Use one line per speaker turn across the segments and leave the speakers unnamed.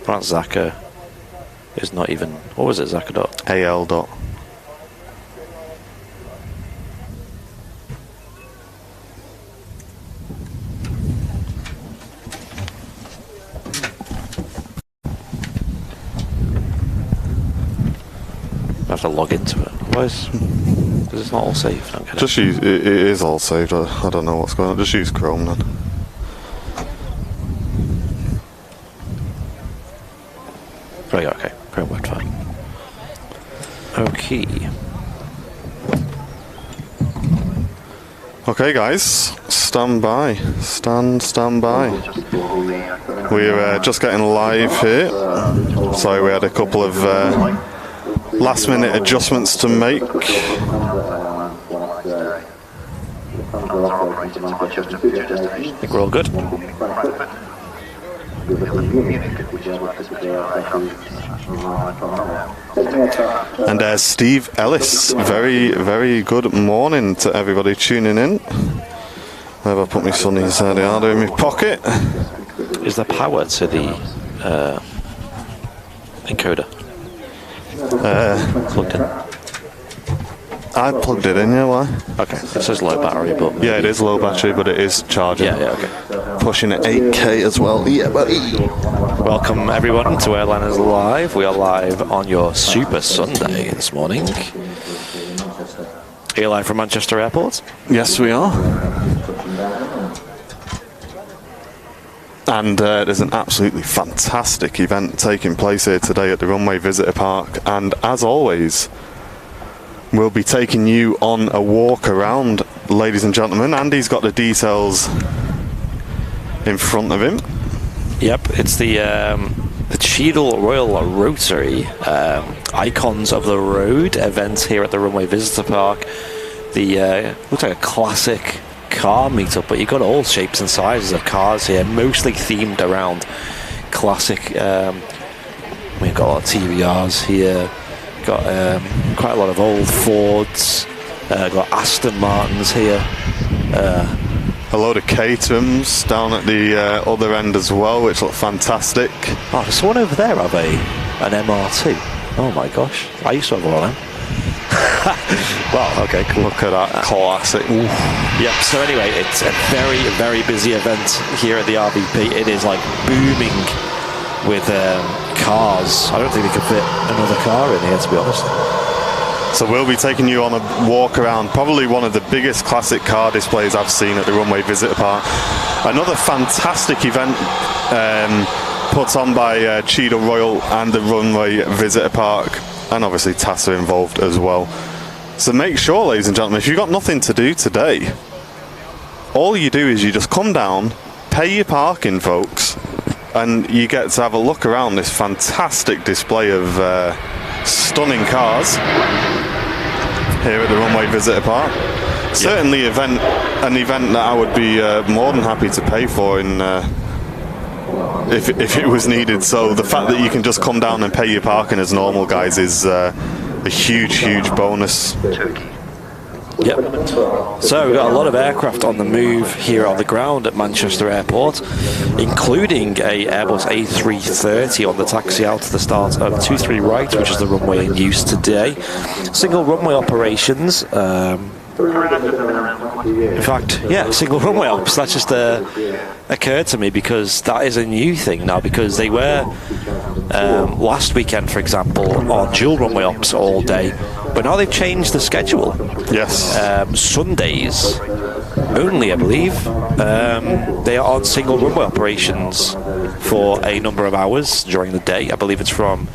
That Zaka is not even... What was it, Zaka dot?
AL dot.
I have to log into it. Otherwise, because it's not all saved. Don't get
Just use... It is all saved. I don't know what's going on. Just use Chrome then.
Right, okay. Chrome worked fine. Okay.
Okay, guys. Stand by. Stand by. We're just getting live here. Sorry, we had a couple of last-minute adjustments to make.
I think we're all good.
And there's Steve Ellis. Very, very good morning to everybody tuning in. Where have I put my Sonny's harder in my pocket?
Is there power to the encoder? Plugged in.
I plugged it in, yeah, why?
Okay, it says low battery, but...
Yeah, it is low battery, but it is charging.
Yeah, okay.
Pushing at 8K as well. Yeah, buddy.
Welcome, everyone, to Airliners Live. We are live on your Super Sunday this morning. Are you live from Manchester Airport?
Yes, we are. And there's an absolutely fantastic event taking place here today at the Runway Visitor Park. And as always, we'll be taking you on a walk around, ladies and gentlemen. Andy's got the details in front of him.
Yep, it's the Cheadle Royal Rotary Icons of the Road event here at the Runway Visitor Park. The looks like a classic car meetup, but you've got all shapes and sizes of cars here, mostly themed around classic. We've got a lot of TVRs here. Got quite a lot of old Fords. Got Aston Martins here.
A load of Caterhams down at the other end as well, which look fantastic.
Oh, there's someone over there have an MR2. Oh my gosh, I used to have one of them. Well, okay, cool.
Look at that classic. Ooh.
Yep, so anyway, it's a very, very busy event here at the RVP. It is like booming with cars. I don't think they could fit another car in here, to be honest.
So we'll be taking you on a walk around probably one of the biggest classic car displays I've seen at the Runway Visitor Park. Another fantastic event put on by Cheadle Royal and the Runway Visitor Park, and obviously TASA involved as well. So make sure, ladies and gentlemen, if you've got nothing to do today, all you do is you just come down, pay your parking, folks, and you get to have a look around this fantastic display of stunning cars here at the Runway Visitor Park. Certainly an event that I would be more than happy to pay for if it was needed. So the fact that you can just come down and pay your parking as normal, guys, is a huge bonus.
Yep. So we've got a lot of aircraft on the move here on the ground at Manchester Airport, including a Airbus A330 on the taxi out to the start of 23 right, which is the runway in use today. Single runway operations. In fact, yeah, single runway ops. That just occurred to me because that is a new thing now, because they were last weekend, for example, on dual runway ops all day, but now they've changed the schedule.
Yes.
Sundays only, I believe. They are on single runway operations for a number of hours during the day. I believe it's from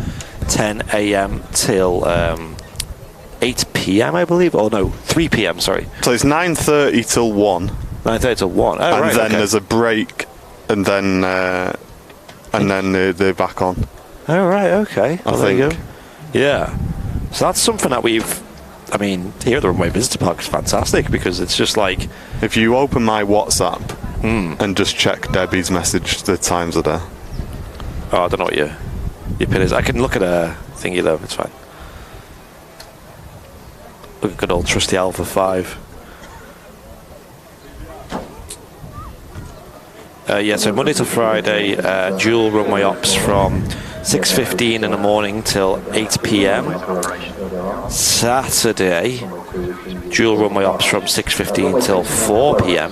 10 a.m. till 8 p.m. I believe, or no, 3 p.m. Sorry.
So it's 9:30 till 1.
9:30 till 1. Oh,
and
right,
then
okay.
there's a break, and then they're back on.
Oh right, okay.
I
well, there
think.
you go. Yeah. So that's something that here at the Runway Visitor Park is fantastic, because it's just like,
if you open my WhatsApp and just check Debbie's message, the times are there.
Oh, I don't know what your pin is. I can look at a thingy though. It's fine. Look at good old trusty Alpha 5. Yeah, so Monday to Friday, dual runway ops from 6:15 in the morning till 8 p.m. Saturday, dual runway ops from 6:15 till 4 p.m.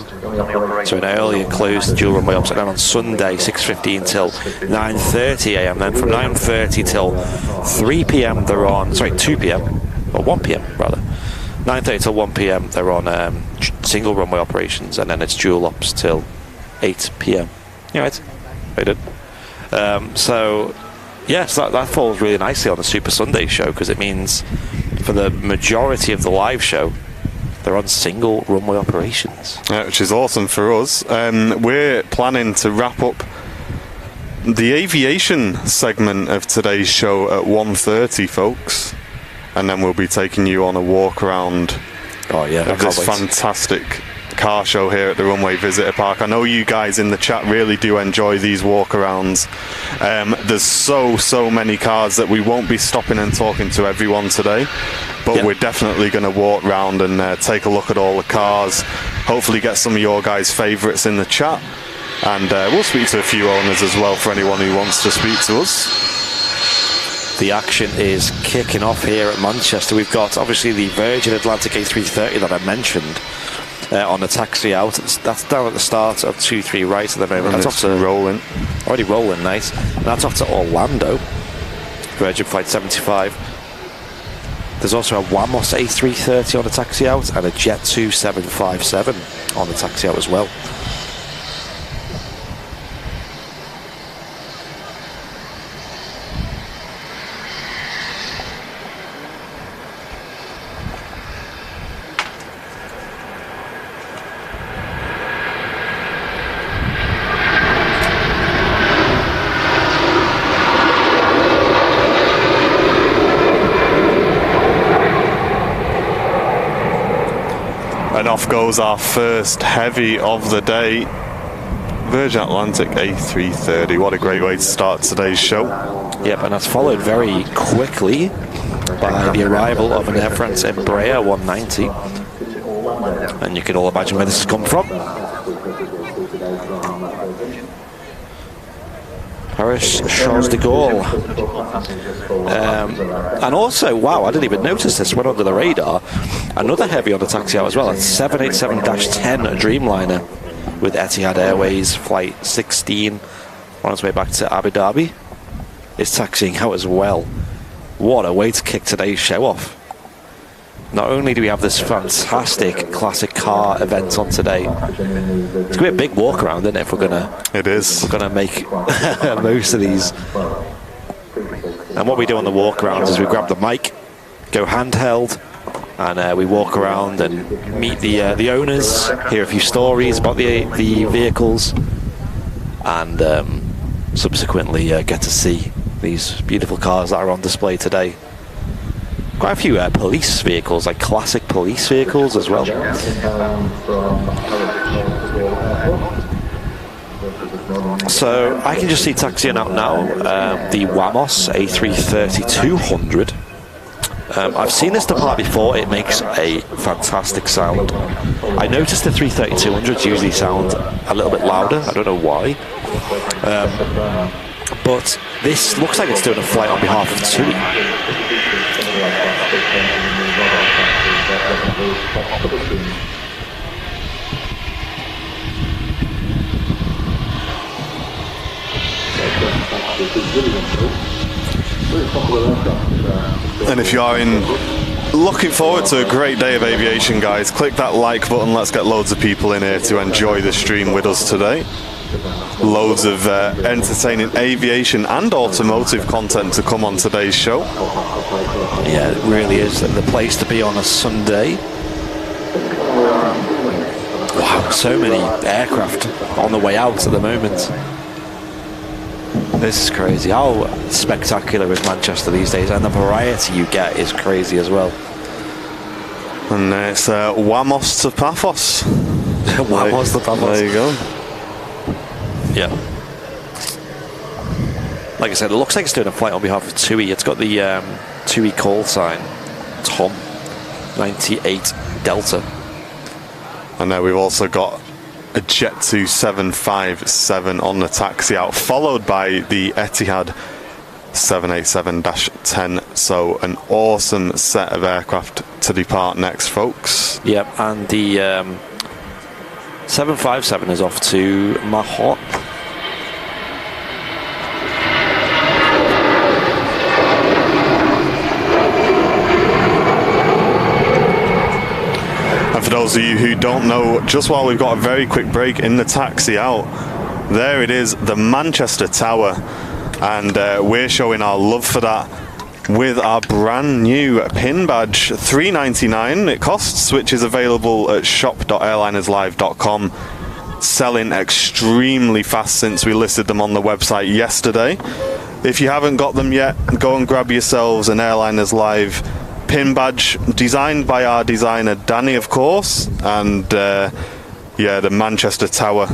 So an earlier closed dual runway ops. And then on Sunday, 6:15 till 9:30 a.m. Then from 9:30 till 3 p.m. they're on, 2 p.m. or 1 p.m. rather. 9:30 till 1 p.m. they're on single runway operations, and then it's dual ops till 8 p.m. Yeah, right. Very good. So, yes, that falls really nicely on the Super Sunday show, because it means for the majority of the live show, they're on single runway operations.
Which is awesome for us. We're planning to wrap up the aviation segment of today's show at 1:30, folks. And then we'll be taking you on a walk around of this fantastic car show here at the Runway Visitor Park. I know you guys in the chat really do enjoy these walkarounds. There's so many cars that we won't be stopping and talking to everyone today, but we're definitely going to walk around and take a look at all the cars, hopefully get some of your guys' favourites in the chat, and we'll speak to a few owners as well for anyone who wants to speak to us.
The action is kicking off here at Manchester. We've got obviously the Virgin Atlantic A330 that I mentioned on the taxi out. That's down at the start of 2-3 right at the moment.
And
that's off to
rolling.
Already rolling, nice. And that's off to Orlando. Virgin Flight 75. There's also a Wamos A330 on the taxi out and a Jet2 757 on the taxi out as well.
And off goes our first heavy of the day, Virgin Atlantic A330. What a great way to start today's show.
Yep, and that's followed very quickly by the arrival of an Air France Embraer 190. And you can all imagine where this has come from. Paris Charles de Gaulle. And also, wow, I didn't even notice this, went under the radar. Another heavy on the taxi out as well. It's 787-10 Dreamliner with Etihad Airways flight 16 on its way back to Abu Dhabi. It's taxiing out as well. What a way to kick today's show off. Not only do we have this fantastic classic car event on today, it's going to be a big walk around, isn't it, if we're going to...
It is.
We're going to make most of these. And what we do on the walk around is we grab the mic, go handheld, and we walk around and meet the owners, hear a few stories about the vehicles, and subsequently get to see these beautiful cars that are on display today. Quite a few police vehicles, like classic police vehicles as well. So I can just see taxiing out now the Wamos A330-200. I've seen this depart before. It makes a fantastic sound. I noticed the 330-200s usually sound a little bit louder. I don't know why. But this looks like it's doing a flight on behalf of TUI.
And if you are looking forward to a great day of aviation, guys, click that like button. Let's get loads of people in here to enjoy the stream with us today. Loads of entertaining aviation and automotive content to come on today's show.
Yeah, it really is the place to be on a Sunday. Wow, so many aircraft on the way out at the moment. This is crazy. How spectacular is Manchester these days, and the variety you get is crazy as well.
And it's Wamos to Paphos.
Wamos to Paphos.
There you go.
Yeah. Like I said, it looks like it's doing a flight on behalf of TUI. It's got the TUI call sign, Tom 98 Delta.
And now we've also got a Jet2 757 on the taxi out, followed by the Etihad 787-10. So an awesome set of aircraft to depart next, folks.
Yep, and the 757 is off to Mahot.
And for those of you who don't know, just while we've got a very quick break in the taxi out, there it is, the Manchester Tower. And we're showing our love for that with our brand new pin badge. $3.99 it costs, which is available at shop.airlinerslive.com. Selling extremely fast since we listed them on the website yesterday. If you haven't got them yet, go and grab yourselves an Airliners Live pin badge, designed by our designer Danny, of course. And yeah, the Manchester Tower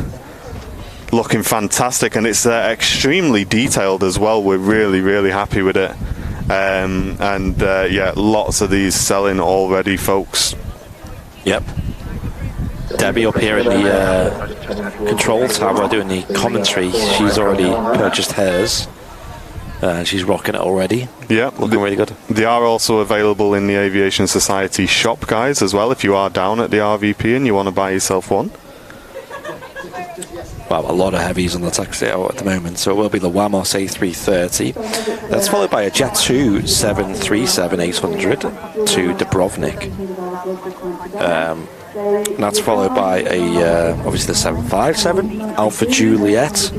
looking fantastic, and it's extremely detailed as well. We're really happy with it. Yeah, lots of these selling already, folks.
Yep. Debbie up here in the control tower doing the commentary. She's already purchased hers. She's rocking it already.
Yeah,
looking really good.
They are also available in the Aviation Society shop, guys, as well, if you are down at the RVP and you want to buy yourself one.
Well, a lot of heavies on the taxi out at the moment, so it will be the Wireless A330. That's followed by a Jet2 737-800 to Dubrovnik. And that's followed by a, obviously the 757, Alpha Juliet,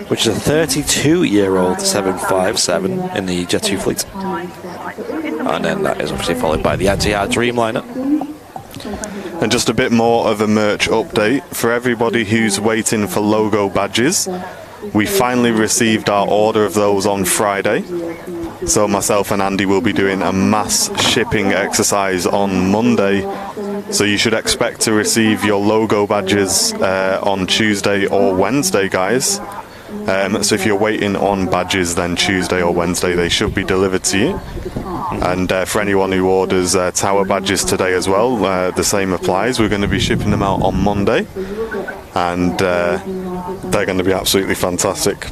which is a 32-year-old 757 in the Jet2 fleet. And then that is obviously followed by the Etihad Dreamliner.
And just a bit more of a merch update for everybody who's waiting for logo badges. We finally received our order of those on Friday. So myself and Andy will be doing a mass shipping exercise on Monday. So you should expect to receive your logo badges on Tuesday or Wednesday, guys. So if you're waiting on badges, then Tuesday or Wednesday they should be delivered to you. And for anyone who orders tower badges today as well, the same applies. We're going to be shipping them out on Monday, and they're going to be absolutely fantastic.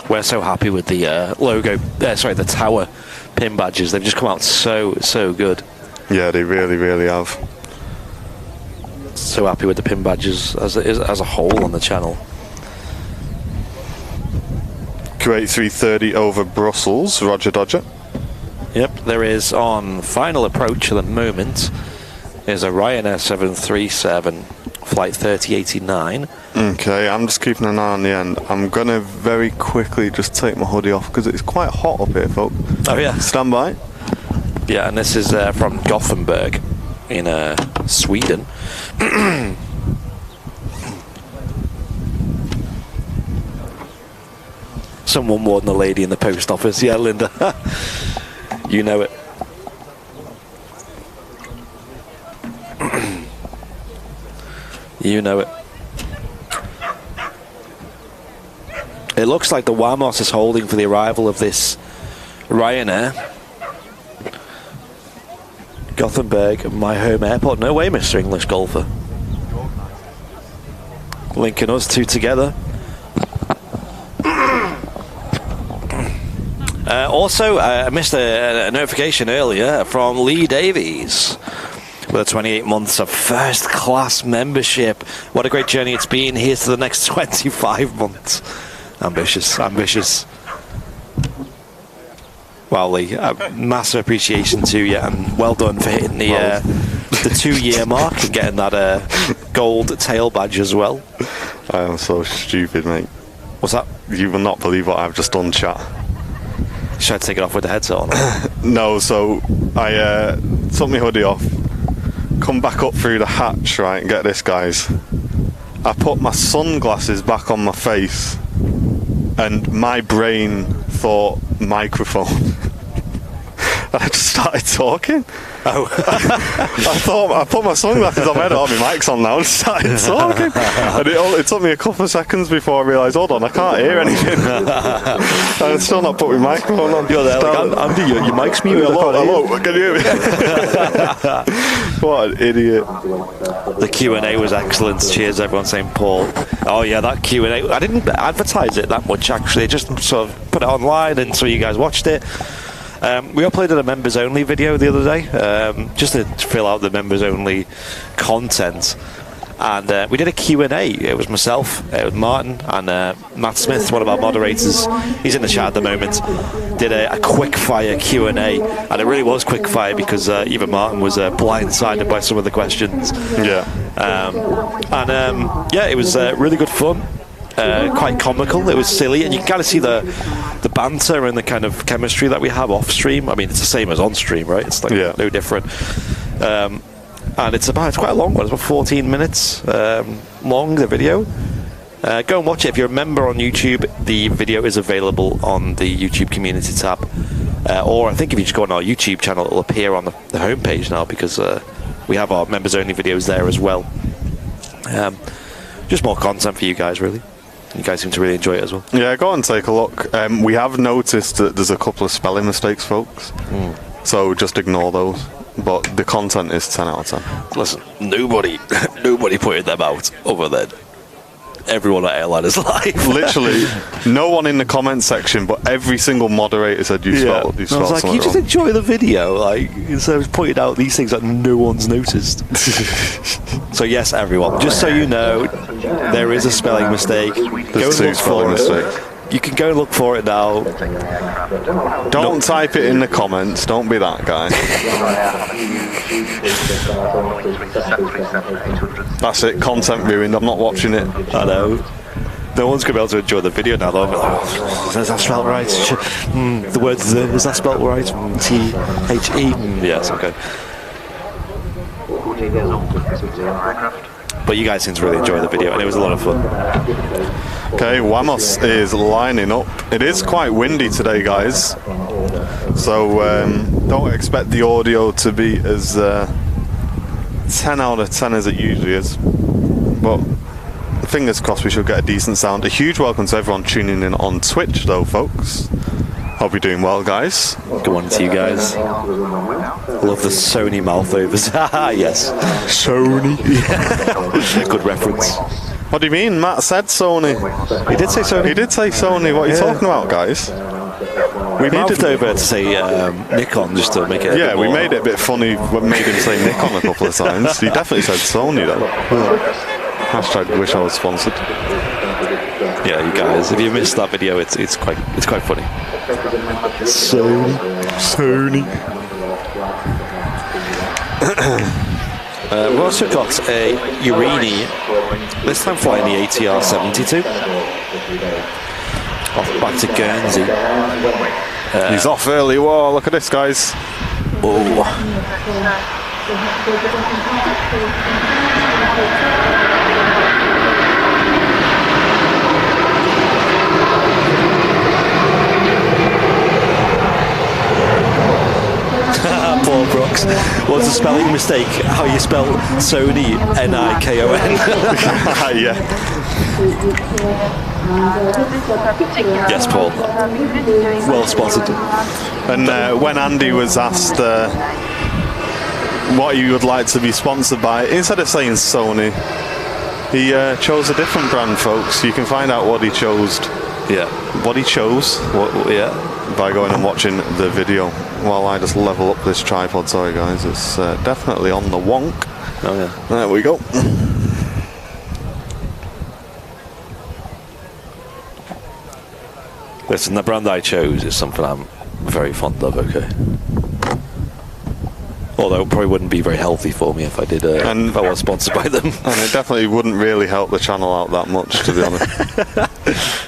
We're so happy with the the tower pin badges. They've just come out so good.
Yeah, they really have.
So happy with the pin badges as a whole on the channel.
Kuwait 330 over Brussels, Roger Dodger.
Yep, there is on final approach at the moment is a Ryanair 737 flight 3089.
Okay, I'm just keeping an eye on the end. I'm going to very quickly just take my hoodie off because it's quite hot up here, folks.
Oh yeah.
Stand by.
Yeah, and this is from Gothenburg in Sweden. Someone more than a lady in the post office. Yeah, Linda. You know it. You know it. It looks like the Wamos is holding for the arrival of this Ryanair. Gothenburg, my home airport. No way, Mr. English golfer. Linking us two together. Also, I missed a notification earlier from Lee Davies with 28 months of first-class membership. What a great journey it's been. Here's to the next 25 months. Ambitious. Well, Lee, massive appreciation to you, and well done for hitting the 2-year mark and getting that gold tail badge as well.
I am so stupid, mate.
What's that?
You will not believe what I've just done, chat.
Should I take it off with the headset on?
No, so I took my hoodie off, come back up through the hatch, right, and get this, guys. I put my sunglasses back on my face, and my brain thought microphone. I just started talking.
Oh.
I thought I put my sunglasses on my head, my mic's on now, and started talking. And it took me a couple of seconds before I realised, hold on, I can't hear anything. I've still not put my microphone on.
You're there, like, Andy, your mic's muted.
Hello, can you hear me? What an idiot.
The Q&A was excellent. Cheers, everyone saying Paul. Oh yeah, that Q&A. I didn't advertise it that much, actually. I just sort of put it online and so you guys watched it. We uploaded a members only video the other day, just to fill out the members only content, and we did a Q&A. It was myself, it was Martin, and Matt Smith, one of our moderators. He's in the chat at the moment. Did a quick fire Q&A, and it really was quick fire because even Martin was blindsided by some of the questions.
Yeah.
Yeah, it was really good fun. Quite comical. It was silly, and you can kind of see the banter and the kind of chemistry that we have off stream. I mean, it's the same as on stream, right? It's like no different. And it's quite a long one. It's about 14 minutes long, the video. Go and watch it. If you're a member on YouTube, the video is available on the YouTube community tab, or I think if you just go on our YouTube channel, it'll appear on the homepage now, because we have our members only videos there as well. Just more content for you guys, really. You guys seem to really enjoy it as well. Yeah,
go and take a look. We have noticed that there's a couple of spelling mistakes, folks. So just ignore those. But the content is 10 out of 10.
Listen, nobody pointed them out other than everyone at Airliners Live.
Literally, no one in the comment section, but every single moderator said you spelled
I was like, you just enjoy the video, like, instead of pointing out these things that no one's noticed. So yes, everyone, just so you know, there is a spelling mistake.
There's two spelling mistakes.
You can go and look for it now.
Don't type it in the comments. Don't be that guy. That's it. Content ruined. I'm not watching it.
I know. No one's going to be able to enjoy the video now, though. Oh, is that spelled right? The word is that spelled right? T-H-E? Yes, okay. But you guys seem to really enjoy the video, and it was a lot of fun.
Okay, Wamos is lining up. It is quite windy today, guys. So don't expect the audio to be as 10 out of 10 as it usually is. But fingers crossed we should get a decent sound. A huge welcome to everyone tuning in on Twitch, though, folks. Hope you're doing well, guys.
Good morning to you guys. Love the Sony mouth overs. Yes.
Sony.
Good reference.
What do you mean? Matt said Sony.
He did say Sony.
He did say Sony. What are you talking about, guys?
We mouthed over to say Nikon just to make it.
Yeah, we made it a bit funny. We made him say Nikon a couple of times. He definitely said Sony though. Hashtag wish I was sponsored.
Yeah, you guys, if you missed that video, it's quite funny. Sony. We've also got a Urini, this time flying the ATR 72. Off back to Guernsey.
He's off early. Whoa, look at this, guys.
Oh. Paul Brooks. What's the spelling mistake? How you spell Sony, Nikon?
Yeah.
Yes, Paul. Well spotted.
And when Andy was asked what he would like to be sponsored by, instead of saying Sony, he chose a different brand, folks. You can find out what he chose.
Yeah.
What he chose. By going and watching the video while I just level up this tripod. Sorry guys, it's definitely on the wonk.
Oh yeah.
There we go.
Listen, the brand I chose is something I'm very fond of, okay? Although it probably wouldn't be very healthy for me if I did, if I was sponsored by them.
And it definitely wouldn't really help the channel out that much, to be honest.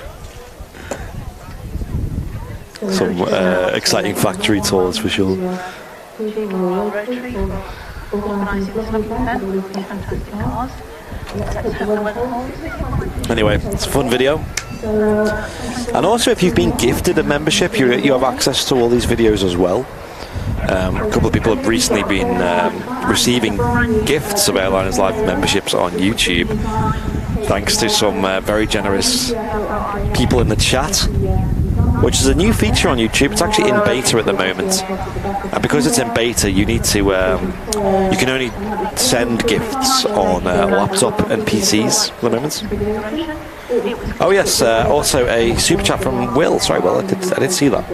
Some exciting factory tours for sure. Anyway, it's a fun video. And also, if you've been gifted a membership, you have access to all these videos as well. A couple of people have recently been receiving gifts of Airliners Live memberships on YouTube, thanks to some very generous people in the chat, which is a new feature on YouTube. It's actually in beta at the moment, and because it's in beta, you need to you can only send gifts on laptop and PCs at the moment. Oh yes, also a super chat from Will. Sorry, Will, I did see that.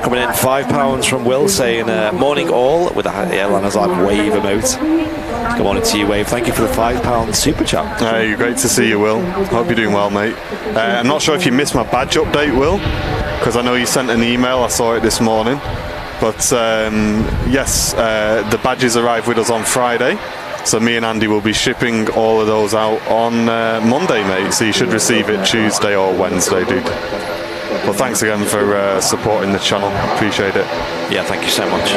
Coming in £5 from Will, saying morning all, with the Airliners Live wave emote. Good morning to you, Wave. Thank you for the £5 super chat.
Hey, great to see you, Will. Hope you're doing well, mate. I'm not sure if you missed my badge update, Will, because I know you sent an email. I saw it this morning. But yes, the badges arrive with us on Friday. So me and Andy will be shipping all of those out on Monday, mate. So you should receive it Tuesday or Wednesday, dude. Well, thanks again for supporting the channel. Appreciate it.
Yeah, thank you so much.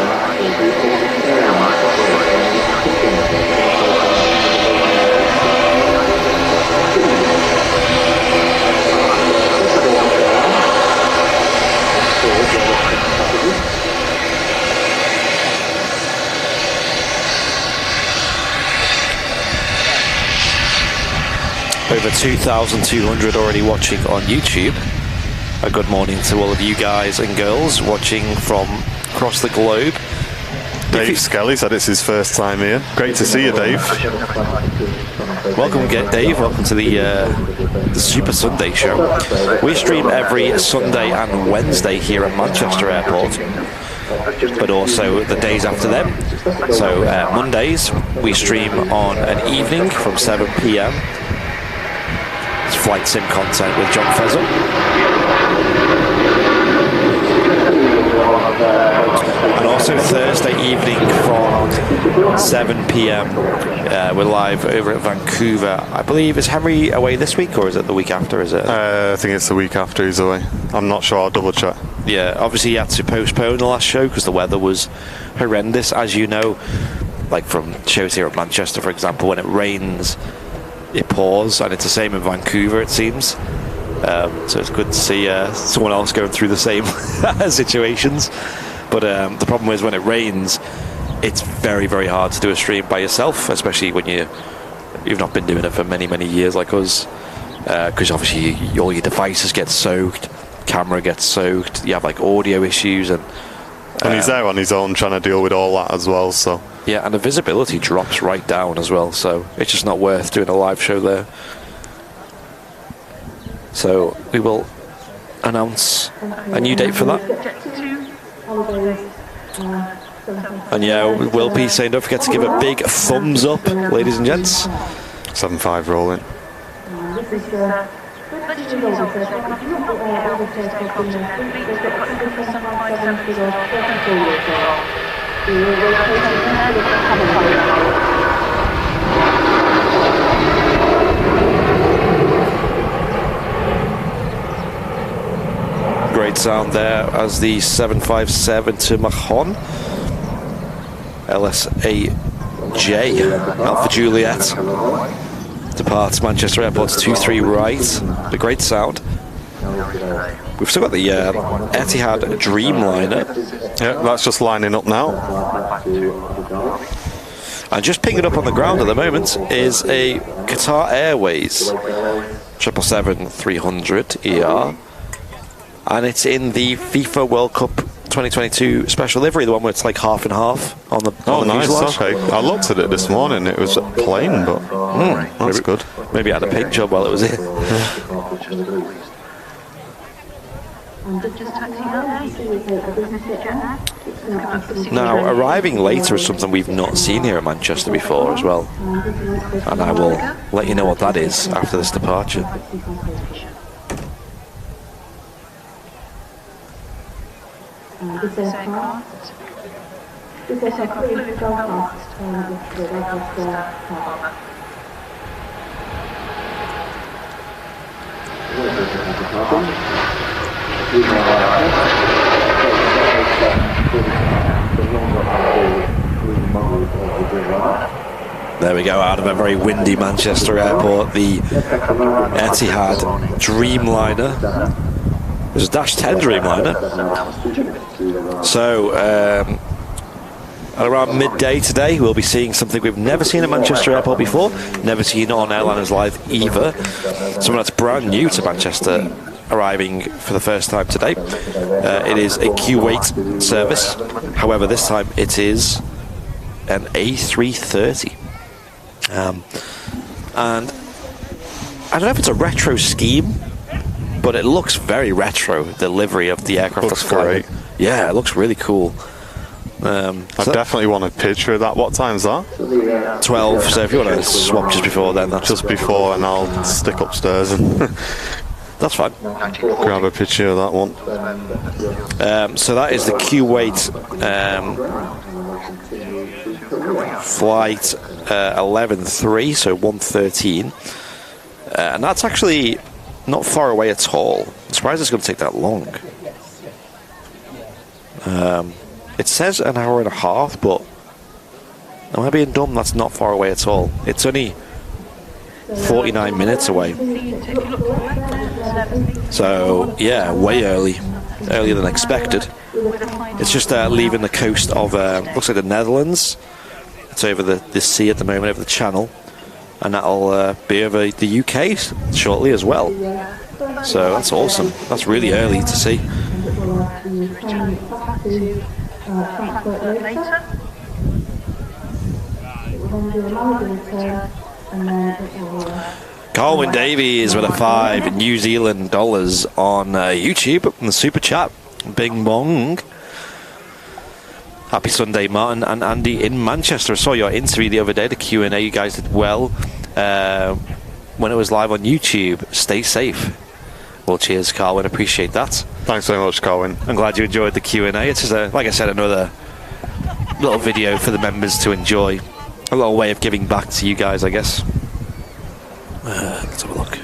Over 2,200 already watching on YouTube. A good morning to all of you guys and girls watching from across the globe.
Dave Skelly said it's his first time here. Great to see you, Dave.
Welcome, Dave. Welcome to the Super Sunday show. We stream every Sunday and Wednesday here at Manchester Airport, but also the days after them. So Mondays we stream on an evening from 7 p.m. It's flight sim content with John Fezzle. And also Thursday evening from 7 p.m. We're live over at Vancouver. I believe, is Henry away this week, or is it the week after? Is it?
I think it's the week after he's away. I'm not sure. I'll double check.
Yeah, obviously he had to postpone the last show because the weather was horrendous, as you know. Like from shows here at Manchester, for example, when it rains, it pours, and it's the same in Vancouver, it seems. So it's good to see someone else going through the same situations. But the problem is when it rains, it's very, very hard to do a stream by yourself, especially when you've not been doing it for many, many years like us. Because obviously all your devices get soaked, camera gets soaked, you have like audio issues, and
he's there on his own trying to deal with all that as well. So
yeah, and the visibility drops right down as well, so it's just not worth doing a live show there. So we will announce a new date for that. And yeah, Will P saying don't forget to give a big thumbs up, ladies and gents.
7.5 rolling.
Great sound there as the 757 to Mahon. LSAJ, Alpha Juliet, departs Manchester Airport's 23 right. The great sound. We've still got the Etihad Dreamliner.
Yeah, that's just lining up now.
And just picking up on the ground at the moment is a Qatar Airways 777-300 ER. And it's in the FIFA World Cup 2022 special livery, the one where it's like half and half on the
nice,
fuselage.
Okay. I looked at it this morning, it was plain, but that's good.
Maybe it had a paint job while it was here. Now, arriving later is something we've not seen here in Manchester before as well. And I will let you know what that is after this departure.
This aircraft will go past the Rochester Harbour.
There we go, out of a very windy Manchester airport, the Etihad Dreamliner. There's a Dash 10 Dreamliner. So, at around midday today, we'll be seeing something we've never seen at Manchester Airport before, never seen on Airliners Live either. Something that's brand new to Manchester, arriving for the first time today. It is a Kuwait service. However, this time it is an A330. And I don't know if it's a retro scheme, but it looks very retro, the livery of the aircraft.
Looks great.
Yeah, it looks really cool.
I definitely want a picture of that. What time's that?
12, so if you want to swap just before then, that's
just before, and I'll stick upstairs and
that's fine.
Grab a picture of that one.
So that is the Kuwait flight 11-3, so 113, and that's actually not far away at all. I'm surprised it's going to take that long. It says an hour and a half, but am I being dumb? That's not far away at all. It's only 49 minutes away. So, yeah, way earlier than expected. It's just leaving the coast of, looks like the Netherlands. It's over the sea at the moment, over the channel. And that'll be over the UK shortly as well. So that's awesome. That's really early to see. Colwyn Davies with a $5 New Zealand dollars on YouTube on the super chat. Bing bong. Happy Sunday, Martin and Andy in Manchester. I saw your interview the other day, the Q&A. You guys did well when it was live on YouTube. Stay safe. Well, cheers, Colwyn. Appreciate that.
Thanks very much, Colwyn.
I'm glad you enjoyed the Q&A. It's just, like I said, another little video for the members to enjoy. A little way of giving back to you guys, I guess. Let's have a look.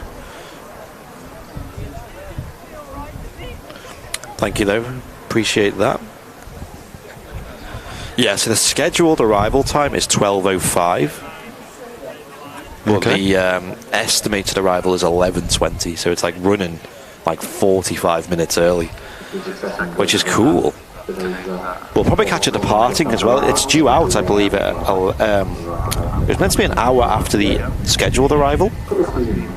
Thank you, though. Appreciate that. Yeah, so the scheduled arrival time is 12:05. But the estimated arrival is 11:20, so it's like running like 45 minutes early, which is cool. We'll probably catch it departing as well. It's due out, I believe, it was meant to be an hour after the scheduled arrival,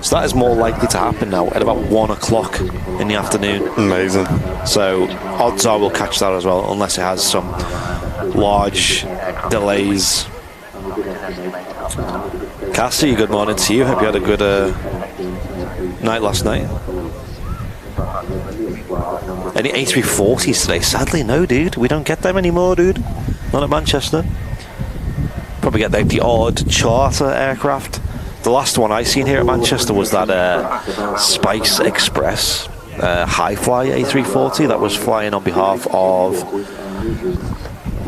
so that is more likely to happen now at about 1 o'clock in the afternoon.
Amazing.
So odds are we'll catch that as well, unless it has some large delays. Cassie, good morning to you. Hope you had a good night last night. Any A340s today? Sadly, no, dude. We don't get them anymore, dude. Not at Manchester. Probably get the odd charter aircraft. The last one I seen here at Manchester was that Spice Express high-fly A340 that was flying on behalf of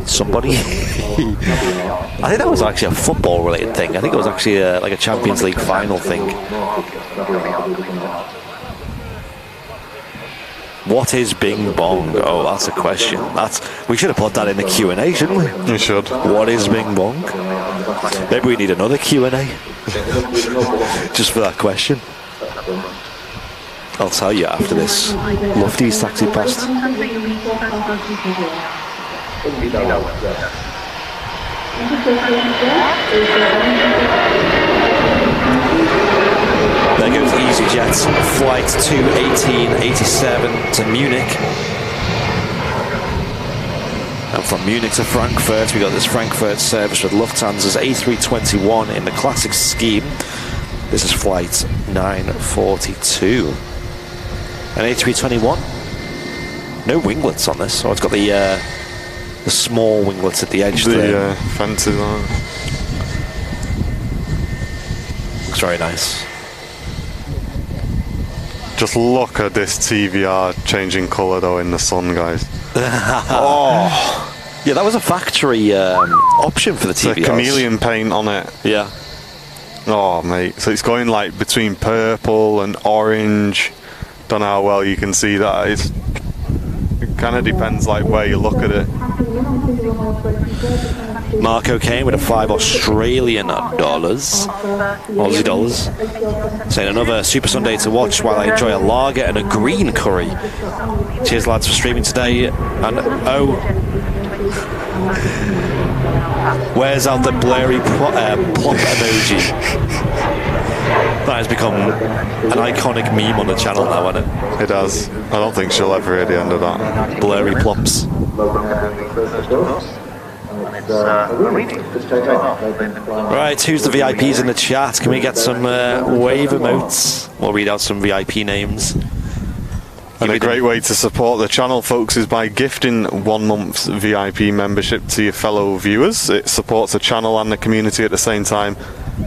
somebody. I think that was actually a football-related thing. I think it was actually like a Champions League final thing. What is Bing Bong? Oh, that's a question. We should have put that in the Q&A, shouldn't we?
We should.
What is Bing Bong? Maybe we need another Q&A just for that question. I'll tell you after this. Lufty's taxi past. There goes EasyJets, flight 21887 to Munich. And from Munich to Frankfurt, we got this Frankfurt service with Lufthansa's A321 in the classic scheme. This is flight 942. An A321. No winglets on this. Oh, it's got the small winglets at the edge there.
The fences on it.
Looks very nice.
Just look at this TVR changing colour though in the sun, guys. Oh,
yeah, that was a factory option for the TVR.
It's a chameleon paint on it.
Yeah.
Oh, mate. So it's going like between purple and orange. Don't know how well you can see that. It kind of depends like where you look at it.
Marco came with a $5 Australian Aussie dollars, saying another Super Sunday to watch while I enjoy a lager and a green curry. Cheers lads for streaming today. And oh, wears out the blurry plop emoji. That has become an iconic meme on the channel now, hasn't it?
It has. I don't think she'll ever hear the end of that.
Blurry plops. Right, who's the VIPs in the chat? Can we get some wave emotes? We'll read out some VIP names.
And a great way to support the channel, folks, is by gifting 1 month's VIP membership to your fellow viewers. It supports the channel and the community at the same time.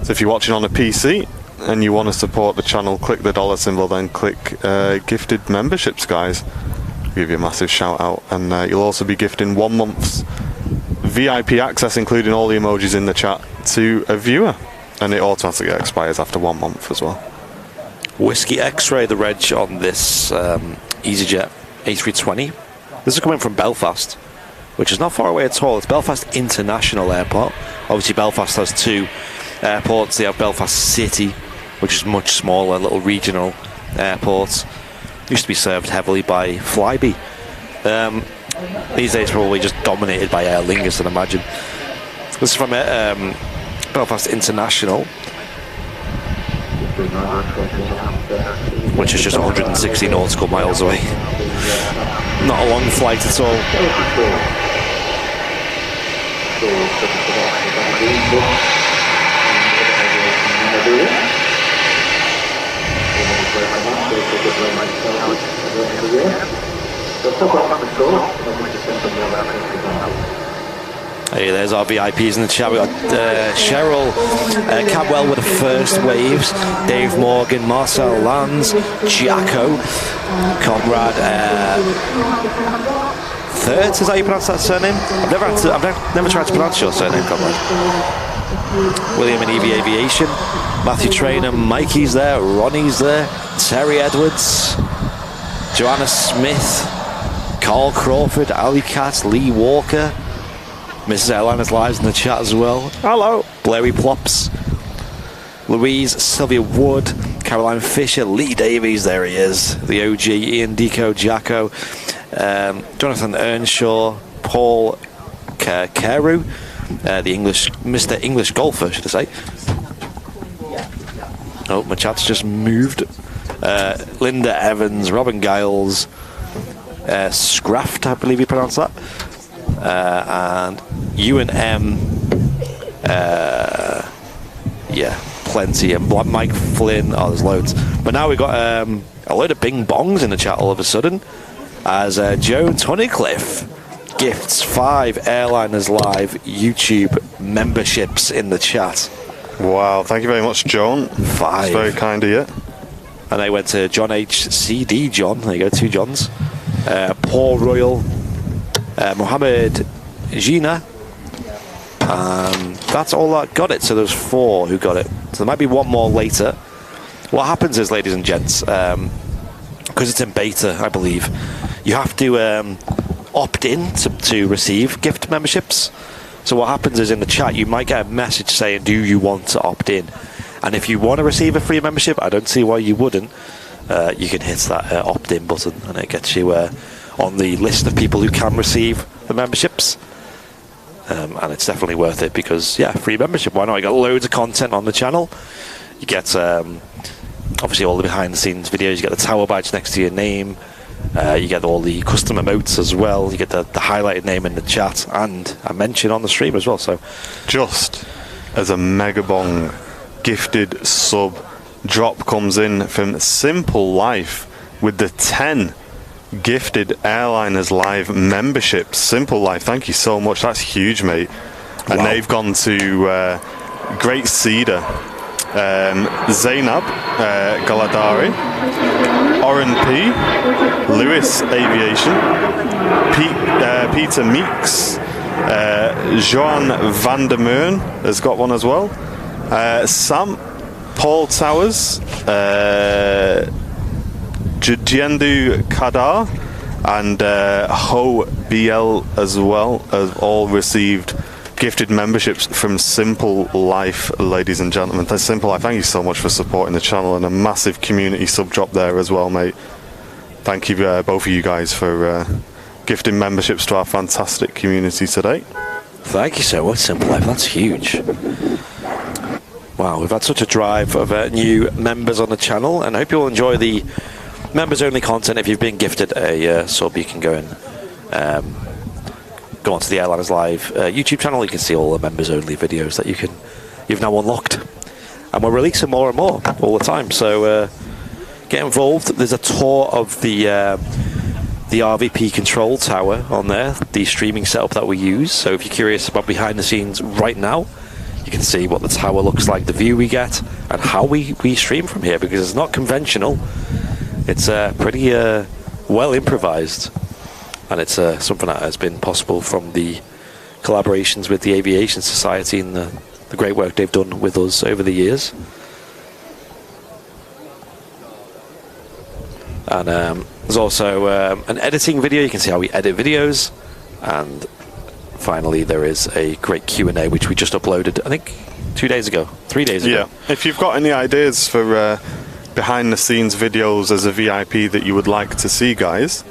So if you're watching on a PC and you want to support the channel, click the dollar symbol, then click gifted memberships, guys. I'll give you a massive shout out. And you'll also be gifting 1 month's VIP access, including all the emojis in the chat, to a viewer. And it automatically expires after 1 month as well.
Whiskey X-Ray, the reg on this EasyJet A320. This is coming from Belfast, which is not far away at all. It's Belfast International Airport. Obviously Belfast has 2 airports. They have Belfast City, which is much smaller, little regional airport. Used to be served heavily by Flybe. These days probably just dominated by Aer Lingus, I'd imagine. This is from Belfast International, which is just 160 nautical miles away. Not a long flight at all. Hey, there's our VIPs in the chat. We got Cheryl Cabwell with the first waves, Dave Morgan, Marcel Lands, Jacko, Conrad Third, is that how you pronounce that surname? I've never tried to pronounce your surname, Conrad. William and Evie Aviation, Matthew Trainer, Mikey's there, Ronnie's there, Terry Edwards, Joanna Smith, Carl Crawford, Ali Katz, Lee Walker, Mrs. Airliners Lives in the chat as well. Hello. Blurry Plops, Louise, Sylvia Wood, Caroline Fisher, Lee Davies, there he is, the OG, Ian Deco, Jacko, Jonathan Earnshaw, Paul Carew, the Mr. English golfer, should I say. Oh, my chat's just moved. Linda Evans, Robin Giles, Scraft, I believe you pronounce that. And Ewan M. Yeah, plenty. And Mike Flynn. Oh, there's loads. But now we've got a load of bing bongs in the chat all of a sudden. As Joan Tunnicliffe gifts 5 Airliners Live YouTube memberships in the chat.
Wow, thank you very much, Joan.
5.
That's very kind of you.
And they went to John HCD John. There you go, 2 Johns. Paul Royal, Mohammed Gina. That's all that got it. So there's 4 who got it. So there might be 1 more later. What happens is, ladies and gents, because it's in beta, I believe, you have to opt in to receive gift memberships. So what happens is, in the chat you might get a message saying, do you want to opt in? And if you want to receive a free membership, I don't see why you wouldn't. You can hit that opt-in button and it gets you on the list of people who can receive the memberships. And it's definitely worth it because, yeah, free membership, why not? You got loads of content on the channel. You get obviously all the behind-the-scenes videos. You get the tower badge next to your name. You get all the custom emotes as well. You get the highlighted name in the chat and a mention on the stream as well. So, just
as a mega bong gifted sub drop comes in from Simple Life with the 10 gifted Airliners Live memberships. Simple Life, thank you so much. That's huge, mate. And wow. They've gone to Great Cedar, Zainab Galadari, Oren P, Lewis Aviation, Peter Meeks, Joan van der Meern has got one as well, Sam, Paul Towers, Jujendu Kadar, and Ho BL as well, have all received gifted memberships from Simple Life, ladies and gentlemen. Simple Life, thank you so much for supporting the channel, and a massive community sub drop there as well, mate. Thank you, both of you guys, for gifting memberships to our fantastic community today.
Thank you so much, Simple Life. That's huge. Wow, we've had such a drive of new members on the channel, and I hope you'll enjoy the members-only content. If you've been gifted a sub, you can go and go onto the Airliners Live YouTube channel. You can see all the members-only videos that you've now unlocked, and we're releasing more and more all the time. So get involved. There's a tour of the RVP control tower on there, the streaming setup that we use. So if you're curious about behind the scenes right now, you can see what the tower looks like, the view we get, and how we stream from here, because it's not conventional. It's pretty well improvised, and it's something that has been possible from the collaborations with the Aviation Society and the great work they've done with us over the years. And there's also an editing video. You can see how we edit videos, and finally there is a great Q&A which we just uploaded, I think 3 days ago.
Yeah, if you've got any ideas for behind the scenes videos as a VIP that you would like to see, guys,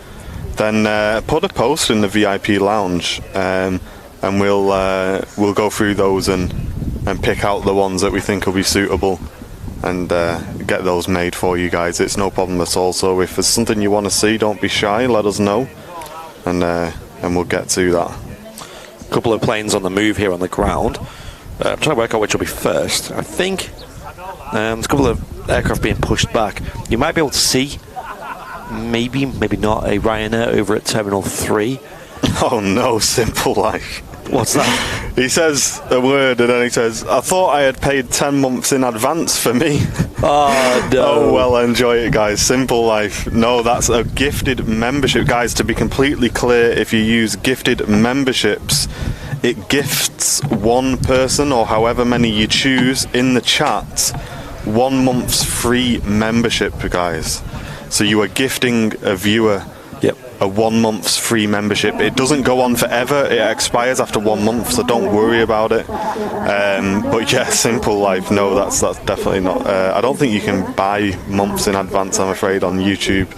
then put a post in the VIP lounge, and we'll go through those and pick out the ones that we think will be suitable, and get those made for you guys. It's no problem at all. So if there's something you want to see, don't be shy, let us know, and we'll get to that.
A couple of planes on the move here on the ground. I'm trying to work out which will be first. I think there's a couple of aircraft being pushed back. You might be able to see, maybe not, a Ryanair over at Terminal 3.
Oh no, Simple Life.
What's that?
He says a word and then he says, I thought I had paid 10 months in advance for me.
Oh, no.
Oh, well, enjoy it, guys. Simple Life. No, that's a gifted membership. Guys, to be completely clear, if you use gifted memberships, it gifts one person, or however many you choose, in the chat 1 month's free membership, guys. So you are gifting a viewer a 1 month's free membership. It doesn't go on forever. It expires after 1 month, so don't worry about it. But yeah, Simple Life. No, that's definitely not. I don't think you can buy months in advance, I'm afraid, on YouTube.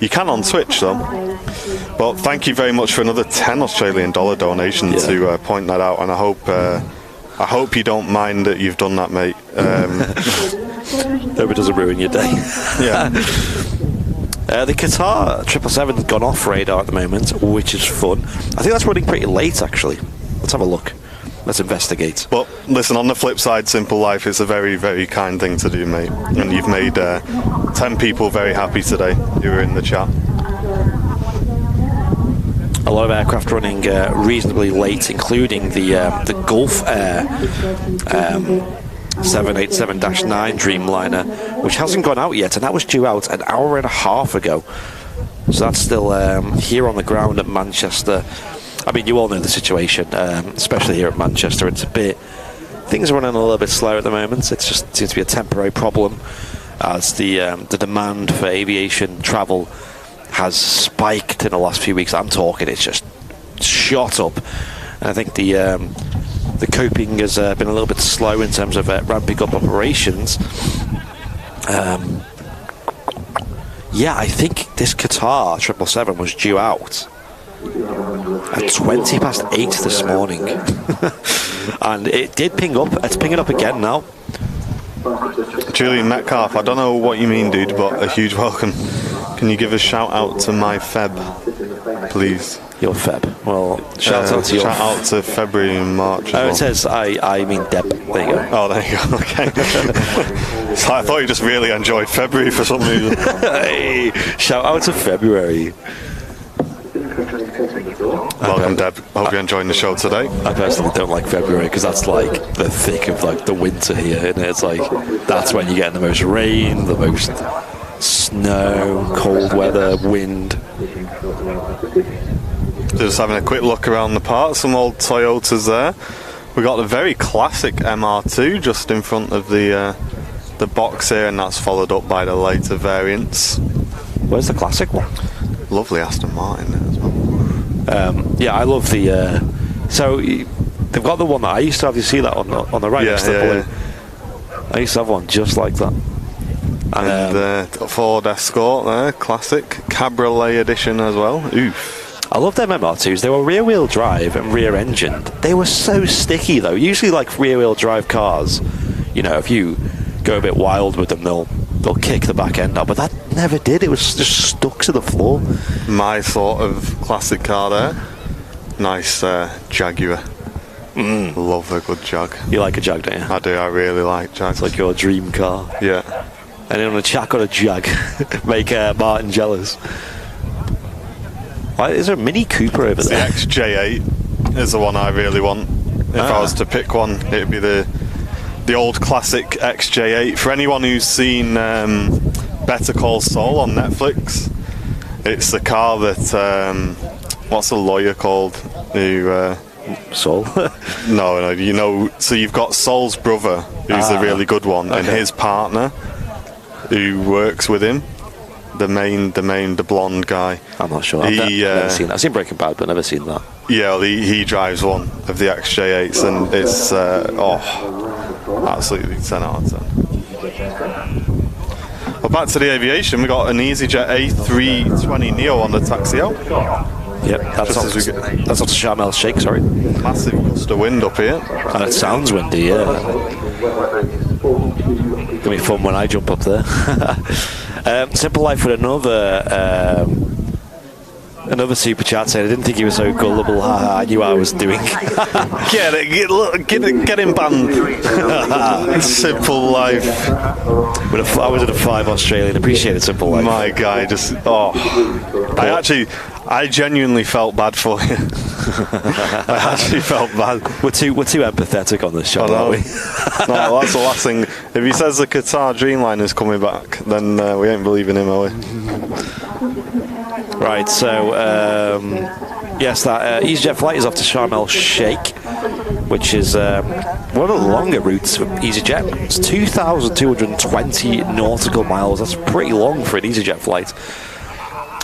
You can on Twitch though. But thank you very much for another $10 Australian donation to point that out, and I hope you don't mind that you've done that, mate.
Hope it doesn't ruin your day.
Yeah.
The Qatar 777 has gone off radar at the moment, which is fun. I think that's running pretty late, actually. Let's have a look. Let's investigate.
Well, listen, on the flip side, Simple Life is a very, very kind thing to do, mate. And you've made 10 people very happy today who are in the chat.
A lot of aircraft running reasonably late, including the Gulf Air 787-9 Dreamliner, which hasn't gone out yet, and that was due out an hour and a half ago. So that's still here on the ground at Manchester. I mean, you all know the situation, especially here at Manchester. It's things are running a little bit slow at the moment. It just seems to be a temporary problem, as the demand for aviation travel has spiked in the last few weeks. I'm talking, it's just shot up. And I think the coping has been a little bit slow in terms of ramping up operations. Yeah, I think this Qatar 777 was due out at 8:20 this morning. And it did ping up. It's pinging up again now.
Julian Metcalf, I don't know what you mean, dude, but a huge welcome. Can you give a shout out to my Feb, please?
Your Feb. Well, shout out to your...
Shout out to February and March.
Oh, it says I mean Deb. There you go.
Oh, there you go. Okay. So I thought you just really enjoyed February for some reason.
Hey, shout out to February.
Welcome, Deb. Hope you're enjoying the show today.
I personally don't like February because that's like the thick of like the winter here, isn't it? It's like that's when you get the most rain, the most snow, cold weather, wind.
Just having a quick look around the park, some old Toyotas there. We got a very classic MR2 just in front of the box here, and that's followed up by the later variants.
Where's the classic one?
Lovely Aston Martin there as well.
Yeah, I love the. So They've got the one that I used to have. You see that on the right next to the balloon? I used to have one just like that.
And Ford Escort there, classic Cabriolet edition as well. Oof.
I love them MR2s. They were rear-wheel drive and rear-engined. They were so sticky, though. Usually, like rear-wheel drive cars, you know, if you go a bit wild with them, they'll kick the back end up. But that never did. It was just stuck to the floor.
My sort of classic car there. Nice Jaguar. Love a good Jag.
You like a Jag, don't you?
I do. I really like Jags.
It's like your dream car.
Yeah.
Anyone on a chat got a Jag? Make Martin jealous. Why, is there a Mini Cooper over there?
The XJ8 is the one I really want. If I was to pick one, it would be the old classic XJ8. For anyone who's seen Better Call Saul on Netflix, it's the car that what's the lawyer called? Who
Saul?
No, you know. So you've got Saul's brother, who's the really good one, and his partner, who works with him. The blonde guy.
I'm not sure. I've never seen that. I've seen Breaking Bad, but never seen that.
Yeah, well, he drives one of the XJ8s, and it's absolutely 10 out of 10. Well, back to the aviation. We got an EasyJet A320 Neo on the taxi out.
Yep, that's off the Sharm El Sheikh. Sorry.
Massive gust of wind up here.
And it sounds windy. Yeah. Gonna be fun when I jump up there. Simple Life with another super chat saying I didn't think he was so gullible. I knew what I was doing. Get him banned.
Simple Life.
I was at a 5 Australian. Appreciated Simple Life.
My guy just I genuinely felt bad for you. I actually felt bad.
We're too empathetic on this show, aren't we?
No, that's the last thing. If he says the Qatar Dreamliners coming back, then we ain't believing him, are we?
Right, so yes, that EasyJet flight is off to Sharm El Sheikh, which is one of the longer routes for EasyJet. It's 2,220 nautical miles. That's pretty long for an EasyJet flight.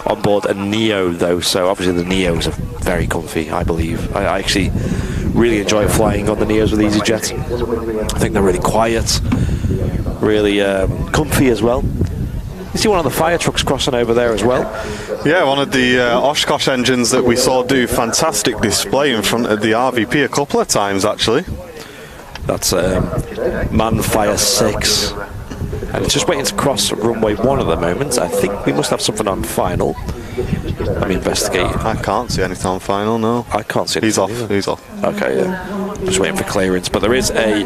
On board a Neo, though, so obviously the Neos are very comfy, I believe. I actually really enjoy flying on the Neos with EasyJet. I think they're really quiet, really comfy as well. You see one of the fire trucks crossing over there as well.
Yeah, one of the Oshkosh engines that we saw do fantastic display in front of the RVP a couple of times, actually.
That's Man Fire 6. And it's just waiting to cross runway 1 at the moment. I think we must have something on final. Let me investigate.
I can't see anything on final, no.
I can't see anything.
He's off.
Okay, yeah. Just waiting for clearance. But there is a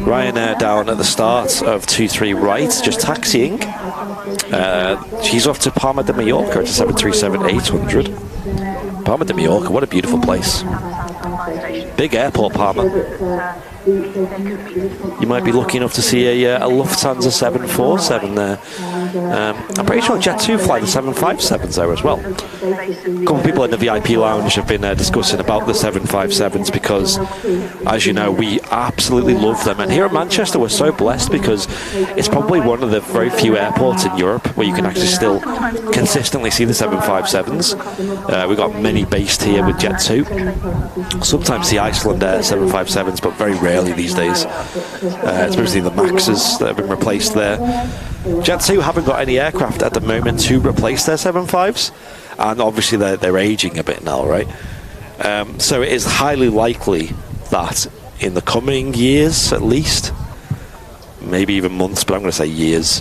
Ryanair down at the start of 23 right, just taxiing. She's off to Palma de Mallorca at 737-800. Palma de Mallorca, what a beautiful place. Big airport, Palma. You might be lucky enough to see a Lufthansa 747 there. I'm pretty sure Jet2 fly the 757s there as well. A couple of people in the VIP lounge have been discussing about the 757s because, as you know, we absolutely love them. And here at Manchester, we're so blessed because it's probably one of the very few airports in Europe where you can actually still consistently see the 757s. We've got many based here with Jet2. Sometimes the Iceland Air 757s, but very rarely these days. It's mostly the Maxes that have been replaced there. Jet2 haven't got any aircraft at the moment to replace their 75s, and obviously they're aging a bit now, right? So it is highly likely that in the coming years, at least, maybe even months, but I'm going to say years,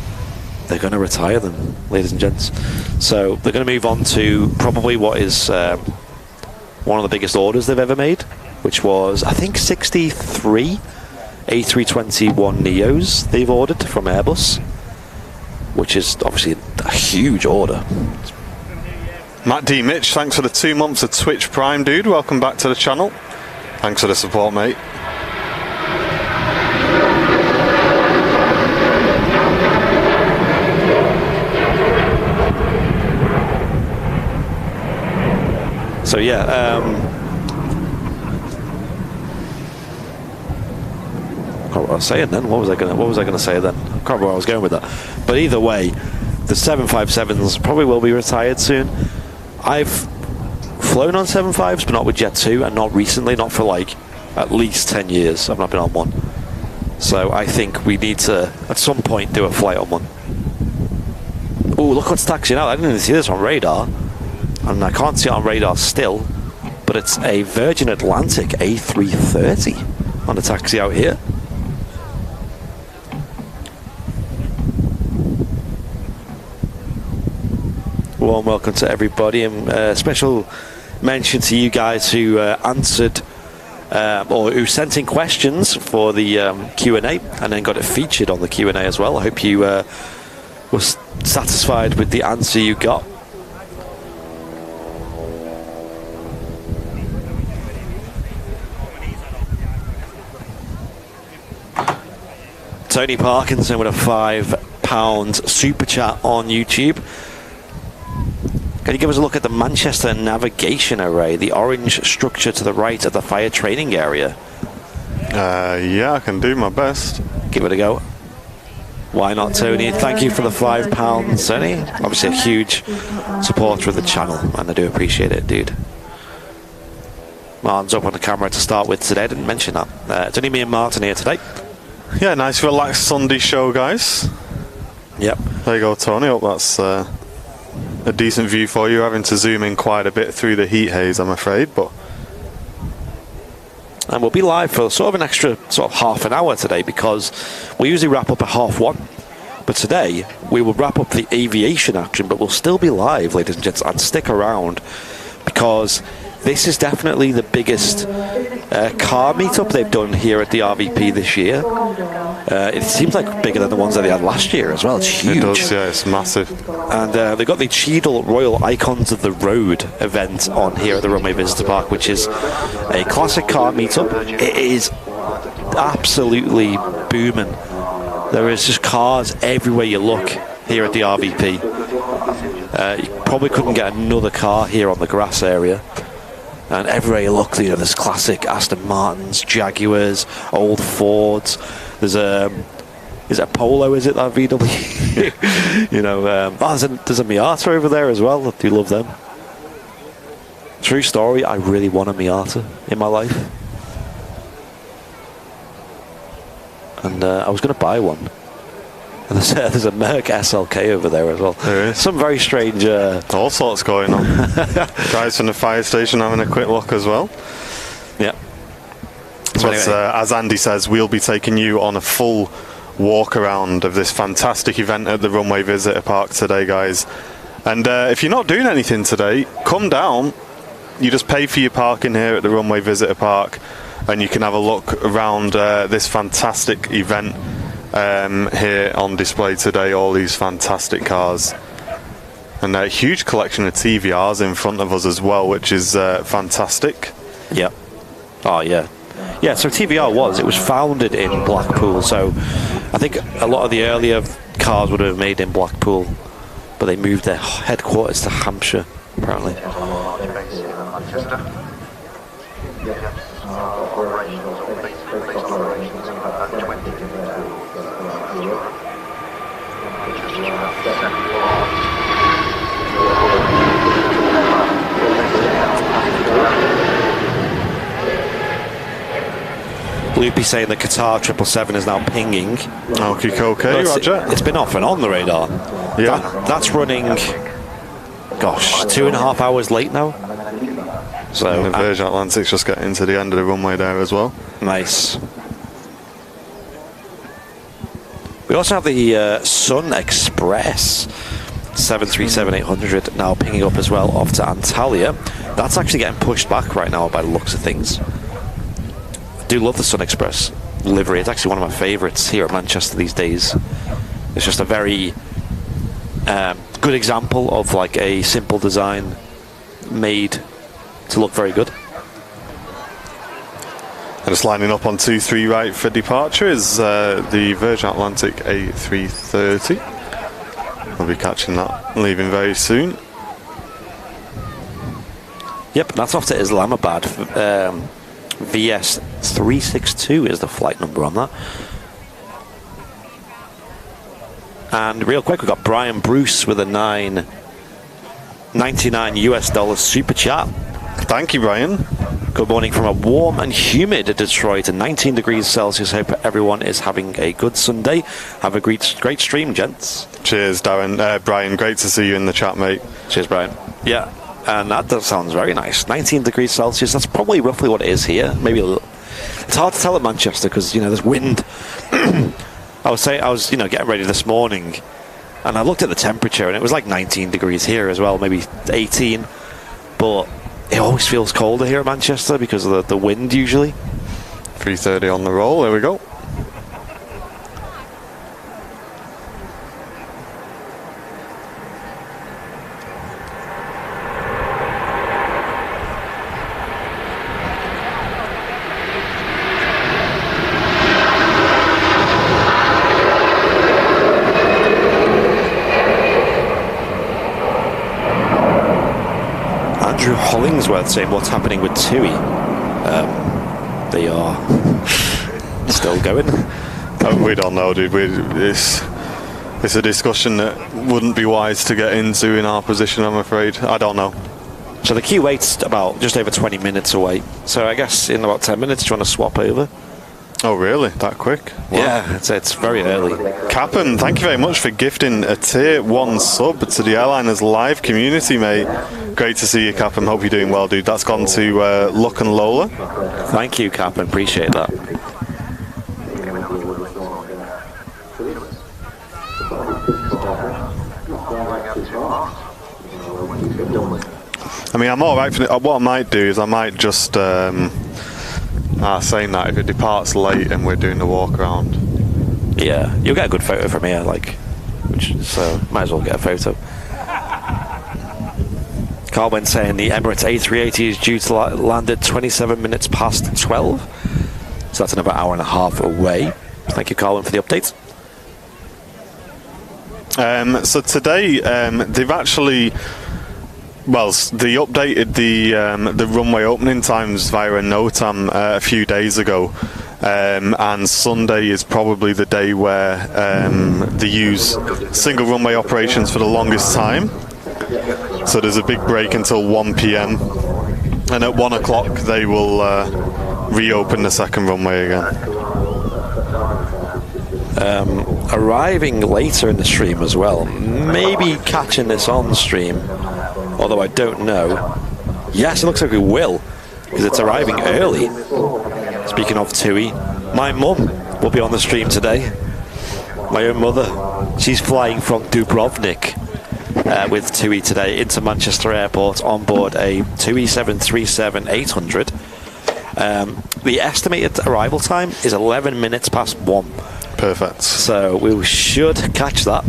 they're going to retire them, ladies and gents. So they're going to move on to probably what is one of the biggest orders they've ever made, which was, I think, 63 A321 Neos they've ordered from Airbus, which is obviously a huge order.
Matt D. Mitch, thanks for the 2 months of Twitch Prime, dude. Welcome back to the channel. Thanks for the support, mate.
So yeah, what I was saying then. What was I gonna say then? I can't remember where I was going with that. But either way, the 757s probably will be retired soon. I've flown on 75s, but not with Jet2, and not recently, not for like at least 10 years. I've not been on one. So I think we need to, at some point, do a flight on one. Oh, look what's taxiing out. I didn't even see this on radar. And I can't see it on radar still. But it's a Virgin Atlantic A330 on the taxi out here. Warm welcome to everybody, and special mention to you guys who answered or who sent in questions for the Q&A and then got it featured on the Q&A as well. I hope you were satisfied with the answer you got. Tony Parkinson with a £5 super chat on YouTube. Can you give us a look at the Manchester navigation array, the orange structure to the right of the fire training area?
Yeah, I can do my best.
Give it a go. Why not, Tony? Thank you for the £5, Tony. Obviously a huge supporter of the channel, and I do appreciate it, dude. Martin's up on the camera to start with today. I didn't mention that. It's only me and Martin here today.
Yeah, nice relaxed Sunday show, guys.
Yep.
There you go, Tony. Hope that's a decent view for you. Having to zoom in quite a bit through the heat haze, I'm afraid, but...
And we'll be live for sort of an extra sort of half an hour today, because we usually wrap up at 1:30. But today, we will wrap up the aviation action, but we'll still be live, ladies and gents, and stick around, because this is definitely the biggest car meetup they've done here at the RVP this year. It seems like bigger than the ones that they had last year as well. It's huge.
It does, yeah, it's massive.
And they've got the Cheadle Royal Icons of the Road event on here at the Runway Visitor Park, which is a classic car meetup. It is absolutely booming. There is just cars everywhere you look here at the RVP. You probably couldn't get another car here on the grass area. And everywhere you look, you know, there's classic Aston Martins, Jaguars, old Fords. There's is it a Polo? Is it that VW? You know, there's a Miata over there as well. I do love them. True story. I really want a Miata in my life, and I was going to buy one. And there's a Merc SLK over there as well.
There is.
Some very strange...
all sorts going on. Guys from the fire station having a quick look as well.
Yeah.
So anyway, as Andy says, we'll be taking you on a full walk around of this fantastic event at the Runway Visitor Park today, guys. And if you're not doing anything today, come down. You just pay for your parking here at the Runway Visitor Park, and you can have a look around this fantastic event here on display today. All these fantastic cars, and a huge collection of TVRs in front of us as well, which is fantastic.
Yeah. Oh yeah. Yeah, so TVR was founded in Blackpool, so I think a lot of the earlier cars would have been made in Blackpool, but they moved their headquarters to Hampshire, apparently. Loopy saying the Qatar 777 is now pinging.
Okay, Roger.
It's been off and on the radar.
Yeah.
That's running, gosh, 2.5 hours late now. So
and the Virgin Atlantic's just getting to the end of the runway there as well.
Nice. We also have the Sun Express 737-800 now pinging up as well off to Antalya. That's actually getting pushed back right now by the looks of things. I do love the Sun Express livery. It's actually one of my favourites here at Manchester these days. It's just a very good example of like a simple design made to look very good.
And just lining up on 2-3 right for departure is the Virgin Atlantic A330. We'll be catching that leaving very soon.
Yep, that's off to Islamabad. VS 362 is the flight number on that. And real quick, we've got Brian Bruce with a $99 US super chat.
Thank you, Brian.
Good morning from a warm and humid Detroit, 19 degrees Celsius. Hope everyone is having a good Sunday. Have a great stream, gents.
Cheers, Darren. Brian, great to see you in the chat, mate.
Cheers, Brian. Yeah, and that sounds very nice. 19 degrees Celsius, that's probably roughly what it is here. Maybe a little. It's hard to tell at Manchester because, you know, there's wind. I was getting ready this morning, and I looked at the temperature, and it was like 19 degrees here as well, maybe 18. But it always feels colder here at Manchester because of the wind usually.
330 on the roll, there we go.
Hollingsworth saying what's happening with TUI. They are still going.
We don't know, dude. It's a discussion that wouldn't be wise to get into in our position, I'm afraid. I don't know.
So the key wait's about just over 20 minutes away. So I guess in about 10 minutes, do you want to swap over?
Oh, really? That quick? Wow.
Yeah, it's very early.
Captain, thank you very much for gifting a tier 1 sub to the Airliners live community, mate. Great to see you, Captain. Hope you're doing well, dude. That's gone to Luck and Lola.
Thank you, Captain. Appreciate that.
I mean, I'm all right for it. What I might do is I might just... saying that, if it departs late and we're doing the walk around.
Yeah, you'll get a good photo from here, so might as well get a photo. Carl saying the Emirates A380 is due to land at 27 minutes past 12. So that's another hour and a half away. Thank you, Carlin, for the updates.
So today, they've actually... Well, they updated the runway opening times via a NOTAM a few days ago, and Sunday is probably the day where they use single runway operations for the longest time. So there's a big break until 1 p.m. and at 1 o'clock they will reopen the second runway again.
Arriving later in the stream as well, maybe catching this on stream. Although I don't know. Yes, it looks like we will, because it's arriving early. Speaking of TUI, my mum will be on the stream today. My own mother. She's flying from Dubrovnik with TUI today into Manchester Airport on board a TUI 737-800. The estimated arrival time is 11 minutes past 1.
Perfect.
So we should catch that.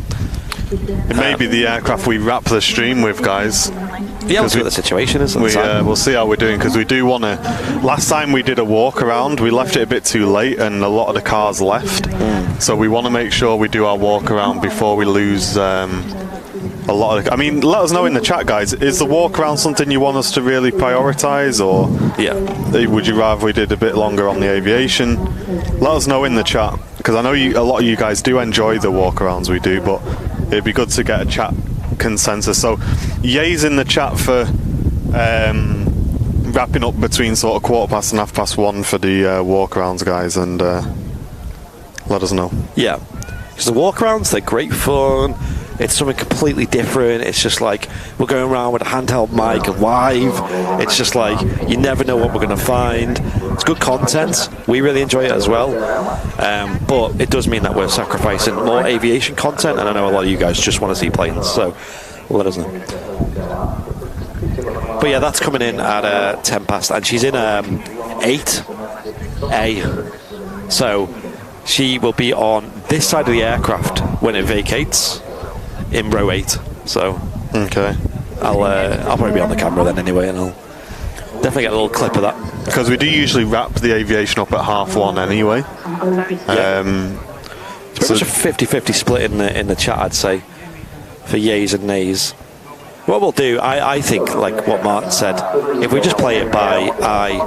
It may be the aircraft we wrap the stream with, guys.
Yeah, we'll see what the situation is.
We'll see how we're doing, because we do want to... Last time we did a walk around, we left it a bit too late and a lot of the cars left. So we want to make sure we do our walk around before we lose a lot of... I mean, let us know in the chat, guys. Is the walk around something you want us to really prioritise, or would you rather we did a bit longer on the aviation? Let us know in the chat, because I know a lot of you guys do enjoy the walk arounds we do, but it'd be good to get a chat consensus. So yays in the chat for wrapping up between sort of 1:15 and 1:30 for the walk arounds, guys, and let us know.
Yeah, because the walk arounds, they're great fun. It's something completely different. It's just like we're going around with a handheld mic and live. It's just like you never know what we're going to find. It's good content. We really enjoy it as well. But it does mean that we're sacrificing more aviation content, and I know a lot of you guys just want to see planes, so let us know. But yeah, that's coming in at 10 past, and she's in 8A. So she will be on this side of the aircraft when it vacates, in row 8. So
okay,
I'll probably be on the camera then anyway, and I'll definitely get a little clip of that,
because we do usually wrap the aviation up at 1:30 anyway.
It's pretty much a 50-50 split in the chat, I'd say, for yays and nays. What we'll do, I think, like what Martin said, if we just play it by eye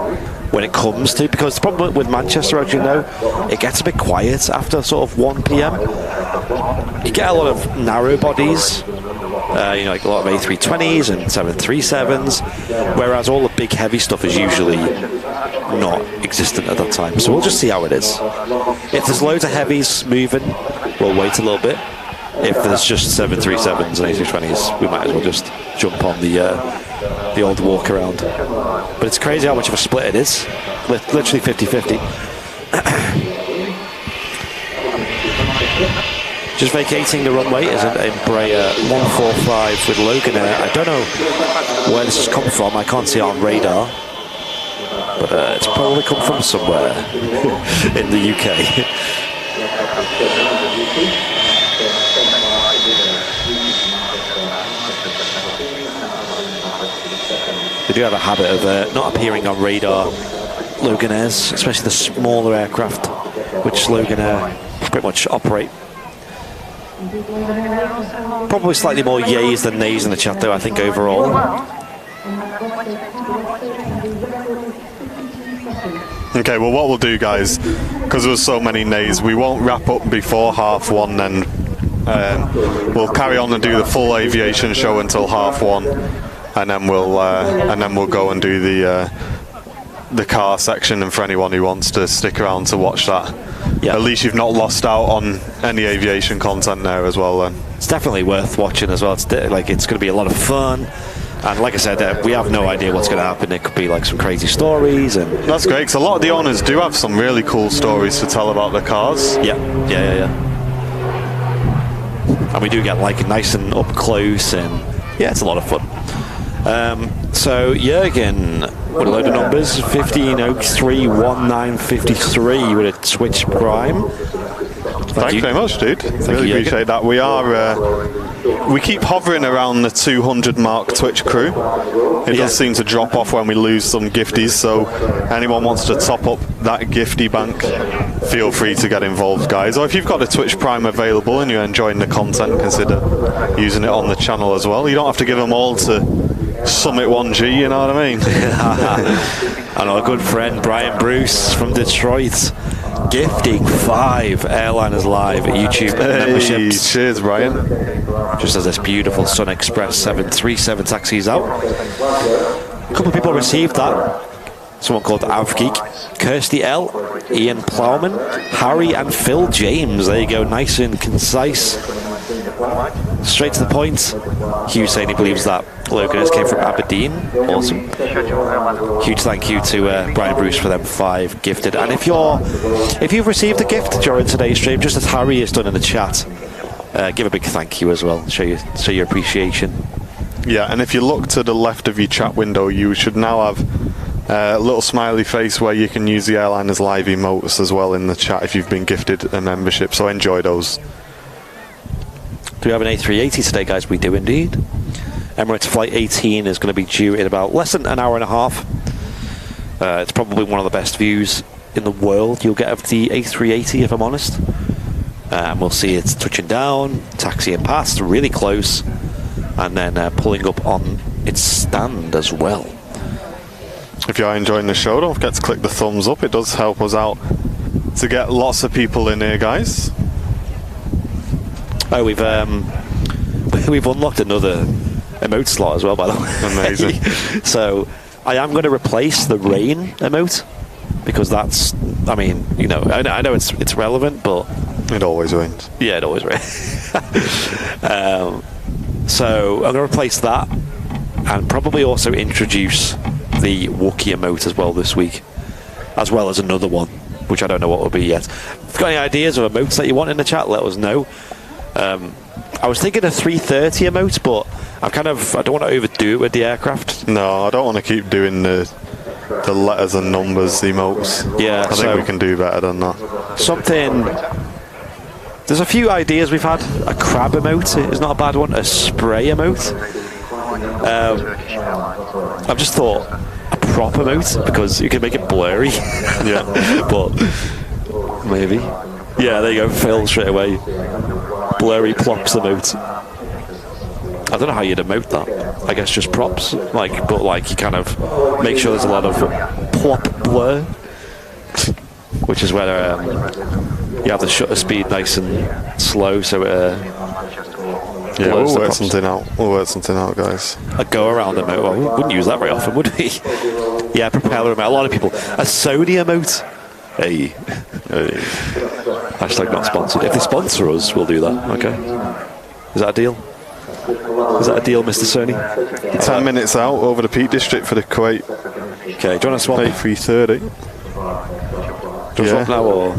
when it comes to, because the problem with Manchester, as you know, it gets a bit quiet after sort of 1 p.m. You get a lot of narrow bodies You know, like a lot of A320s and 737s, whereas all the big heavy stuff is usually not existent at that time. So we'll just see how it is. If there's loads of heavies moving, we'll wait a little bit. If there's just 737s and A320s, we might as well just jump on the old walk around. But it's crazy how much of a split it is. Literally 50-50. Just vacating the runway is an Embraer 145 with Loganair. I don't know where this has come from. I can't see it on radar. But it's probably come from somewhere in the UK. They do have a habit of not appearing on radar, Loganairs, especially the smaller aircraft, which Loganair pretty much operate. Probably slightly more yays than nays in the chat though, I think, overall.
Okay, well what we'll do, guys, because there was so many nays, we won't wrap up before 1:30 then. We'll carry on and do the full aviation show until 1:30, and then we'll go and do the car section. And for anyone who wants to stick around to watch that, at least you've not lost out on any aviation content there as well. Then
it's definitely worth watching as well. It's going to be a lot of fun. And like I said, we have no idea what's going to happen. It could be like some crazy stories, and
that's great because a lot of the owners do have some really cool stories to tell about the cars.
Yeah. And we do get like nice and up close, and yeah, it's a lot of fun. So Jürgen with a load of numbers: 15031953 with a Twitch Prime.
Thank you very much, dude. Really appreciate that. We keep hovering around the 200 mark Twitch crew. It does seem to drop off when we lose some gifties, so anyone wants to top up that gifty bank, feel free to get involved, guys. Or if you've got a Twitch Prime available and you're enjoying the content, consider using it on the channel as well. You don't have to give them all to Summit 1G, you know what I mean?
And our good friend Brian Bruce from Detroit, gifting 5 Airliners Live YouTube memberships.
Cheers, Brian.
Just as this beautiful Sun Express 737 taxis out. A couple of people received that. Someone called Avgeek, Kirsty L, Ian Plowman, Harry and Phil James. There you go, nice and concise. Straight to the point. Hugh saying he believes that Loganers came from Aberdeen. Awesome. Huge thank you to Brian Bruce for them 5 gifted. And if you've received a gift during today's stream, just as Harry has done in the chat, give a big thank you as well. Show your appreciation.
Yeah, and if you look to the left of your chat window, you should now have a little smiley face where you can use the Airliners Live emotes as well in the chat if you've been gifted a membership. So enjoy those.
Do we have an A380 today, guys? We do indeed. Emirates Flight 18 is going to be due in about less than an hour and a half. It's probably one of the best views in the world you'll get of the A380, if I'm honest. And we'll see it touching down, taxiing past, really close, and then pulling up on its stand as well.
If you are enjoying the show, don't forget to click the thumbs up. It does help us out to get lots of people in here, guys.
Oh, we've unlocked another emote slot as well, by the way.
Amazing.
So I am going to replace the rain emote because that's, I mean, you know, I know it's relevant, but
it always rains.
Yeah, it always rains. So I'm going to replace that and probably also introduce the Wookiee emote as well this week, as well as another one, which I don't know what will be yet. If you've got any ideas of emotes that you want in the chat, let us know. I was thinking a 330 emote, but I don't want to overdo it with the aircraft.
No, I don't want to keep doing the letters and numbers emotes.
Yeah,
I think we can do better than that.
There's a few ideas we've had. A crab emote is not a bad one. A spray emote. I've just thought a prop emote because you can make it blurry.
Yeah,
but maybe. Yeah, there you go. Phil straight away. Blurry plops emote. I don't know how you'd emote that. I guess just props, but you kind of make sure there's a lot of plop blur, which is where you have the shutter speed nice and slow, so
Yeah,
Blows
we'll
the
work
props.
something out. We'll work something out, guys.
A go around emote. Well, we wouldn't use that very often, would we? Yeah, propeller emote. A lot of people. A Sony emote. Hey. Hashtag not sponsored. If they sponsor us, we'll do that. Okay. Is that a deal? Is that a deal, Mr. Sony?
10 minutes out over the Peak District for the Kuwait
Okay, do you want to swap?
A330.
Do you swap now or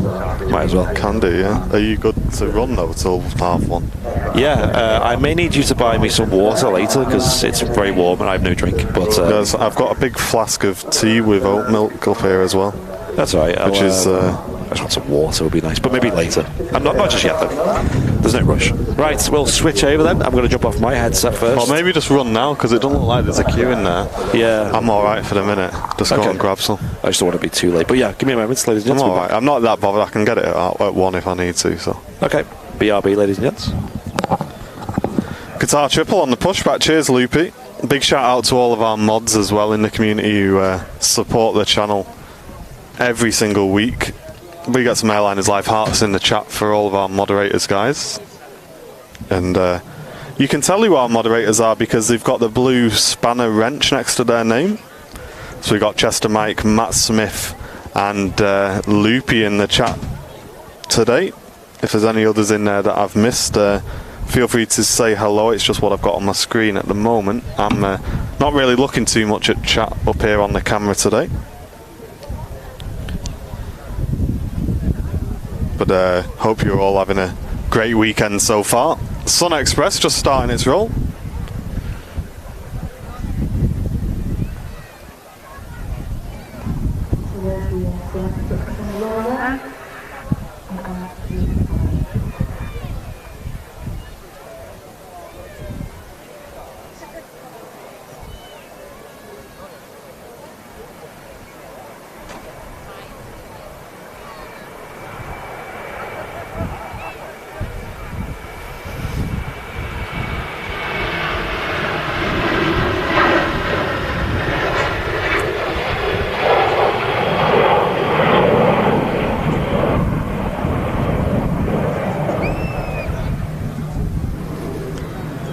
might as well?
Can do, yeah. Are you good to run though till 1:30?
Yeah, I may need you to buy me some water later because it's very warm and I have no drink. But
Yes, I've got a big flask of tea with oat milk up here as well.
that's all right.
Which is
I just want some water. Would be nice, but maybe later. I'm not just yet though. There's no rush. Right, we'll switch over then. I'm going to jump off my headset first.
Or maybe just run now because it doesn't look like there's a queue in there.
Yeah,
I'm alright for the minute. Just go and grab some.
I just don't want to be too late. But yeah, give me a moment, ladies and
I'm
gents.
alright. I'm not that bothered. I can get it at 1 if I need to. So.
Okay, BRB, ladies and gents.
Qatar triple on the pushback. Cheers, Loopy. Big shout out to all of our mods as well in the community who support the channel every single week. We get some Airliners Live hearts in the chat for all of our moderators, guys. And you can tell who our moderators are because they've got the blue spanner wrench next to their name. So we got Chester Mike, Matt Smith, and Loopy in the chat today. If there's any others in there that I've missed, feel free to say hello. It's just what I've got on my screen at the moment. I'm not really looking too much at chat up here on the camera today. But hope you're all having a great weekend so far. Sun Express just starting its roll.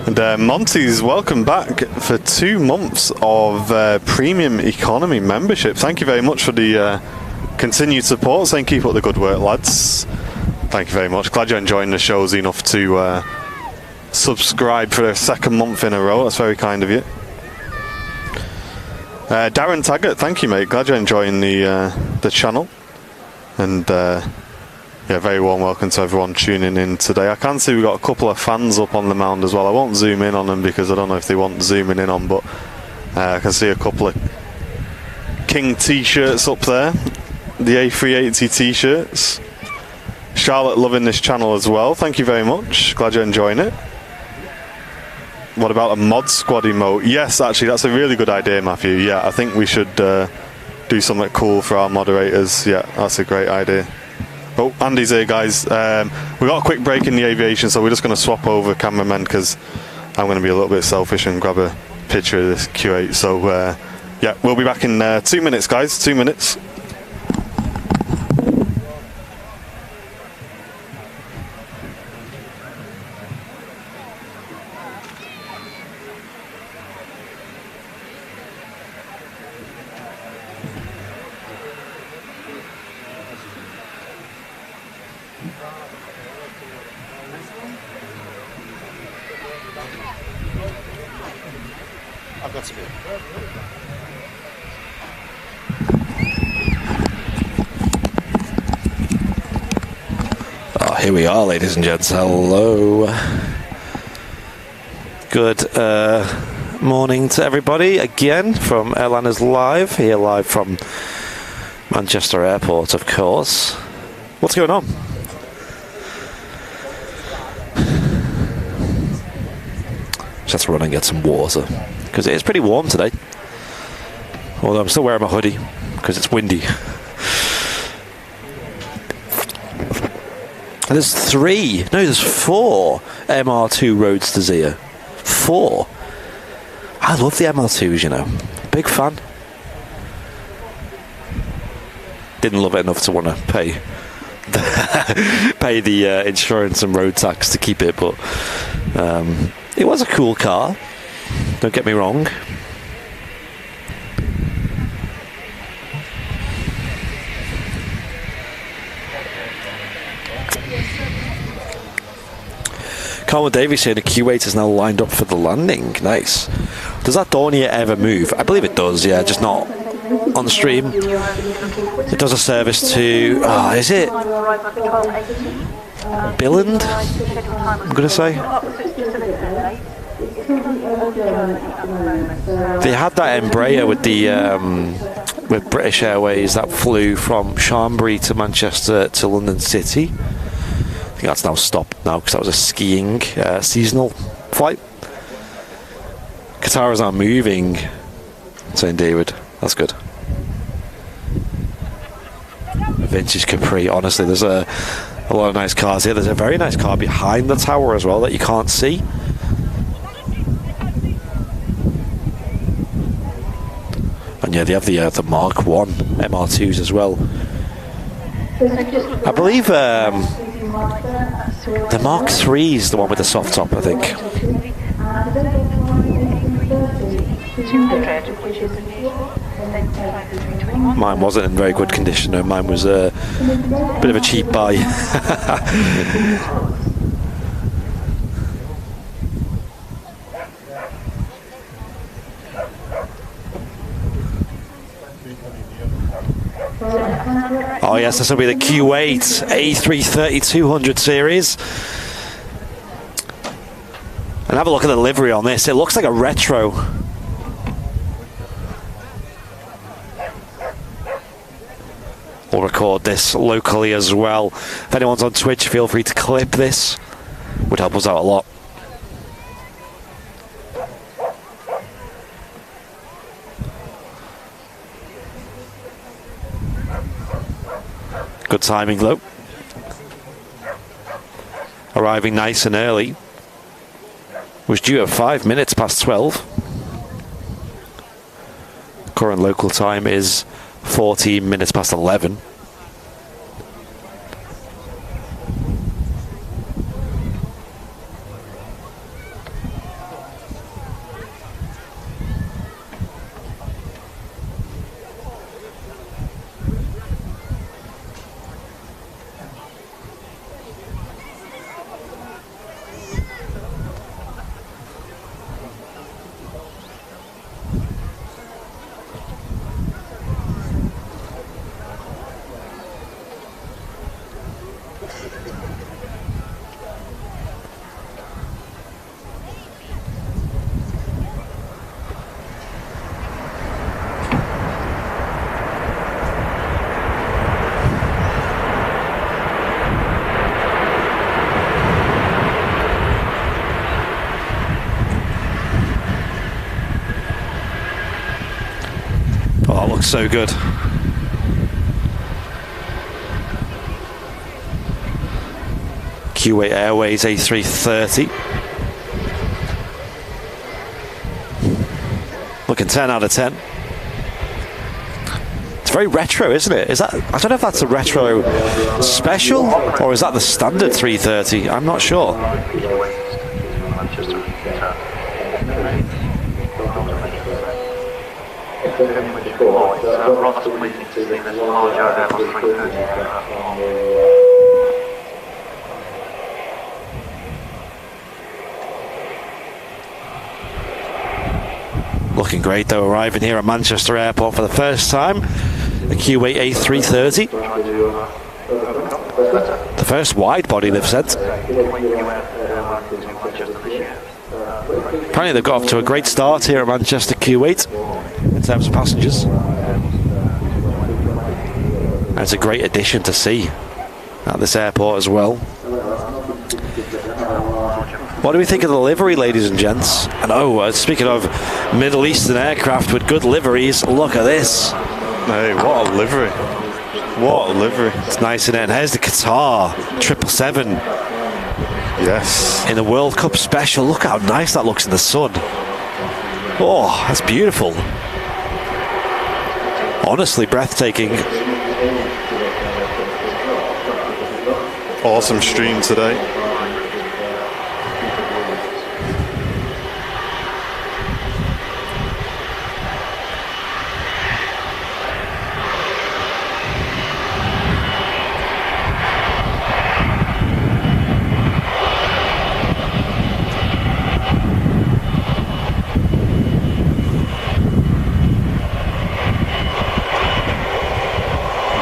And Monty's welcome back for 2 months of premium economy membership. Thank you very much for the continued support. Saying keep up the good work, lads. Thank you very much. Glad you're enjoying the shows enough to subscribe for a 2nd month in a row. That's very kind of you. Darren Taggart, thank you, mate. Glad you're enjoying the channel. And yeah, very warm welcome to everyone tuning in today. I can see we've got a couple of fans up on the mound as well. I won't zoom in on them because I don't know if they want zooming in on, but I can see a couple of King t-shirts up there. The A380 t-shirts. Charlotte loving this channel as well. Thank you very much. Glad you're enjoying it. What about a mod squad emote? Yes, actually, that's a really good idea, Matthew. Yeah, I think we should do something cool for our moderators. Yeah, that's a great idea. Oh, Andy's here, guys. We got a quick break in the aviation, so we're just going to swap over cameramen because I'm going to be a little bit selfish and grab a picture of this Q8. So, yeah, we'll be back in 2 minutes, guys. 2 minutes.
I've got to be.
Oh, here we are, ladies and gents. Hello. Good morning to everybody again from Airliners Live, here live from Manchester Airport, of course. What's going on? Just have to run and get some water because it is pretty warm today. Although I'm still wearing my hoodie because it's windy. There's 4 MR2 Roadsters here. 4. I love the MR2s, you know. Big fan. Didn't love it enough to want to pay pay the insurance and road tax to keep it, but it was a cool car, don't get me wrong. Carmen Davies saying the Q8 is now lined up for the landing. Nice. Does that Dornier ever move? I believe it does, yeah, just not on the stream. It does a service to, is it Billand? I'm going to say. They had that Embraer with the with British Airways that flew from Chambéry to Manchester to London City. I think that's now stopped now because that was a skiing seasonal flight. Qatar is now moving, saying David. That's good. A vintage Capri. Honestly, there's a lot of nice cars here. There's a very nice car behind the tower as well that you can't see. And yeah, they have the Mark 1 MR2s as well. I believe the Mark 3 is the one with the soft top, I think. Mine wasn't in very good condition, no. Mine was a bit of a cheap buy. Oh yes, this will be the Q8 A330 200 series. And have a look at the livery on this. It looks like a retro. We'll record this locally as well. If anyone's on Twitch, feel free to clip this. Would help us out a lot. Good timing though. Arriving nice and early. Was due at 5 minutes past 12. Current local time is 14 minutes past 11. So good. Q8 Airways A330. Looking 10 out of 10. It's very retro, isn't it? Is that, I don't know if that's a retro special or is that the standard 330? I'm not sure. Looking great though, arriving here at Manchester Airport for the first time. The Q8 A330. The first wide body they've sent. Apparently they've got off to a great start here at Manchester Q8 in terms of passengers. And it's a great addition to see at this airport as well. What do we think of the livery, ladies and gents? And speaking of Middle Eastern aircraft with good liveries, look at this.
Hey, what a livery. What a livery.
It's nice, isn't it? And here's the Qatar 777.
Yes.
In the World Cup special. Look how nice that looks in the sun. Oh, that's beautiful. Honestly breathtaking.
Awesome stream today.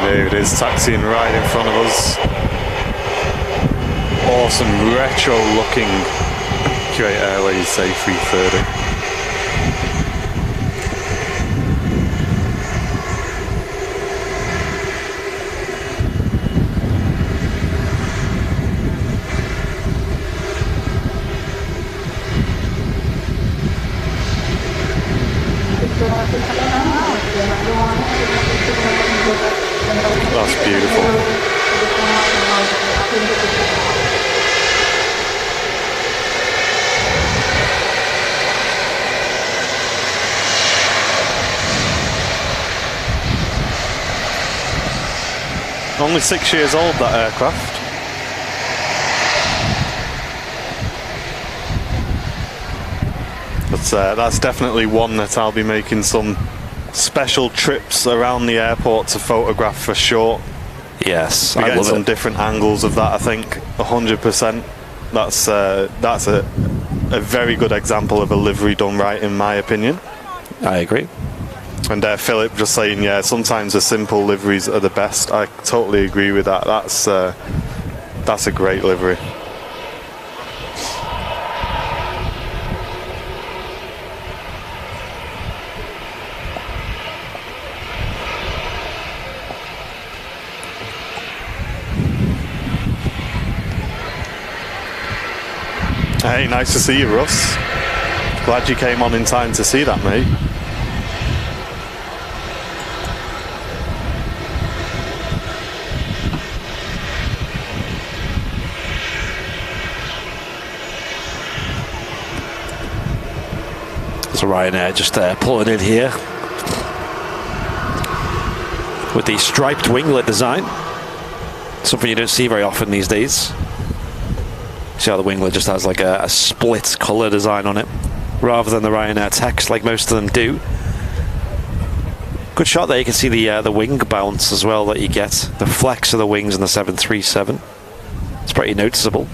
There it is, taxiing right in front of us. Awesome retro looking Kuwait Airways A330. That's beautiful. Only 6 years old, that aircraft. But that's definitely one that I'll be making some special trips around the airport to photograph for sure.
Yes,
We're
I
getting
love
some
it.
different angles of that, I think, 100%. That's a very good example of a livery done right, in my opinion.
I agree.
And Philip just saying, yeah, sometimes the simple liveries are the best. I totally agree with that. That's a great livery. Hey, nice to see you, Russ. Glad you came on in time to see that, mate.
There's a Ryanair just pulling in here with the striped winglet design. Something you don't see very often these days. See how the winglet just has like a split colour design on it, rather than the Ryanair text like most of them do. Good shot there. You can see the wing bounce as well that you get. The flex of the wings in the 737. It's pretty noticeable.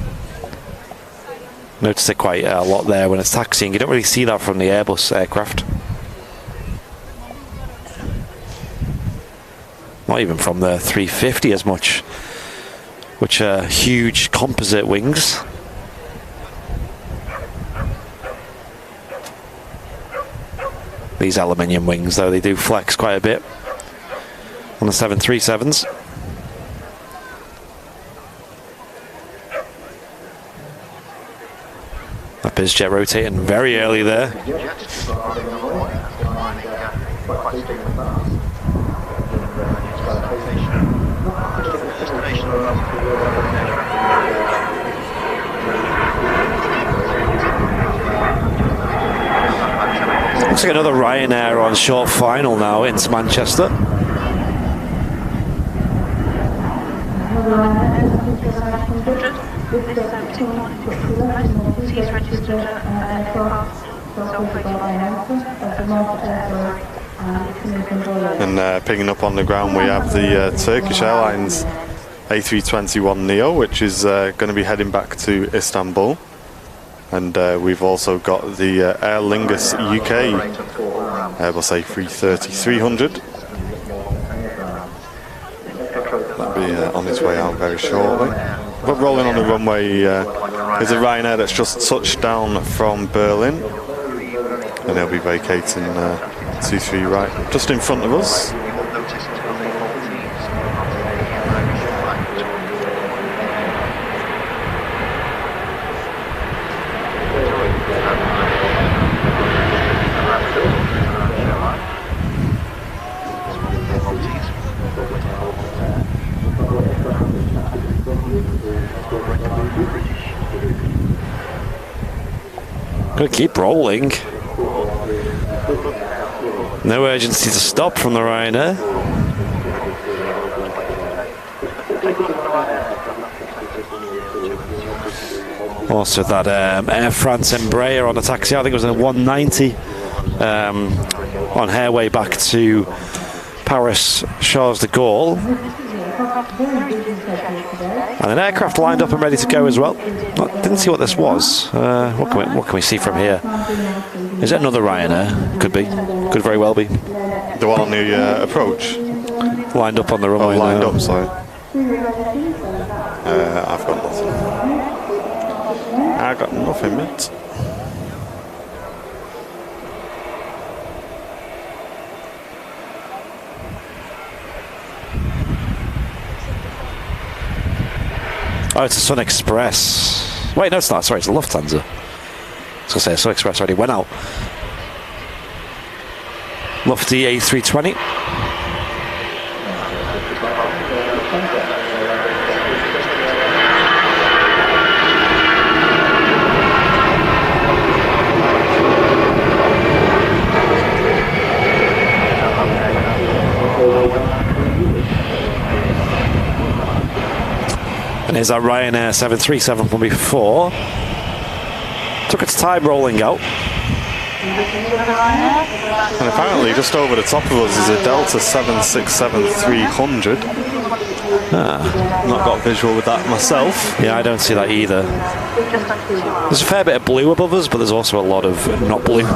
Notice it quite a lot there when it's taxiing. You don't really see that from the Airbus aircraft. Not even from the 350 as much, which are huge composite wings. These aluminium wings, though, they do flex quite a bit on the 737s. That BizJet rotating very early there. Looks like another Ryanair on short final now into Manchester.
And picking up on the ground, we have the Turkish Airlines A321neo, which is going to be heading back to Istanbul. And we've also got the Aer Lingus UK Airbus A330-300. That'll be on its way out very shortly. But rolling on the runway is a Ryanair that's just touched down from Berlin. And they'll be vacating 23 right just in front of us.
Gonna keep rolling. No urgency to stop from the Ryanair. Also that Air France Embraer on the taxi. I think it was a 190 on her way back to Paris Charles de Gaulle. And an aircraft lined up and ready to go as well. I didn't see what this was. What can we see from here? Is it another Ryanair? Could be. Could very well be.
The one on the approach?
Lined up on the runway.
Oh, lined up, sorry. I've got nothing. I got nothing, mate.
Oh, it's a Sun Express. Wait, no, it's not. Sorry, it's a Lufthansa. I was going to say, Sun Express already went out. Lufty A320. And here's that Ryanair 737 from before. Took its time rolling out.
And apparently just over the top of us is a Delta 767-300. Not got visual with that myself.
Yeah, I don't see that either. There's a fair bit of blue above us, but there's also a lot of not blue.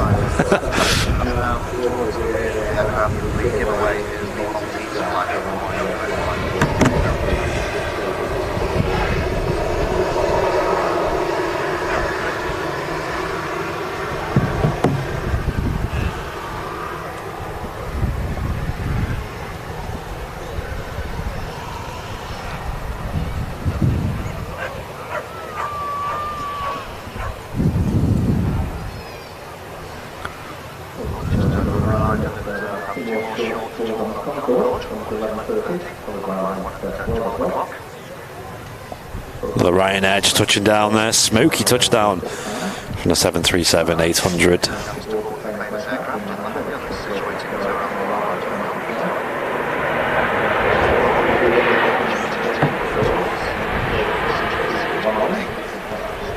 The Ryanair just touching down there, smoky touchdown from the 737-800.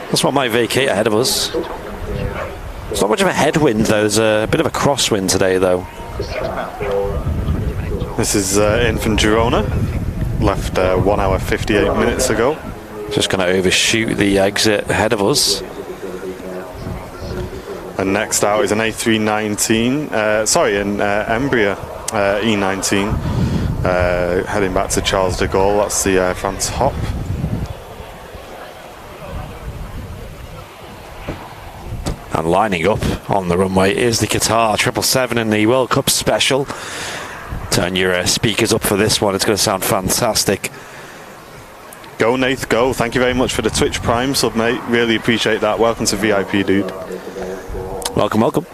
That's what might vacate ahead of us. It's not much of a headwind though, there's a bit of a crosswind today though.
This is in from Girona, left 1 hour 58 minutes ago.
Just going to overshoot the exit ahead of us.
And next out is an A319, an Embraer E19, heading back to Charles de Gaulle. That's the Air France hop.
And lining up on the runway is the Qatar 777 in the World Cup special. Turn your speakers up for this one, it's going to sound fantastic.
Go Nath, go. Thank you very much for the Twitch Prime sub, mate. Really appreciate that. Welcome to VIP, dude.
Welcome, welcome.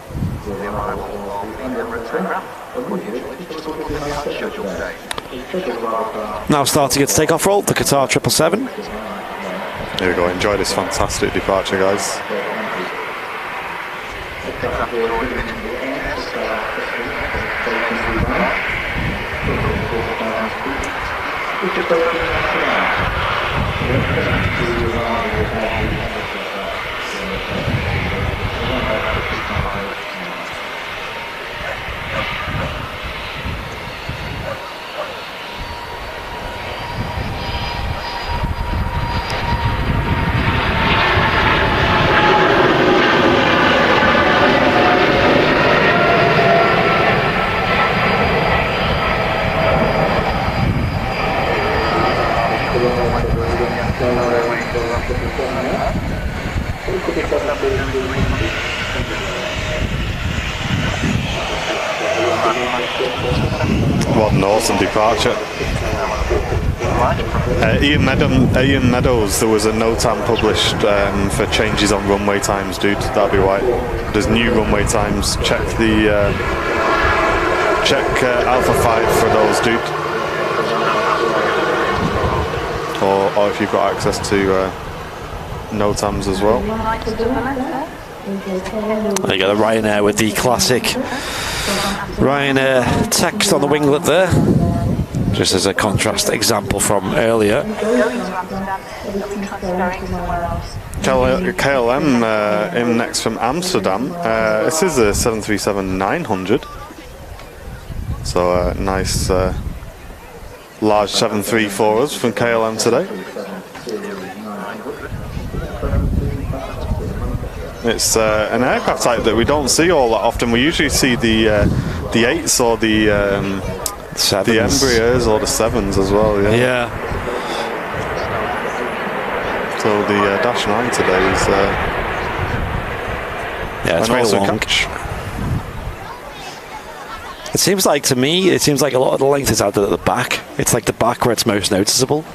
Now starting its takeoff roll, the Qatar 777.
Here we go. Enjoy this fantastic departure, guys. What an awesome departure. Ian Meadows, there was a NOTAM published for changes on runway times, dude. That'll be right. There's new runway times. Check the Alpha 5 for those, dude. Or if you've got access to NOTAMs as well.
There you go, the Ryanair with the classic Ryanair text on the winglet there. Just as a contrast example from earlier.
KLM in next from Amsterdam. This is a 737-900. So a nice large 73 for us from KLM today. It's an aircraft type that we don't see all that often. We usually see the 8s or the Embraers or the 7s as well.
Yeah.
So the Dash 9 today is
it's very long. It seems like, to me, a lot of the length is added at the back. It's like the back where it's most noticeable,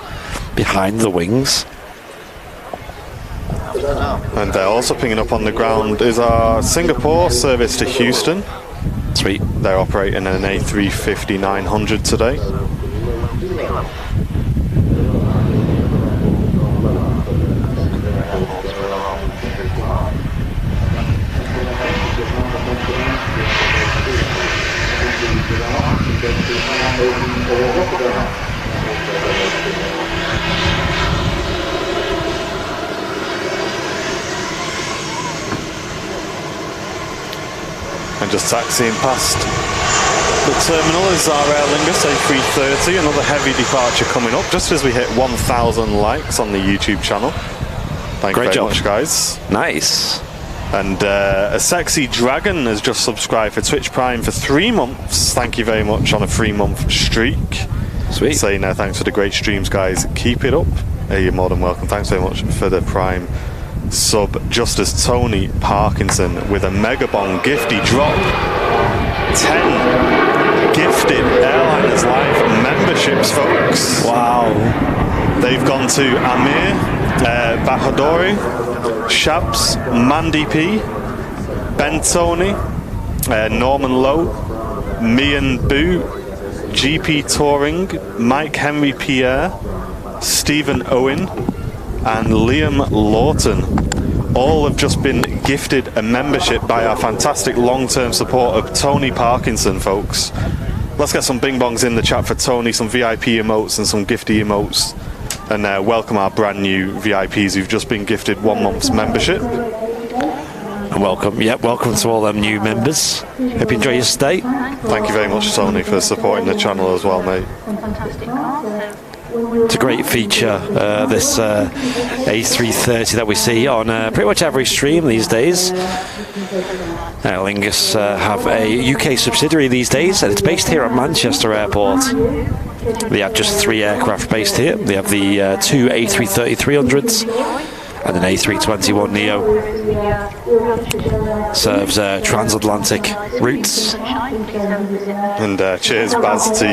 behind the wings.
And also picking up on the ground is our Singapore service to Houston.
Sweet.
They're operating an A350-900 today. And just taxiing past the terminal is our Aer Lingus A330, another heavy departure coming up just as we hit 1,000 likes on the YouTube channel. Thank you very much, guys.
Nice.
And a sexy dragon has just subscribed for Twitch Prime for 3 months. Thank you very much on a 3-month streak.
Sweet.
Saying thanks for the great streams, guys. Keep it up. You're more than welcome. Thanks very much for the Prime sub. Just as Tony Parkinson with a Megabong gifty drop. 10 gifted Airliners Live memberships, folks.
Wow.
They've gone to Amir, Bahadori, Shabs, Mandy P, Ben Tony, Norman Lowe, Mian Boo, GP Touring, Mike Henry Pierre, Stephen Owen, and Liam Lawton. All have just been gifted a membership by our fantastic long-term support of Tony Parkinson, folks. Let's get some bing bongs in the chat for Tony, some VIP emotes and some gifty emotes. And welcome our brand new VIPs who've just been gifted 1 month's membership.
And welcome to all them new members. Hope you enjoy your stay.
Thank you very much, Tony, for supporting the channel as well, mate.
It's a great feature, this A330 that we see on pretty much every stream these days. Aer Lingus have a UK subsidiary these days, and it's based here at Manchester Airport. They have just 3 aircraft based here. They have the 2 A330-300s and an A321neo. Serves transatlantic routes.
And cheers, Baz T.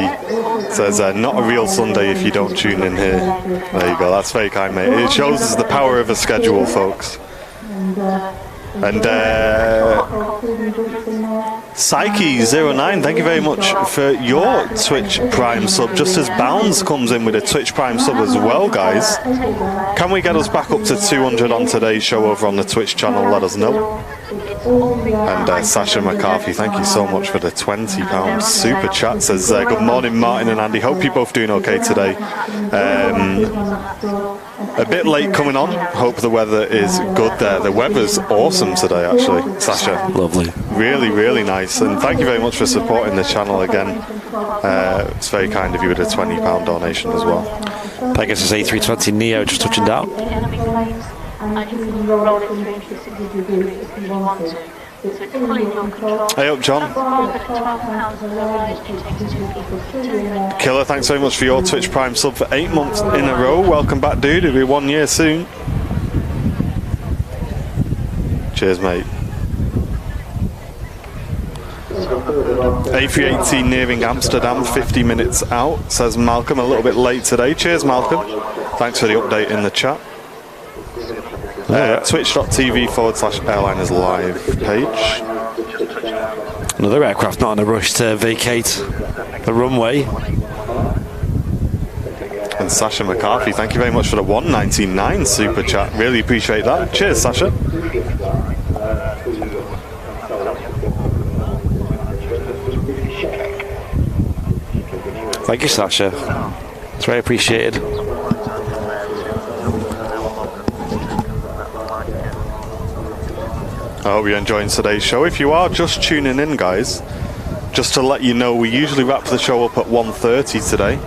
Says, not a real Sunday if you don't tune in here. There you go, that's very kind, mate. It shows us the power of a schedule, folks. And Psyche09, thank you very much for your Twitch Prime sub. Just as Bounds comes in with a Twitch Prime sub as well, guys. Can we get us back up to 200 on today's show over on the Twitch channel? Let us know. And Sasha McCarthy, thank you so much for the £20 super chat. Says, good morning, Martin and Andy. Hope you're both doing okay today. A bit late coming on. Hope the weather is good there. The weather's awesome today, actually, Sasha.
Lovely.
Really, really nice. And thank you very much for supporting the channel again. It's very kind of you with a £20 donation as well.
Pegasus A320neo just touching down.
Hey up, John. Killer, thanks very much for your Twitch Prime sub for 8 months in a row. Welcome back, dude. It'll be 1 year soon. Cheers, mate. A380 nearing Amsterdam, 50 minutes out, says Malcolm. A little bit late today. Cheers, Malcolm. Thanks for the update in the chat. Twitch.tv/Airliners live page.
Another aircraft not in a rush to vacate the runway.
And Sasha McCarthy, thank you very much for the 199 super chat. Really appreciate that. Cheers, Sasha.
Thank you, Sasha. It's very appreciated.
I hope you're enjoying today's show. If you are just tuning in, guys, just to let you know, we usually wrap the show up at 1:30 today.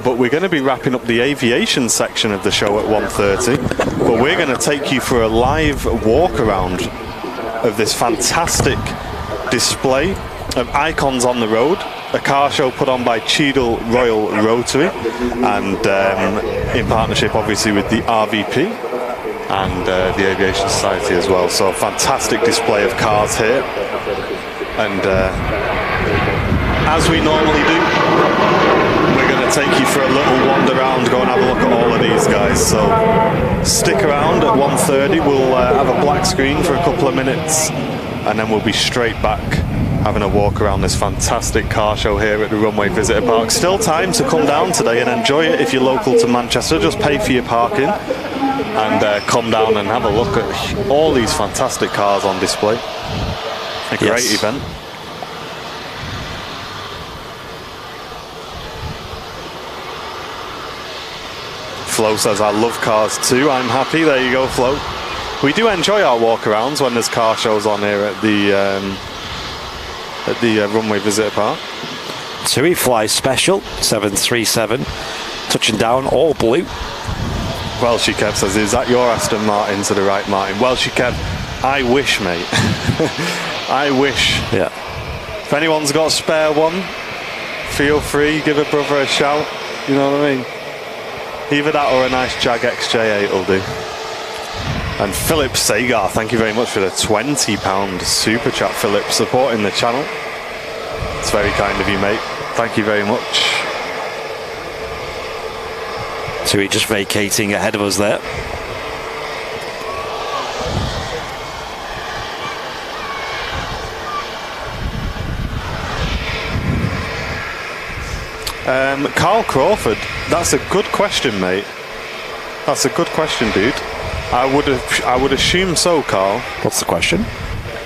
But we're going to be wrapping up the aviation section of the show at 1:30. But we're going to take you for a live walk around of this fantastic display of icons on the road. A car show put on by Cheadle Royal Rotary and in partnership obviously with the RVP and the Aviation Society as well. So a fantastic display of cars here. And as we normally do, we're going to take you for a little wander around, go and have a look at all of these guys. So stick around at 1:30. We'll have a black screen for a couple of minutes and then we'll be straight back having a walk around this fantastic car show here at the Runway Visitor Park. Still time to come down today and enjoy it if you're local to Manchester. Just pay for your parking and come down and have a look at all these fantastic cars on display. A great event. Flo says, I love cars too. I'm happy. There you go, Flo. We do enjoy our walkarounds when there's car shows on here at the Runway Visitor Park.
TUI Fly Special 737, touching down, all blue.
Welshie Kev says, is that your Aston Martin? To the right, Martin. Welshie Kev, I wish, mate. I wish.
Yeah.
If anyone's got a spare one, feel free, give a brother a shout. You know what I mean? Either that or a nice Jag XJ8 will do. And Philip Sagar, thank you very much for the £20 super chat, Philip, supporting the channel. It's very kind of you, mate. Thank you very much.
TUI just vacating ahead of us there.
Carl Crawford, that's a good question, mate. That's a good question, dude. I would assume so, Carl.
What's the question?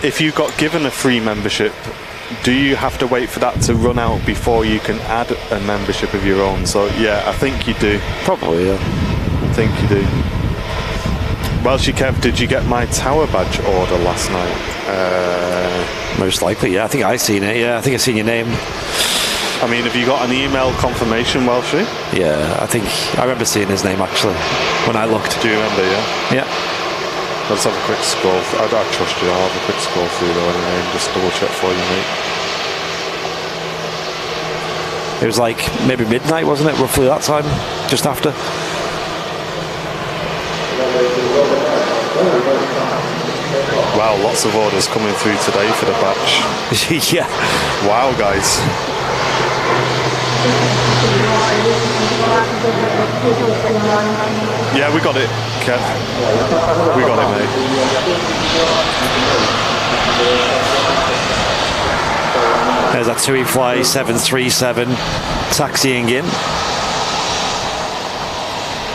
If you got given a free membership, do you have to wait for that to run out before you can add a membership of your own? So yeah, I think you do.
Probably, yeah.
I think you do. Welshie Kev, did you get my tower badge order last night?
Most likely, yeah. I think I seen it. Yeah, I think I seen your name.
I mean, have you got an email confirmation, Welshie?
Yeah, I remember seeing his name actually when I looked.
Do you remember? Yeah.
Yeah.
Let's have a quick scroll. I trust you. I'll have a quick scroll through though anyway and just double check for you, mate.
It was like maybe midnight, wasn't it? Roughly that time, just after.
Wow, lots of orders coming through today for the batch.
Yeah.
Wow, guys. Yeah, we got it, Kev. We got it, mate.
There's that TUI Fly 737 taxiing in.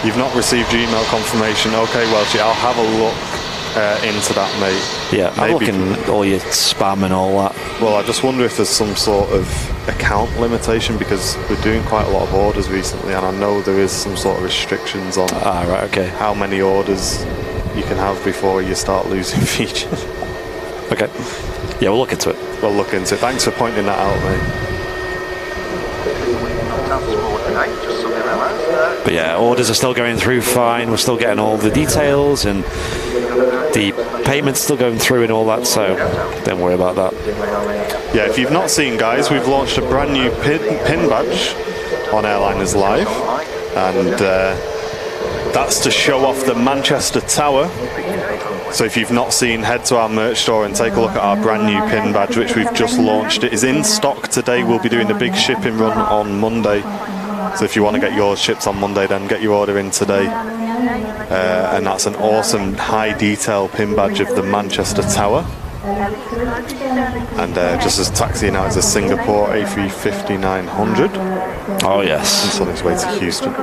You've not received your email confirmation. Okay, Welshie, I'll have a look into that, mate.
Yeah, I'm looking at all your spam and all that.
Well, I just wonder if there's some sort of account limitation because we're doing quite a lot of orders recently and I know there is some sort of restrictions on
right, okay.
how many orders you can have before you start losing features.
Okay. Yeah, we'll look into it.
We'll look into it. Thanks for pointing that out, mate.
But yeah, orders are still going through fine. We're still getting all the details and the payments still going through and all that, so don't worry about that.
Yeah, if you've not seen, guys, we've launched a brand new pin badge on Airliners Live, and that's to show off the Manchester Tower. So if you've not seen, head to our merch store and take a look at our brand new pin badge, which we've just launched. It is in stock today. We'll be doing the big shipping run on Monday. So if you want to get yours shipped on Monday, then get your order in today. And that's an awesome high detail pin badge of the Manchester Tower. And just as taxiing out is a Singapore A350-900.
Oh yes.
It's on its way to Houston.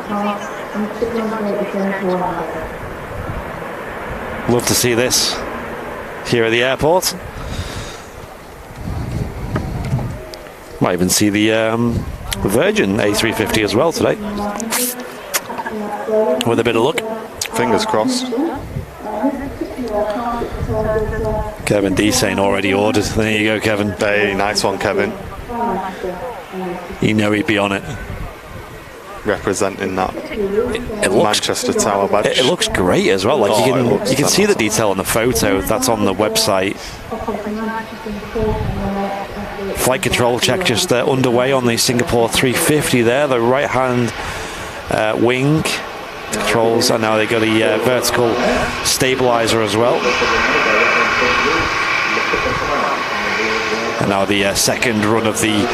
Love to see this here at the airport. Might even see the Virgin A350 as well today. With a bit of luck.
Fingers crossed.
Kevin D saying already ordered. There you go, Kevin.
Hey, nice one, Kevin.
You know he'd be on it.
Representing that
It looks,
Manchester Tower badge.
it looks great as well. Like you can see the detail on the photo that's on the website. Flight control check just underway on the Singapore 350 there. The right hand wing controls, and now they got the vertical stabilizer as well. And now the second run of the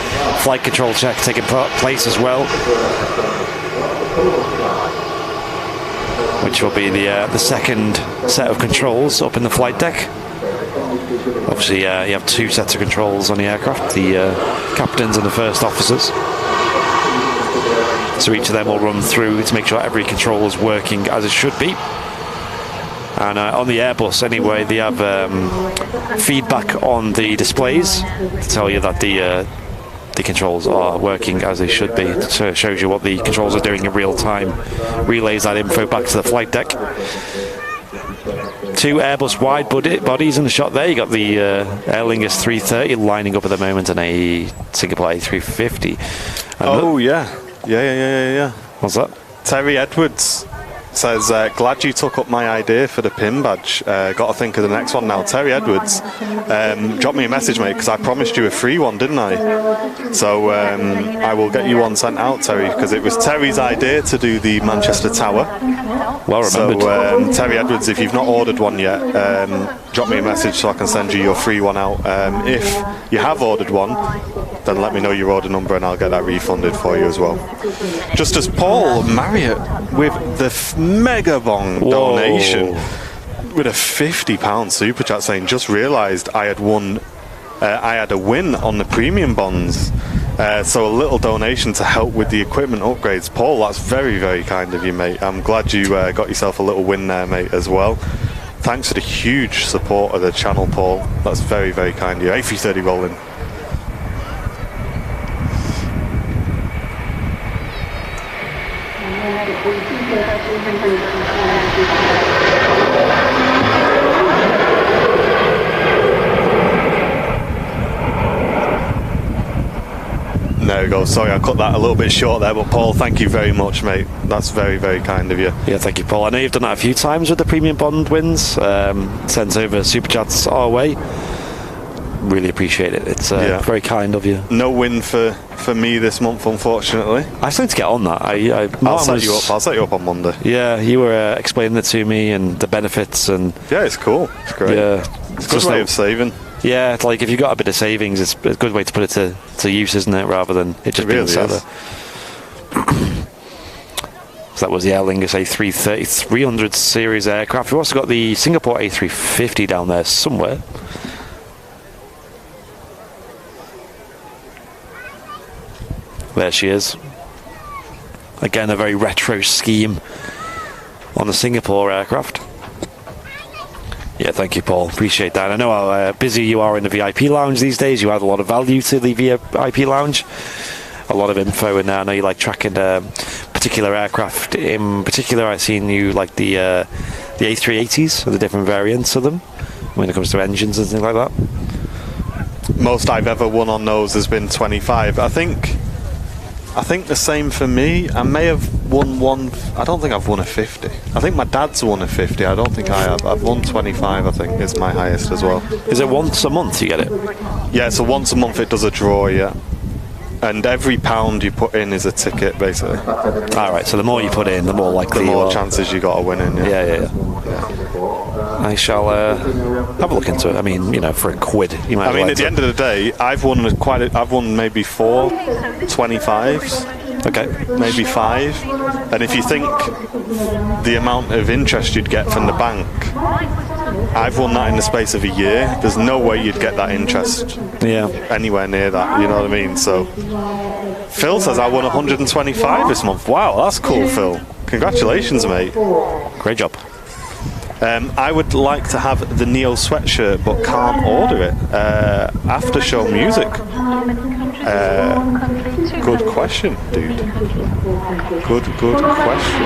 flight control check taking place as well, which will be the second set of controls up in the flight deck. Obviously, you have two sets of controls on the aircraft, the captains and the first officers. So each of them will run through to make sure every control is working as it should be. And on the Airbus, anyway, they have feedback on the displays to tell you that the controls are working as they should be. So it shows you what the controls are doing in real time, relays that info back to the flight deck. Two Airbus wide bodies in the shot there. You got the Aer Lingus 330 lining up at the moment, and a Singapore A350.
Oh yeah.
What's that?
Terry Edwards says, glad you took up my idea for the pin badge. Got to think of the next one now. Terry Edwards, drop me a message, mate, because I promised you a free one, didn't I? So I will get you one sent out, Terry, because it was Terry's idea to do the Manchester Tower.
Well remembered.
So Terry Edwards, if you've not ordered one yet, drop me a message so I can send you your free one out. If you have ordered one, then let me know your order number and I'll get that refunded for you as well. Just as Paul Marriott with the mega bong donation with a £50 super chat saying, just realised I had a win on the premium bonds. So a little donation to help with the equipment upgrades. Paul, that's very, very kind of you, mate. I'm glad you got yourself a little win there, mate, as well. Thanks for the huge support of the channel, Paul. That's very, very kind of you. A330 rolling. There we go. Sorry, I cut that a little bit short there, but Paul, thank you very much, mate. That's very, very kind of you.
Yeah, thank you, Paul. I know you've done that a few times with the premium bond wins. Sent over super chats our way. Really appreciate it. It's very kind of you.
No win for me this month, unfortunately.
I still need to get on that.
I'll set you up on Monday.
Yeah, you were explaining it to me and the benefits, and
yeah, it's cool. It's great.
Yeah,
it's a good way of saving.
Yeah, it's like if you've got a bit of savings, it's a good way to put it to use, isn't it? Rather than it just being sat there. So that was the Aer Lingus A330 300 series aircraft. We've also got the Singapore A350 down there somewhere. There she is. Again, a very retro scheme on the Singapore aircraft. Yeah, thank you, Paul. Appreciate that. I know how busy you are in the VIP lounge these days. You add a lot of value to the VIP lounge. A lot of info, and I know you like tracking particular aircraft. In particular, I've seen you like the A380s, and the different variants of them when it comes to engines and things like that.
Most I've ever won on those has been 25. I think the same for me. I may have won one. I don't think I've won a 50. I think my dad's won a 50. I don't think I have. I've won 25, I think, is my highest as well.
Is it once a month you get it?
Yeah, so once a month it does a draw, yeah. And every £1 you put in is a ticket, basically.
Alright, so the more you put in, the more likely
the more chances you got of winning,
yeah. I shall have a look into it. I mean, you know, for a quid, you might.
I mean, at the end of the day, I've won maybe 4 25s.
Okay.
Maybe 5. And if you think the amount of interest you'd get from the bank, I've won that in the space of a year. There's no way you'd get that interest anywhere near that, you know what I mean? So Phil says I won 125 this month. Wow, that's cool, Phil. Congratulations, mate.
Great job.
I would like to have the Neo sweatshirt, but can't order it. After show music. Good question, dude. Good question.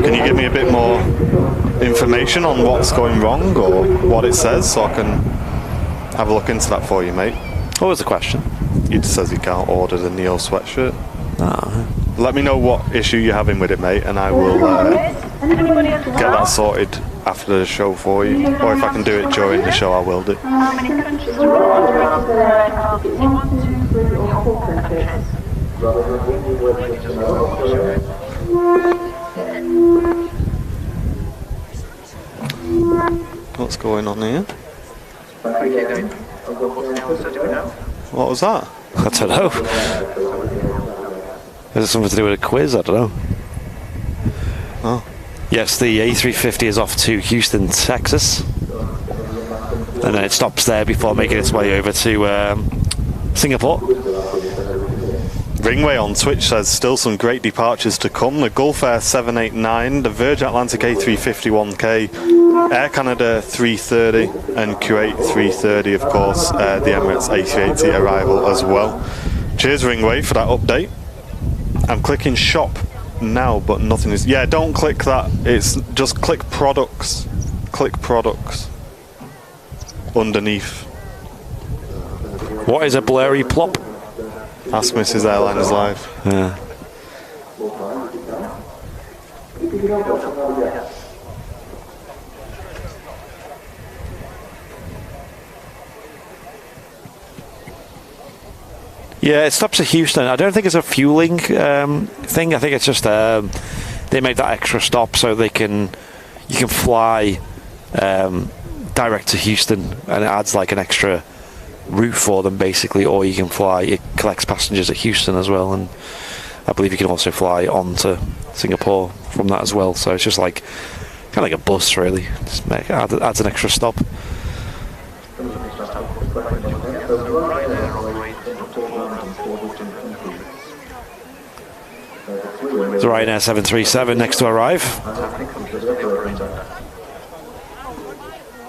Can you give me a bit more information on what's going wrong or what it says so I can have a look into that for you, mate?
What was the question?
It just says you can't order the Neo sweatshirt.
Ah.
Let me know what issue you're having with it, mate, and I will get that sorted after the show for you. Or if I can do it during the show, I will do.
How many countries are on the aircraft? 1, 2, 3 or 4 countries?
What's going on here? What was that?
I don't know. Is it something to do with a quiz? I don't know.
Oh.
Yes, the A350 is off to Houston, Texas. And then it stops there before making its way over to Singapore.
Ringway on Twitch says still some great departures to come. The Gulf Air 789, the Virgin Atlantic A351K, Air Canada 330 and Kuwait 330, of course, the Emirates A380 arrival as well. Cheers Ringway for that update. I'm clicking shop now, but nothing is... Yeah, don't click that. It's just click products. Click products underneath.
What is a blurry plop?
Ask Mrs. Airliners Live.
Yeah. Yeah, it stops at Houston. I don't think it's a fueling thing. I think it's just they make that extra stop so you can fly direct to Houston, and it adds like an extra route for them basically. Or you can fly. It collects passengers at Houston as well, and I believe you can also fly on to Singapore from that as well. So it's just like kind of like a bus really. Just adds an extra stop. The Ryanair 737 next to arrive.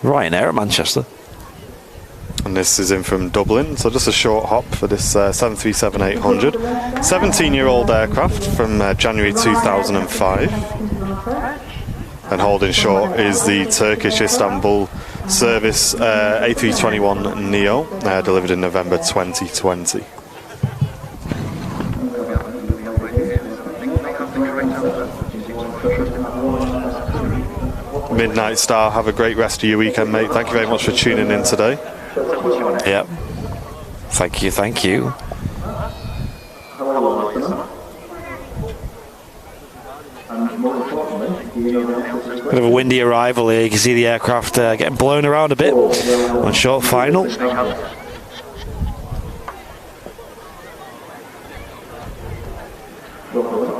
Ryanair at Manchester.
And this is in from Dublin, so just a short hop for this 737-800. 17-year-old aircraft from January 2005. And holding short is the Turkish Istanbul service A321 Neo, delivered in November 2020. Midnight Star, have a great rest of your weekend, mate. Thank you very much for tuning in today.
Yep. Thank you, thank you. Bit of a windy arrival here. You can see the aircraft getting blown around a bit on short final.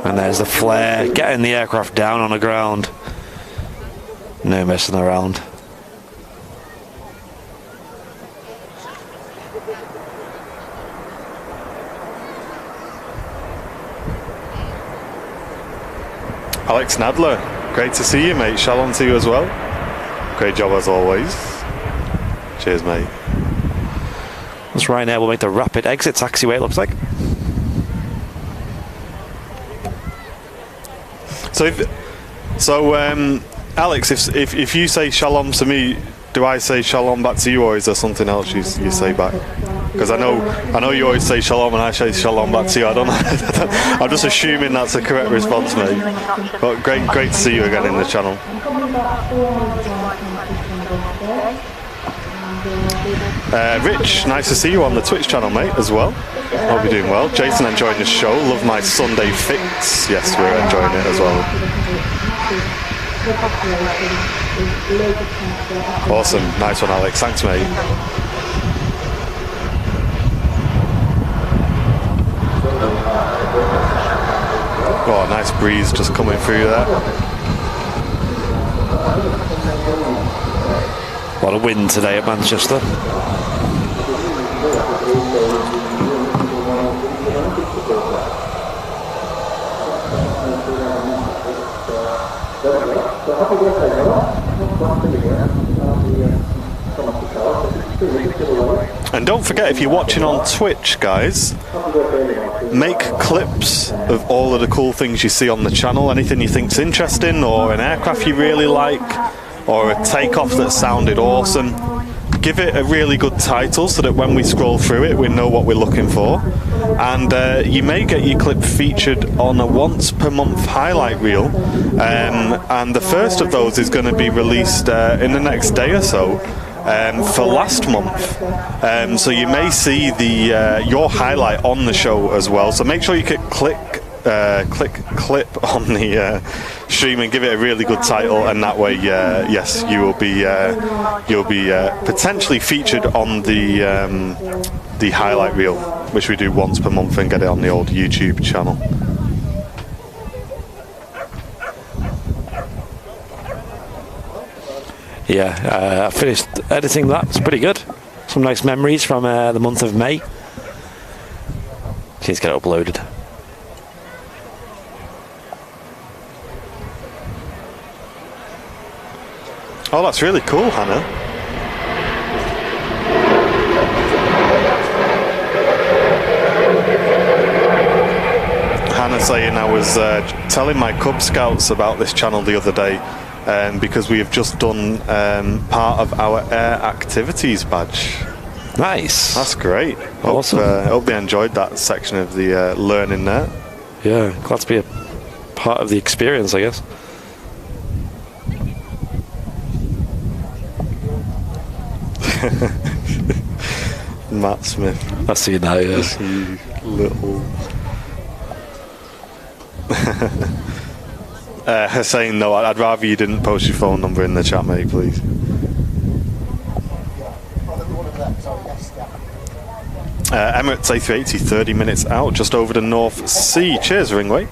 And there's the flare, getting the aircraft down on the ground. No messing around.
Alex Nadler, great to see you, mate. Shalom to you as well. Great job as always. Cheers, mate.
This Ryanair will make the rapid exit taxiway, it looks like.
So, Alex, if you say shalom to me, do I say shalom back to you, or is there something else you say back? Because I know you always say shalom and I say shalom back to you. I don't know. I'm just assuming that's the correct response, mate. But great to see you again in the channel. Rich, nice to see you on the Twitch channel, mate, as well. Hope you're doing well. Jason, enjoying the show. Love my Sunday fix. Yes, we're enjoying it as well. Awesome. Nice one, Alex. Thanks, mate. Oh, nice breeze just coming through there.
A lot of wind today at Manchester.
And don't forget, if you're watching on Twitch, guys, make clips of all of the cool things you see on the channel, anything you think's interesting, or an aircraft you really like, or a takeoff that sounded awesome. Give it a really good title so that when we scroll through it, we know what we're looking for. And you may get your clip featured on a once per month highlight reel. And the first of those is going to be released in the next day or so. For last month, so you may see your highlight on the show as well. So make sure you click clip on the stream and give it a really good title, and that way, yes, you'll be potentially featured on the highlight reel, which we do once per month, and get it on the old YouTube channel.
Yeah, I finished editing that. It's pretty good. Some nice memories from the month of May. Just get it uploaded.
Oh, that's really cool, Hannah. Hannah saying I was telling my Cub Scouts about this channel the other day. Because we have just done part of our air activities badge.
Nice.
That's great.
Awesome.
Hope they enjoyed that section of the learning there.
Yeah, glad to be a part of the experience, I guess.
Matt Smith.
I see you now, yes.
You little... Saying no, I'd rather you didn't post your phone number in the chat, mate, please. Emirates A380, 30 minutes out, just over the North Sea. Cheers, Ringway.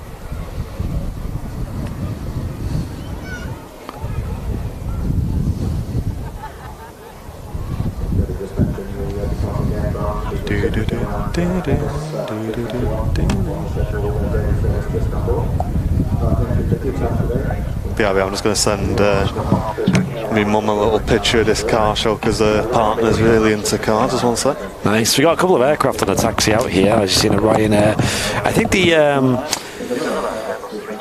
Yeah, I'm just going to send my mum a little picture of this car show because her partner's really into cars. Just one sec.
Nice. We got a couple of aircraft on a taxi out here. As you've seen, a Ryanair. I think the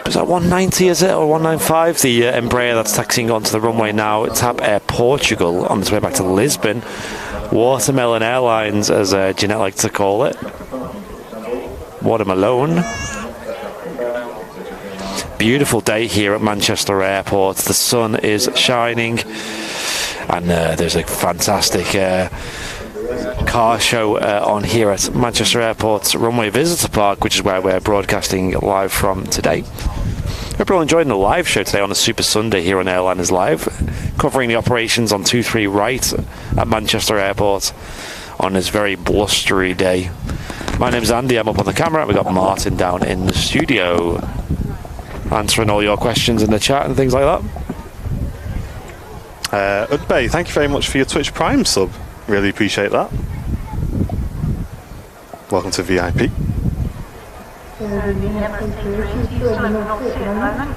is that 190, is it, or 195? The Embraer that's taxiing onto the runway now. TAP Air Portugal on its way back to Lisbon. Watermelon Airlines, as Jeanette likes to call it. Watermelon. Beautiful day here at Manchester Airport. The sun is shining, and there's a fantastic car show on here at Manchester Airport's Runway Visitor Park, which is where we're broadcasting live from today. Hope you're all enjoying the live show today on a Super Sunday here on Airliners Live, covering the operations on 23 right at Manchester Airport on this very blustery day. My name's Andy, I'm up on the camera, and we've got Martin down in the studio, answering all your questions in the chat and things like that.
Udbay, thank you very much for your Twitch Prime sub. Really appreciate that. Welcome to VIP.
The Emirates A380 is still in the North Sea at the moment.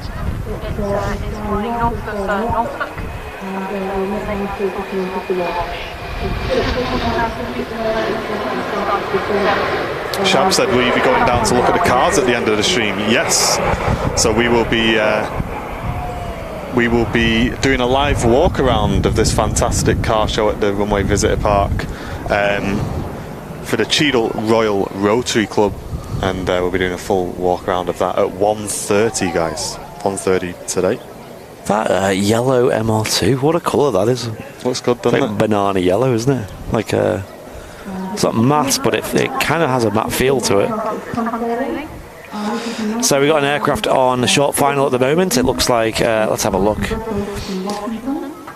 It's flying north of Norfolk.
Shab said, will you be going down to look at the cars at the end of the stream? Yes. So we will be doing a live walk around of this fantastic car show at the Runway Visitor Park for the Cheadle Royal Rotary Club, and we'll be doing a full walk around of that at 1:30, guys. 1:30 today.
That yellow MR2, what a colour that is.
Looks good,
It's
doesn't
like
it?
banana yellow, isn't it? Like it's not matte, but it kind of has a matte feel to it. So we got an aircraft on the short final at the moment. It looks like, let's have a look.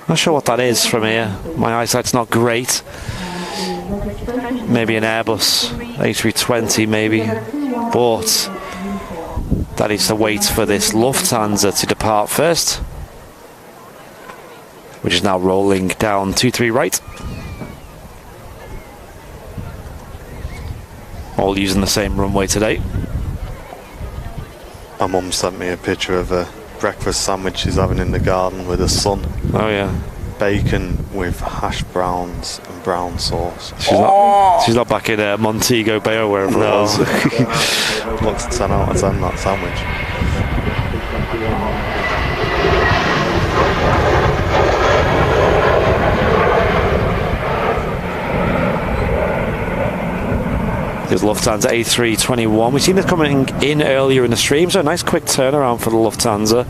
Not sure what that is from here. My eyesight's not great. Maybe an Airbus A320 maybe. But that needs to wait for this Lufthansa to depart first, which is now rolling down 23 right. All using the same runway today.
My mum sent me a picture of a breakfast sandwich she's having in the garden with her son.
Oh yeah.
bacon with hash browns and brown sauce.
She's not back in Montego Bay or wherever it was.
Looks 10 out of 10, that sandwich.
There's Lufthansa A321. We've seen it coming in earlier in the stream, so a nice quick turnaround for the Lufthansa.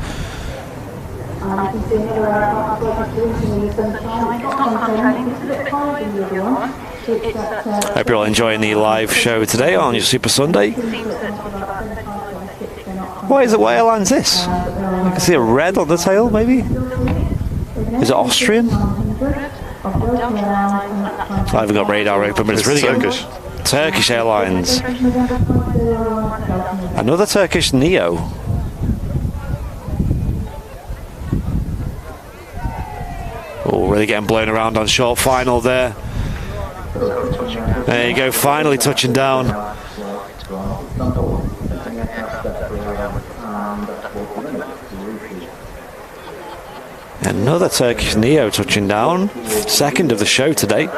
Hope you're all enjoying the live show today on your Super Sunday. What airline's this? I can see a red on the tail, maybe? Is it Austrian? I haven't got radar open, but it's really
Turkish.
good. Turkish Airlines. Another Turkish Neo. Oh, really getting blown around on short final there. There you go, finally touching down. Another Turkish Neo touching down. Second of the show today.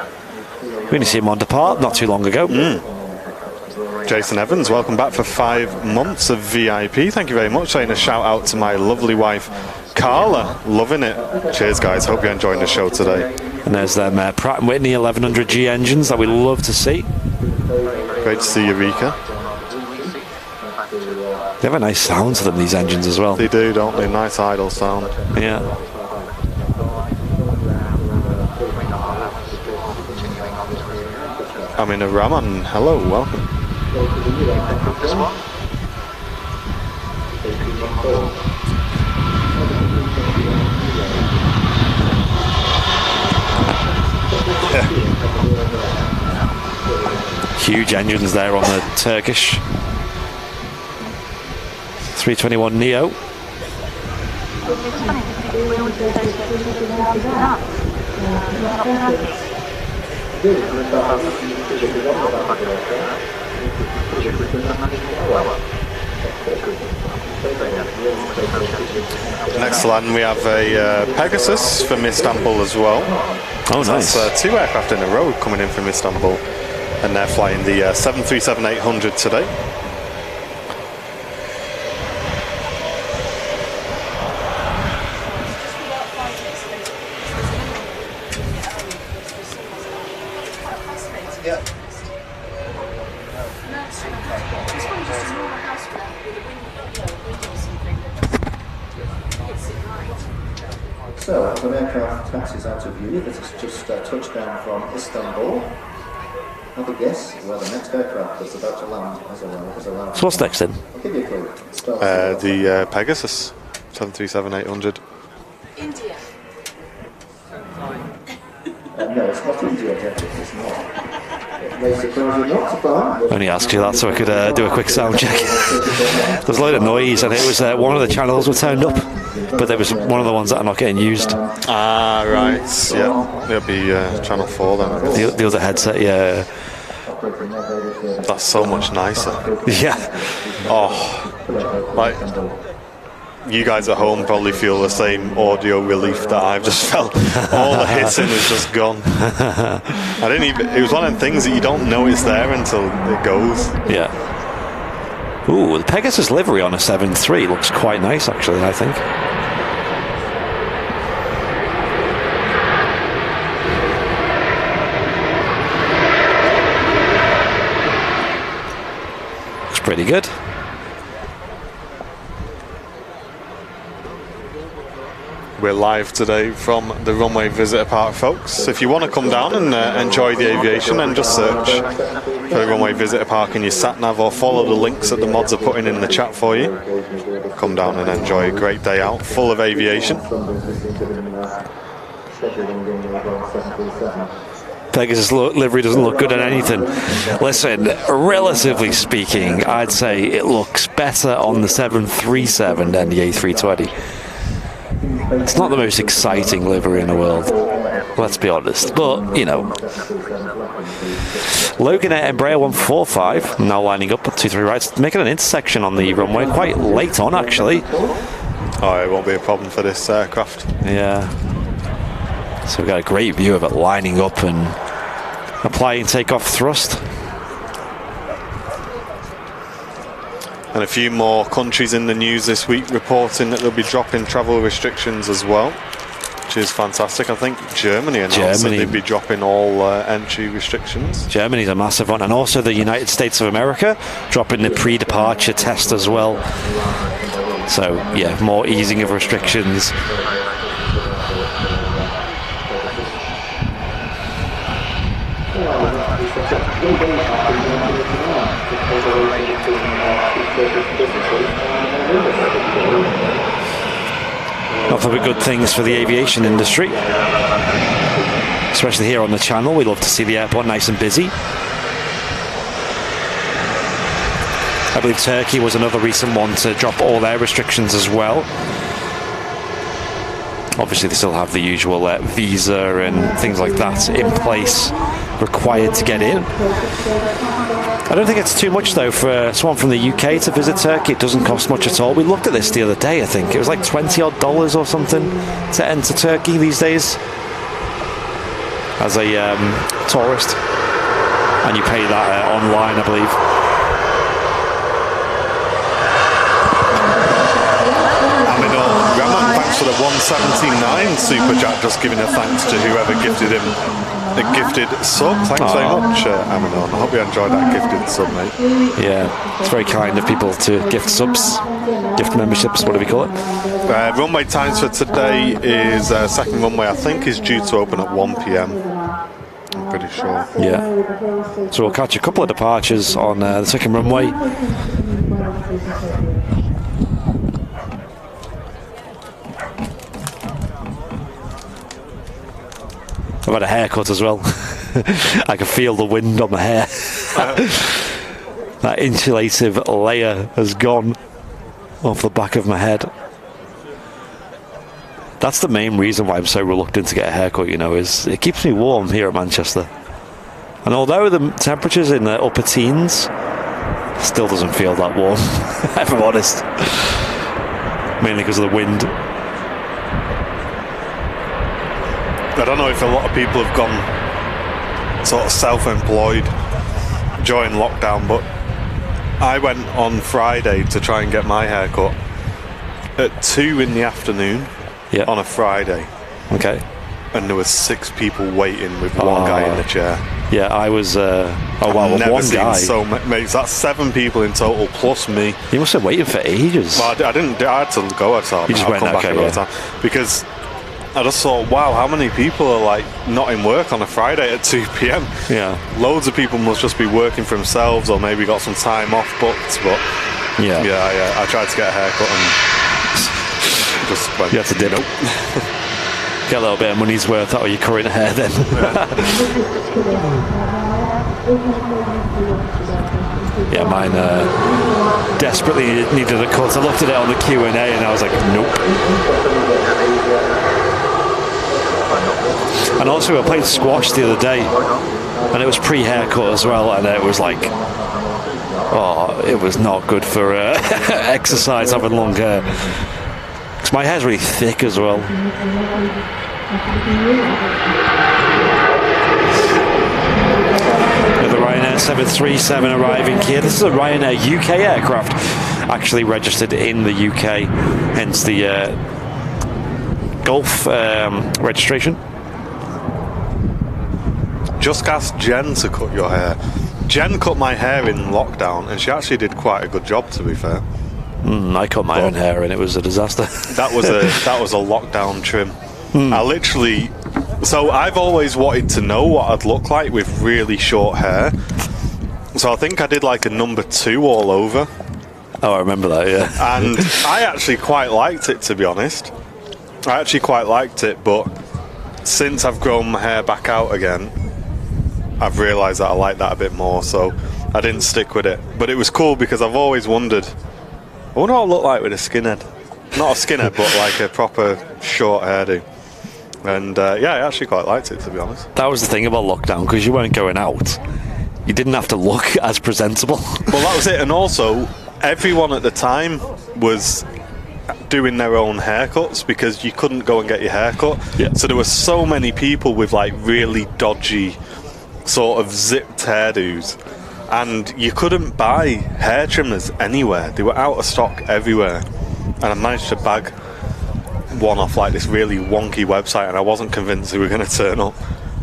We only see him on depart not too long ago.
Jason Evans, welcome back for 5 months of VIP. Thank you very much. Saying a shout out to my lovely wife, Carla. Loving it. Cheers, guys. Hope you're enjoying the show today.
And there's them Pratt & Whitney 1100G engines that we love to see.
Great to see you, Rika.
They have a nice sound to them, these engines, as well.
They do, don't they? Nice idle sound.
Yeah.
I'm in a Raman. Hello, welcome.
Huge engines there on the Turkish 321 Neo.
Next to land we have a Pegasus from Istanbul as well.
Oh, nice.
That's 2 aircraft in a row coming in from Istanbul, and they're flying the 737-800 today.
So, as an aircraft taxis out of view that has just touched down from Istanbul, have a guess where the next aircraft that's about to land has arrived.
So what's next then?
I'll give you a clue.
The Pegasus 737-800.
India.
No, it's not India, Jeff. It's not. It may surprise you not to find.
Only asked you that so I could do a quick sound check. There was a load of noise, and it was one of the channels were turned up, but there was one of the ones that are not getting used.
Ah, right. Yeah, it'll be channel 4 then, I guess.
The other headset, yeah.
That's so much nicer.
Yeah.
Oh, like, you guys at home probably feel the same audio relief that I've just felt. All the hissing is just gone. I didn't even. It was one of the things that you don't know it's there until it goes.
Yeah. Ooh, the Pegasus livery on a 7.3 looks quite nice, actually, I think. Looks pretty good.
We're live today from the Runway Visitor Park, folks. If you want to come down and enjoy the aviation, then just search for the Runway Visitor Park in your sat-nav or follow the links that the mods are putting in the chat for you. Come down and enjoy a great day out, full of aviation.
Pegasus livery doesn't look good on anything. Listen, relatively speaking, I'd say it looks better on the 737 than the A320. It's not the most exciting livery in the world, let's be honest. But, you know, Logan at Embraer 145, now lining up at 2-3 rights, making an intersection on the runway quite late on, actually.
Oh, it won't be a problem for this aircraft.
Yeah. So we've got a great view of it lining up and applying takeoff thrust.
And a few more countries in the news this week reporting that they'll be dropping travel restrictions as well, which is fantastic. I think Germany announced that they'd be dropping all entry restrictions.
Germany's a massive one. And also the United States of America dropping the pre-departure test as well. So, yeah, more easing of restrictions. Nothing but good things for the aviation industry, especially here on the channel. We love to see the airport nice and busy. I believe Turkey was another recent one to drop all their restrictions as well. Obviously they still have the usual visa and things like that in place, required to get in. I don't think it's too much though for someone from the UK to visit Turkey. It doesn't cost much at all. We looked at this the other day, I think. It was like $20 odd or something to enter Turkey these days as a tourist. And you pay that online, I believe.
Thanks for the 179 super chat, just giving a thanks to whoever gifted him a gifted sub. Thanks very much, Aminon. I hope you enjoyed that gifted sub, mate.
Yeah, it's very kind of people to gift subs, gift memberships, whatever you call it.
Runway times for today is second runway, I think, is due to open at 1 p.m. I'm pretty sure.
Yeah. So we'll catch a couple of departures on the second runway. I've had a haircut as well. I can feel the wind on my hair. That insulative layer has gone off the back of my head. That's the main reason why I'm so reluctant to get a haircut, you know, is it keeps me warm here at Manchester. And although the temperature's in the upper teens, it still doesn't feel that warm, if I'm honest. Mainly because of the wind.
I don't know if a lot of people have gone sort of self-employed during lockdown, but I went on Friday to try and get my hair cut at 2 in the afternoon on a Friday.
Okay.
And there were 6 people waiting with one guy in the chair.
Yeah, I was. I've
never seen so many. That's 7 people in total plus me.
You must have waited for ages.
Well, I didn't. I had to go outside.
You just went back another time
because I just thought, wow, how many people are like not in work on a Friday at 2 p.m.
Yeah,
loads of people must just be working for themselves or maybe got some time off booked. But I tried to get a haircut and just went.
You had to dip.
Nope.
Get a little bit of money's worth out of your current hair then. Yeah, mine desperately needed a cut. I looked at it on the Q&A and I was like, nope. And also I played squash the other day and it was pre-haircut as well, and it was like, it was not good for exercise having long hair. Because my hair's really thick as well. The Ryanair 737 arriving here. This is a Ryanair UK aircraft, actually registered in the UK, hence the Gulf registration.
Just ask Jen to cut your hair. Jen cut my hair in lockdown and she actually did quite a good job, to be fair.
I cut my own hair and it was a disaster.
That was a lockdown trim. I literally. So I've always wanted to know what I'd look like with really short hair. So I think I did like a number 2 all over.
Oh, I remember that, yeah.
And I actually quite liked it, to be honest. I actually quite liked it, but since I've grown my hair back out again, I've realised that I like that a bit more, so I didn't stick with it. But it was cool because I've always wondered, I wonder what I look like with a skinhead. Not a skinhead, but like a proper short hairdo. And I actually quite liked it, to be honest.
That was the thing about lockdown, because you weren't going out. You didn't have to look as presentable.
Well, that was it. And also, everyone at the time was doing their own haircuts because you couldn't go and get your hair cut.
Yeah.
So there were so many people with like really dodgy sort of zipped hairdos, and you couldn't buy hair trimmers anywhere. They were out of stock everywhere, and I managed to bag one off like this really wonky website, and I wasn't convinced they were going to turn up.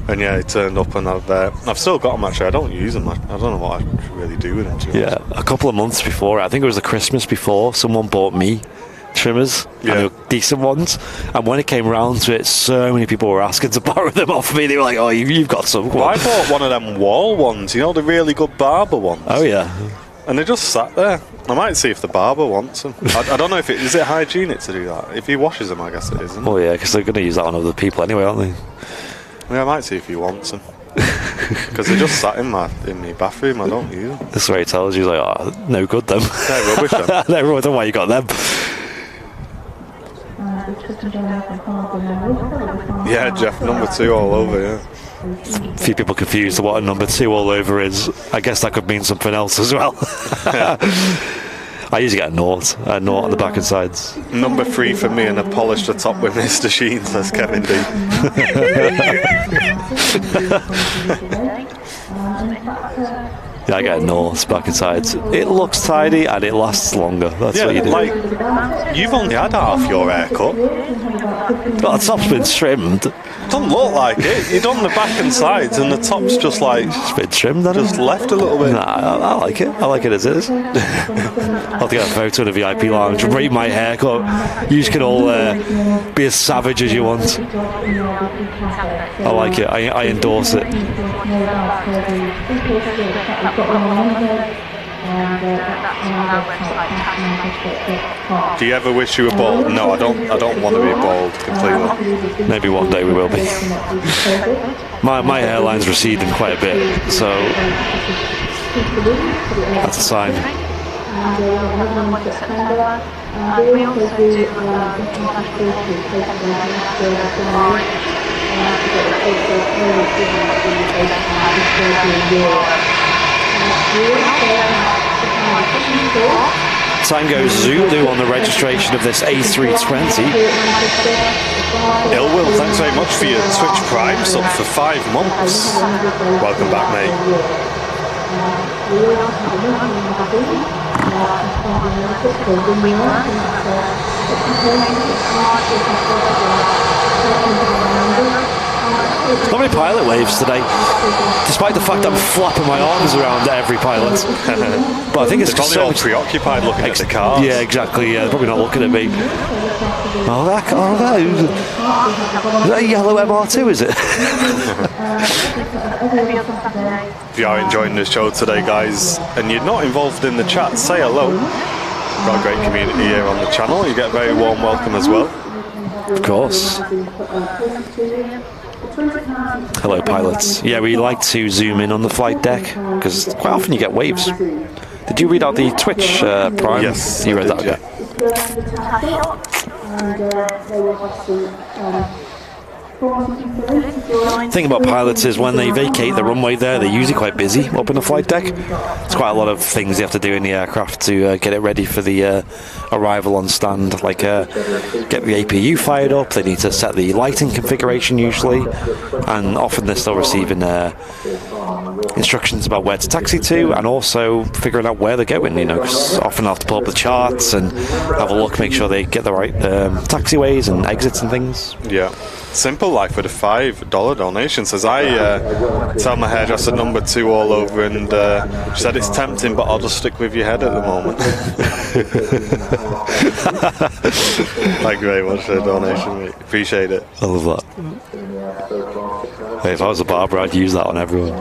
And yeah, it turned up, and I've still got them actually. I don't use them. I don't know what I should really do with them.
Yeah, a couple of months before, I think it was the Christmas before, someone bought me trimmers, and they were decent ones. And when it came around to it, so many people were asking to borrow them off me. They were like, "Oh, you've got some."
Well, I bought one of them wall ones, you know, the really good barber ones.
Oh yeah.
And they just sat there. I might see if the barber wants them. I don't know if is it hygienic to do that. If he washes them, I guess it is, isn't it?
Well, yeah, because they're going to use that on other people anyway, aren't they?
Yeah, I might see if he wants them. Because they just sat in my bathroom. I don't use them.
That's where he tells you, like, "Oh, no good them."
They're rubbish them.
They're rubbish. Why you got them?
Yeah, Jeff, number 2 all over, yeah.
A few people confused what a number 2 all over is. I guess that could mean something else as well. I usually get a naught on the back and sides.
Number 3 for me, and a polished the top with Mr. Sheen, says Kevin D.
Yeah, I get a naught back and sides. It looks tidy and it lasts longer. That's what you do.
Like, you've only had half your haircut.
Well, the top's been trimmed.
Doesn't look like it. You've done the back and sides, and the top's just like
It's been trimmed, hasn't it?
just left a little bit.
Nah, I like it. I like it as is. I'll have to get a photo in the VIP lounge, rate my haircut. You can all be as savage as you want. I like it. I endorse it.
Do you ever wish you were bald? No, I don't want to be bald completely.
Maybe one day we will be. My hairline's receding quite a bit, so that's a sign.
We also do
Tango Zulu on the registration of this A320.
Ill Will, thanks very much for your Twitch Prime sub for 5 months. Welcome back, mate.
Not many pilot waves today, despite the fact I'm flapping my arms around at every pilot. But I think it's
They're probably all preoccupied looking at the cars.
Yeah, exactly. Yeah, they're probably not looking at me. Oh, that is that a yellow MR2, is it?
If you are enjoying the show today, guys, and you're not involved in the chat, say hello. We've got a great community here on the channel. You get a very warm welcome as well.
Of course. Hello, pilots. Yeah, we like to zoom in on the flight deck because quite often you get waves. Did you read out the Twitch Prime?
Yes,
you read
I did,
that. The thing about pilots is when they vacate the runway there, they're usually quite busy up in the flight deck. There's quite a lot of things they have to do in the aircraft to get it ready for the arrival on stand, like get the APU fired up. They need to set the lighting configuration usually, and often they're still receiving instructions about where to taxi to, and also figuring out where they're going, you know, 'cause often I have to pull up the charts and have a look, make sure they get the right taxiways and exits and things.
Yeah. Simple Life with a $5 donation says, I tell my hairdresser number 2 all over, and she said it's tempting, but I'll just stick with your head at the moment. Thank you very much for the donation, mate. Appreciate it.
I love that. Hey, if I was a barber, I'd use that on everyone.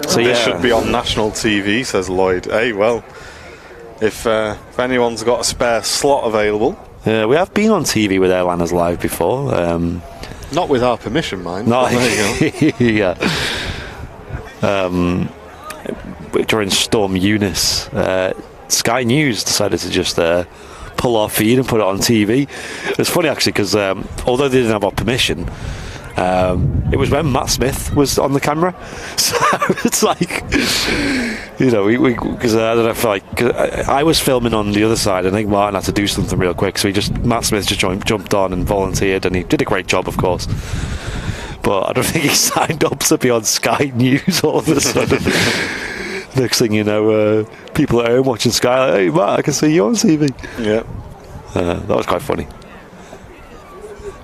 So yeah,
This should be on national TV, says Lloyd. Hey, well, if anyone's got a spare slot available.
we have been on TV with Airliners Live before.
Not with our permission, mind.
No,
There you go.
yeah. During Storm Eunice, Sky News decided to just pull our feed and put it on TV. It's funny actually because although they didn't have our permission, It was when Matt Smith was on the camera, so it's like, you know, because I don't know if I was filming on the other side. I think Martin had to do something real quick, so Matt Smith just jumped on and volunteered, and he did a great job, of course. But I don't think he signed up to be on Sky News all of a sudden. Next thing you know, people at home watching Sky, like, hey Matt, I can see you on TV.
Yeah,
that was quite funny.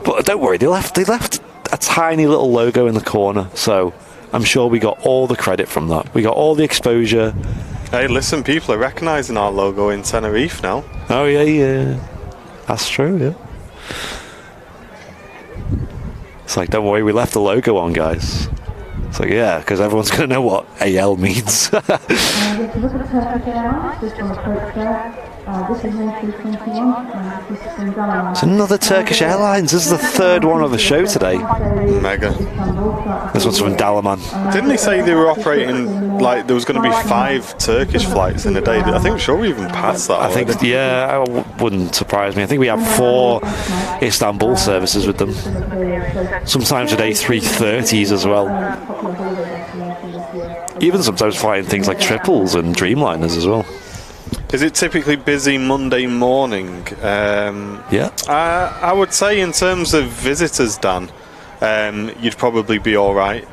But don't worry, they left a tiny little logo in the corner, so I'm sure we got all the credit from that. We got all the exposure.
Hey, listen, people are recognising our logo in Tenerife now.
Oh yeah, that's true. Yeah, it's like, don't worry, we left the logo on, guys. It's like, yeah, because everyone's going to know what AL means. It's another Turkish Airlines. This is the third one of the show today.
Mega.
This one's from Dalaman.
Didn't he say they were operating, like, there was going to be 5 Turkish flights in a day? I think, sure, we even passed that.
I think, yeah, wouldn't surprise me. I think we have 4 Istanbul services with them. Sometimes with A330s as well. Even sometimes flying things like triples and Dreamliners as well.
Is it typically busy Monday morning?
Yeah.
I would say in terms of visitors, Dan, you'd probably be all right.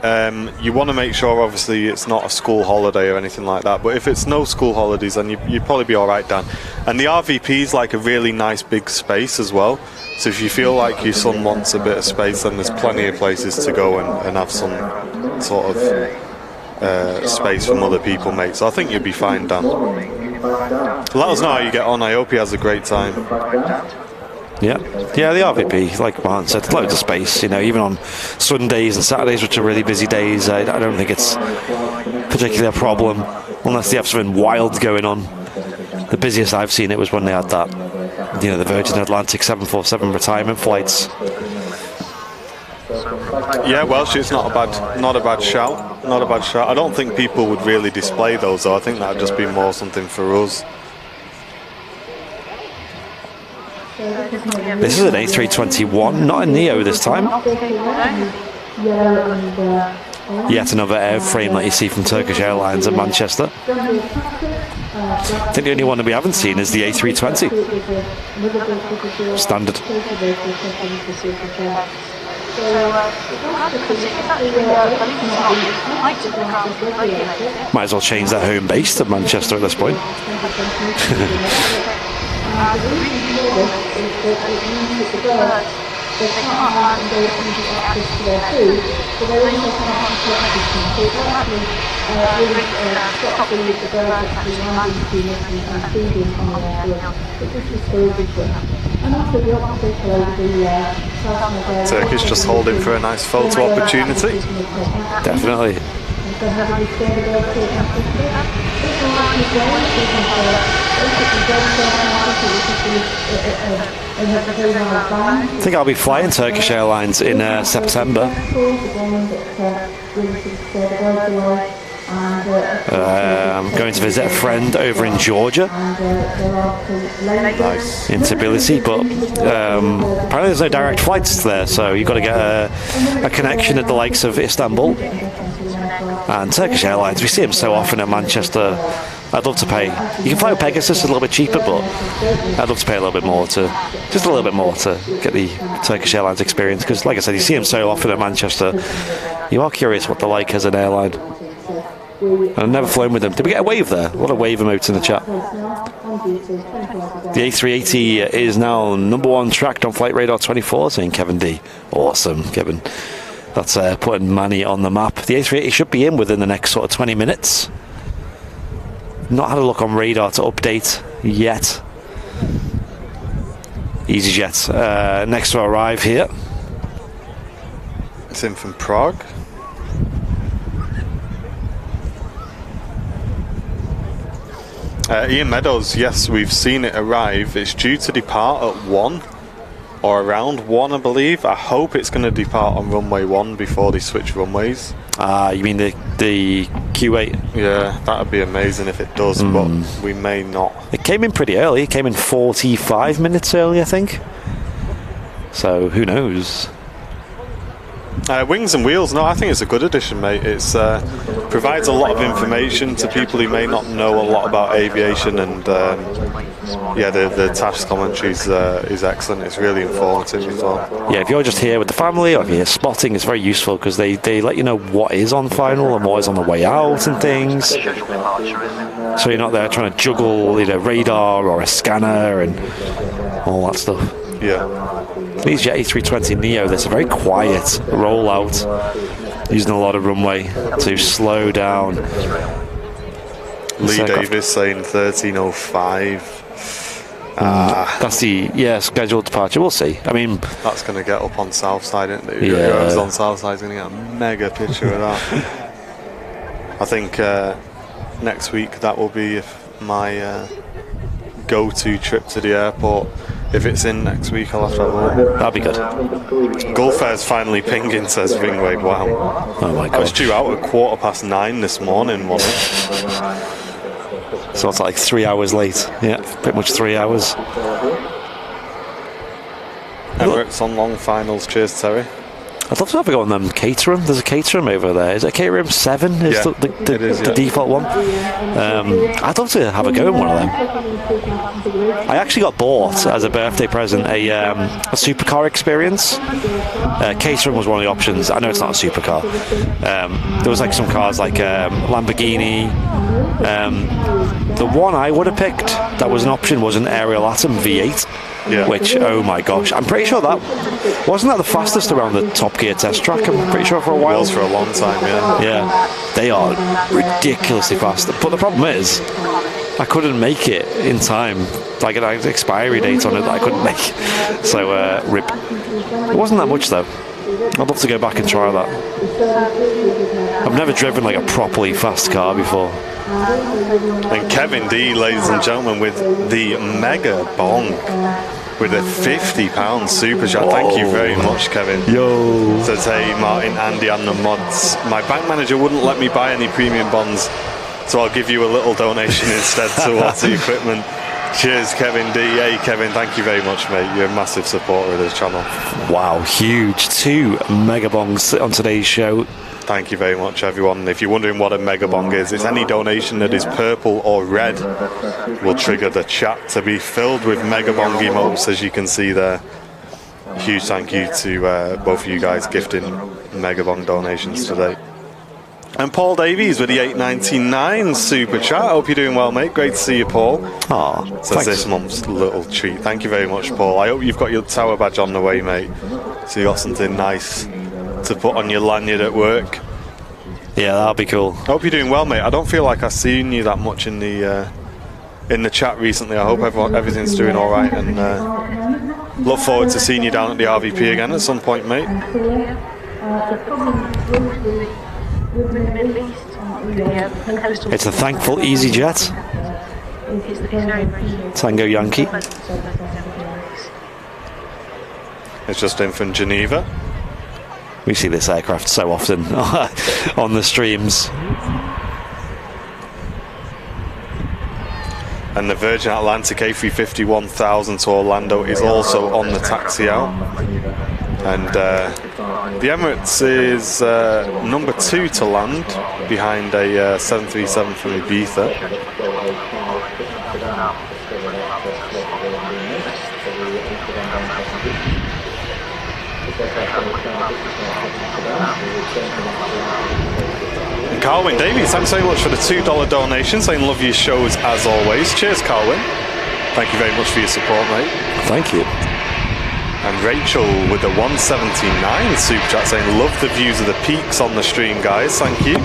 You want to make sure, obviously, it's not a school holiday or anything like that. But if it's no school holidays, then you'd probably be all right, Dan. And the RVP is like a really nice big space as well. So if you feel like your son wants a bit of space, then there's plenty of places to go and have some sort of space from other people, mate. So I think you'll be fine, Dan. Let us know how you get on. I hope he has a great time.
Yeah, the RVP, like Martin said, loads of space. You know, even on Sundays and Saturdays, which are really busy days, I don't think it's particularly a problem, unless they have something wild going on. The busiest I've seen it was when they had that, you know, the Virgin Atlantic 747 retirement flights.
Yeah, Welsh, it's not a bad shout. Not a bad shout. I don't think people would really display those, though. I think that'd just be more something for us.
This is an A321, not a Neo this time. Yet another airframe that you see from Turkish Airlines at Manchester. I think the only one that we haven't seen is the A320. Standard. Might as well change their home base to Manchester at this point.
Turkish just holding for a nice photo opportunity.
Definitely. I think I'll be flying Turkish Airlines in September. I'm going to visit a friend over in Georgia,
Nice.
in Tbilisi, but apparently there's no direct flights there, so you've got to get a connection at the likes of Istanbul. And Turkish Airlines, we see them so often at Manchester. I'd love to pay. You can fly with Pegasus a little bit cheaper, but I'd love to pay a little bit more to get the Turkish Airlines experience. Because, like I said, you see them so often at Manchester. You are curious what they're like as an airline. And I've never flown with them. Did we get a wave there? A lot of wave emotes in the chat. The A380 is now #1 tracked on Flight Radar 24, saying Kevin D. Awesome, Kevin. That's putting Manny on the map. The A380 should be in within the next sort of 20 minutes. Not had a look on radar to update yet. EasyJets next to arrive here.
It's in from Prague. Ian Meadows, yes, we've seen it arrive. It's due to depart at 1 or around 1, I believe. I hope it's going to depart on runway 1 before they switch runways.
You mean the Q8?
Yeah, that would be amazing if it does, but we may not.
It came in pretty early. It came in 45 minutes early, I think. So who knows?
Wings and wheels, no, I think it's a good addition, mate. It's provides a lot of information to people who may not know a lot about aviation, and yeah, the TAS commentary is excellent. It's really informative as well.
Yeah, if you're just here with the family or if you're spotting, it's very useful because they let you know what is on final and what is on the way out and things. So you're not there trying to juggle, you know, radar or a scanner and all that stuff.
Yeah.
EasyJet A330 Neo, there's a very quiet rollout, using a lot of runway to slow down.
Lee Davis saying 13:05.
That's the scheduled departure. We'll see. I mean,
that's going to get up on Southside, isn't it?
Yeah.
Whoever's on Southside is going to get a mega picture of that. I think next week that will be my go-to trip to the airport. If it's in next week, I'll have to have a look.
That'd be good.
Gulfair's finally pinging, says Ringwave. Wow.
Oh my God.
I was due out at 9:15 this morning, wasn't it?
So it's like 3 hours late. Yeah, pretty much 3 hours.
Emirates on long finals. Cheers, Terry.
I'd love to have a go on them Caterham. There's a Caterham over there. Is it Caterham 7? Is the default one? I'd love to have a go in one of them. I actually got bought as a birthday present a supercar experience. Caterham was one of the options. I know it's not a supercar. There was like some cars like Lamborghini. The one I would have picked that was an option was an Ariel Atom V8.
Yeah.
Which, oh my gosh, I'm pretty sure that wasn't the fastest around the Top Gear test track. I'm pretty sure for a while.
It was for a long time, yeah.
Yeah, they are ridiculously fast. But the problem is, I couldn't make it in time. Like an expiry date on it that I couldn't make. So rip. It wasn't that much though. I'd love to go back and try that. I've never driven like a properly fast car before.
And Kevin D, ladies and gentlemen, with the mega bong with a £50 super chat. Thank you very much, Kevin.
Yo.
Says, hey, Martin, Andy, and the mods. My bank manager wouldn't let me buy any premium bonds, so I'll give you a little donation instead towards the equipment. Cheers, Kevin D. Hey, Kevin, thank you very much, mate. You're a massive supporter of this channel.
Wow, huge. 2 mega bongs on today's show.
Thank you very much, everyone. If you're wondering what a mega bong is, it's any donation that is purple or red will trigger the chat to be filled with mega bong emotes, as you can see there. Huge thank you to both of you guys gifting mega bong donations today. And Paul Davies with the 8.99 super chat. Hope you're doing well, mate. Great to see you, Paul.
Aw,
so that's this month's little treat. Thank you very much, Paul. I hope you've got your tower badge on the way, mate. So you got something nice to put on your lanyard at work.
Yeah, that'll be cool.
I hope you're doing well, mate. I don't feel like I've seen you that much in the chat recently. I hope everything's doing all right, and look forward to seeing you down at the RVP again at some point, mate.
It's a thankful EasyJet. Tango Yankee.
It's just in from Geneva.
We see this aircraft so often on the streams.
And the Virgin Atlantic A350-1000 to Orlando is also on the taxi out. And the Emirates is number 2 to land, behind a 737 from Ibiza. And Carwin Davies, thanks very much for the $2 donation, saying love your shows as always. Cheers, Carwin. Thank you very much for your support, mate.
Thank you.
And Rachel with the 179 super chat saying love the views of the peaks on the stream, guys. Thank you.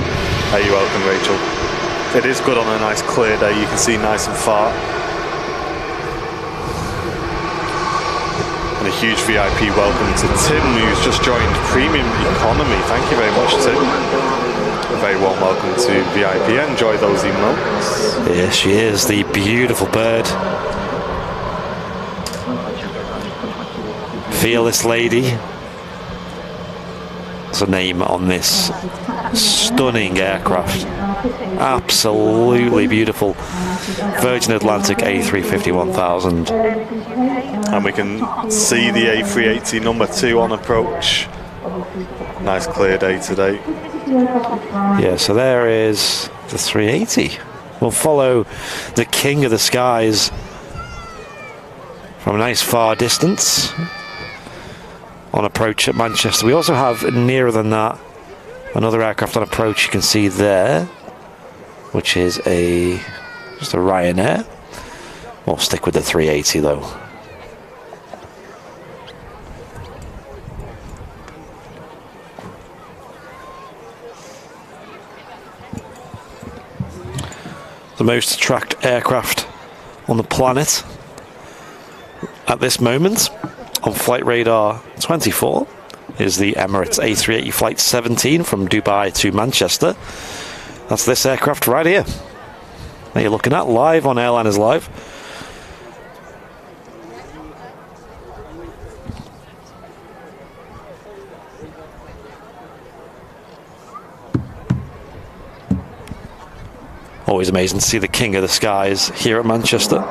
Hey, you're welcome, Rachel. It is good on a nice clear day. You can see nice and far. And a huge VIP welcome to Tim, who's just joined Premium Economy. Thank you very much, Tim. A very warm welcome to VIP. Enjoy those emotes.
Here she is, the beautiful bird. Fearless Lady. That's a name on this stunning aircraft. Absolutely beautiful. Virgin Atlantic A350-1000.
And we can see the A380 number 2 on approach. Nice clear day today.
Yeah, so there is the 380. We'll follow the king of the skies from a nice far distance on approach at Manchester. We also have nearer than that another aircraft on approach you can see there, which is just a Ryanair. We'll stick with the 380 though. The most tracked aircraft on the planet at this moment on Flight Radar 24 is the Emirates A380 Flight 17 from Dubai to Manchester. That's this aircraft right here that you're looking at live on Airliners Live. Always amazing to see the king of the skies here at Manchester.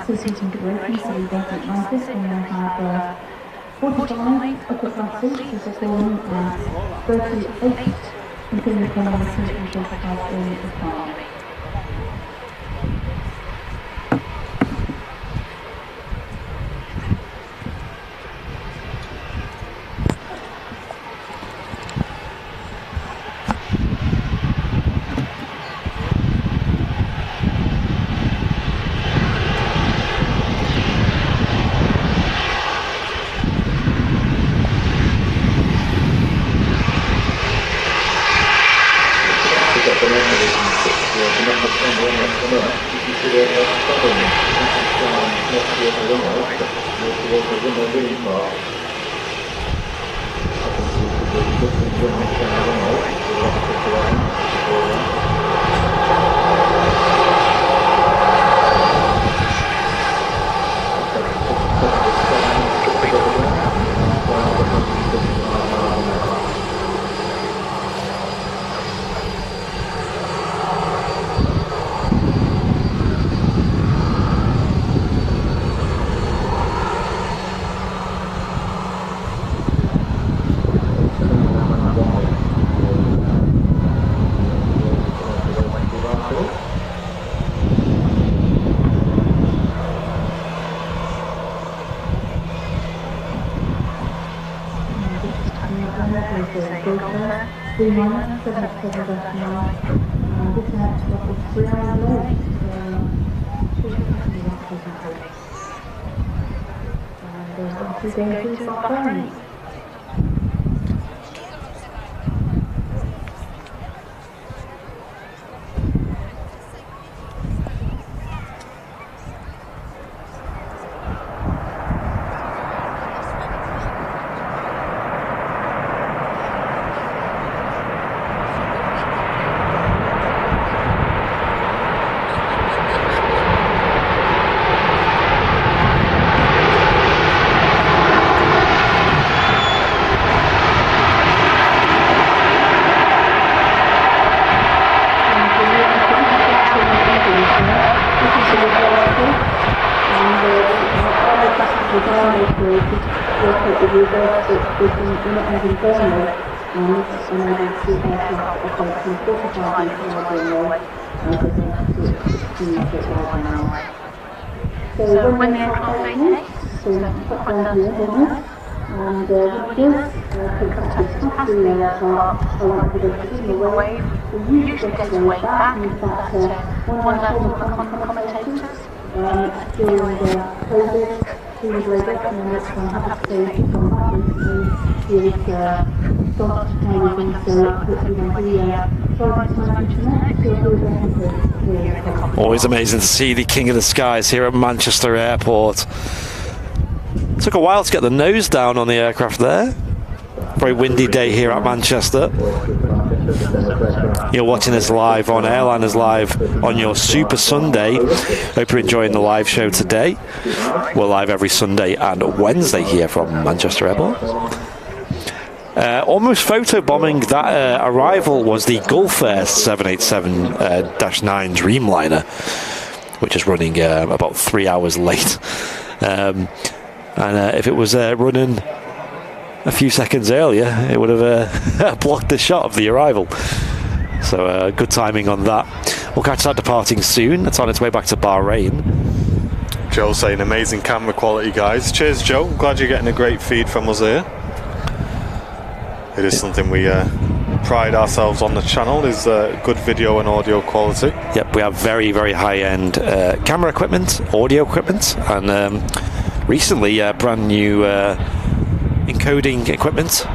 Seating decoration, so you don't like this, and then have 45 upper seats, so going 38 including the economy seat and 35 in economy. Dreamliner, 779, this next one is 3 hours late, and she's going to Bahrain. So when the aircraft vacates, so put down here, and with this, past the aircraft along with the wave, we usually get a wave back. In fact, one of our former commentators during COVID, he was laid up and the next one had to stay from that recently. He was stopped everything, so hopefully when he tried to manage to connect, he'll do everything.
Always amazing to see the king of the skies here at Manchester Airport. Took a while to get the nose down on the aircraft there. Very windy day here at Manchester. You're watching us live on Airliners Live on your Super Sunday. Hope you're enjoying the live show today. We're live every Sunday and Wednesday here from Manchester Airport. Almost photobombing that arrival was the Gulfair 787-9 Dreamliner, which is running about 3 hours late. And if it was running a few seconds earlier, it would have blocked the shot of the arrival. So good timing on that. We'll catch that departing soon. It's on its way back to Bahrain.
Joe saying amazing camera quality, guys. Cheers, Joe. Glad you're getting a great feed from us here. It is something we pride ourselves on the channel, is good video and audio quality.
Yep, we have very, very high-end camera equipment, audio equipment, and recently brand new encoding equipment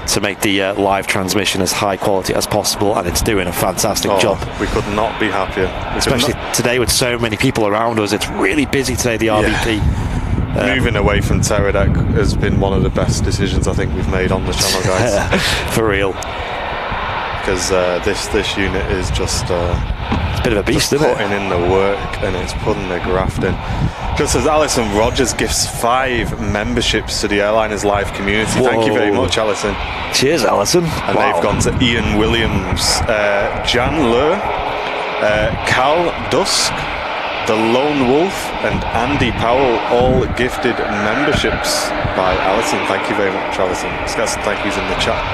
to make the live transmission as high quality as possible, and it's doing a fantastic job.
We could not be happier.
Especially today with so many people around us. It's really busy today, the RVP.
Moving away from Teradek has been one of the best decisions I think we've made on the channel, guys.
For real.
Because this unit is just
it's a bit of a beast, isn't it?
Putting in the work, and it's putting the graft in. Just as Alison Rogers gifts 5 memberships to the Airliners Live community.
Whoa.
Thank you very much, Alison.
Cheers, Alison.
And they've gone to Ian Williams, Jan Lur, Cal Dusk, The Lone Wolf, and Andy Powell, all gifted memberships by Alison. Thank you very much, Alison. Let's get some thank yous in the chat.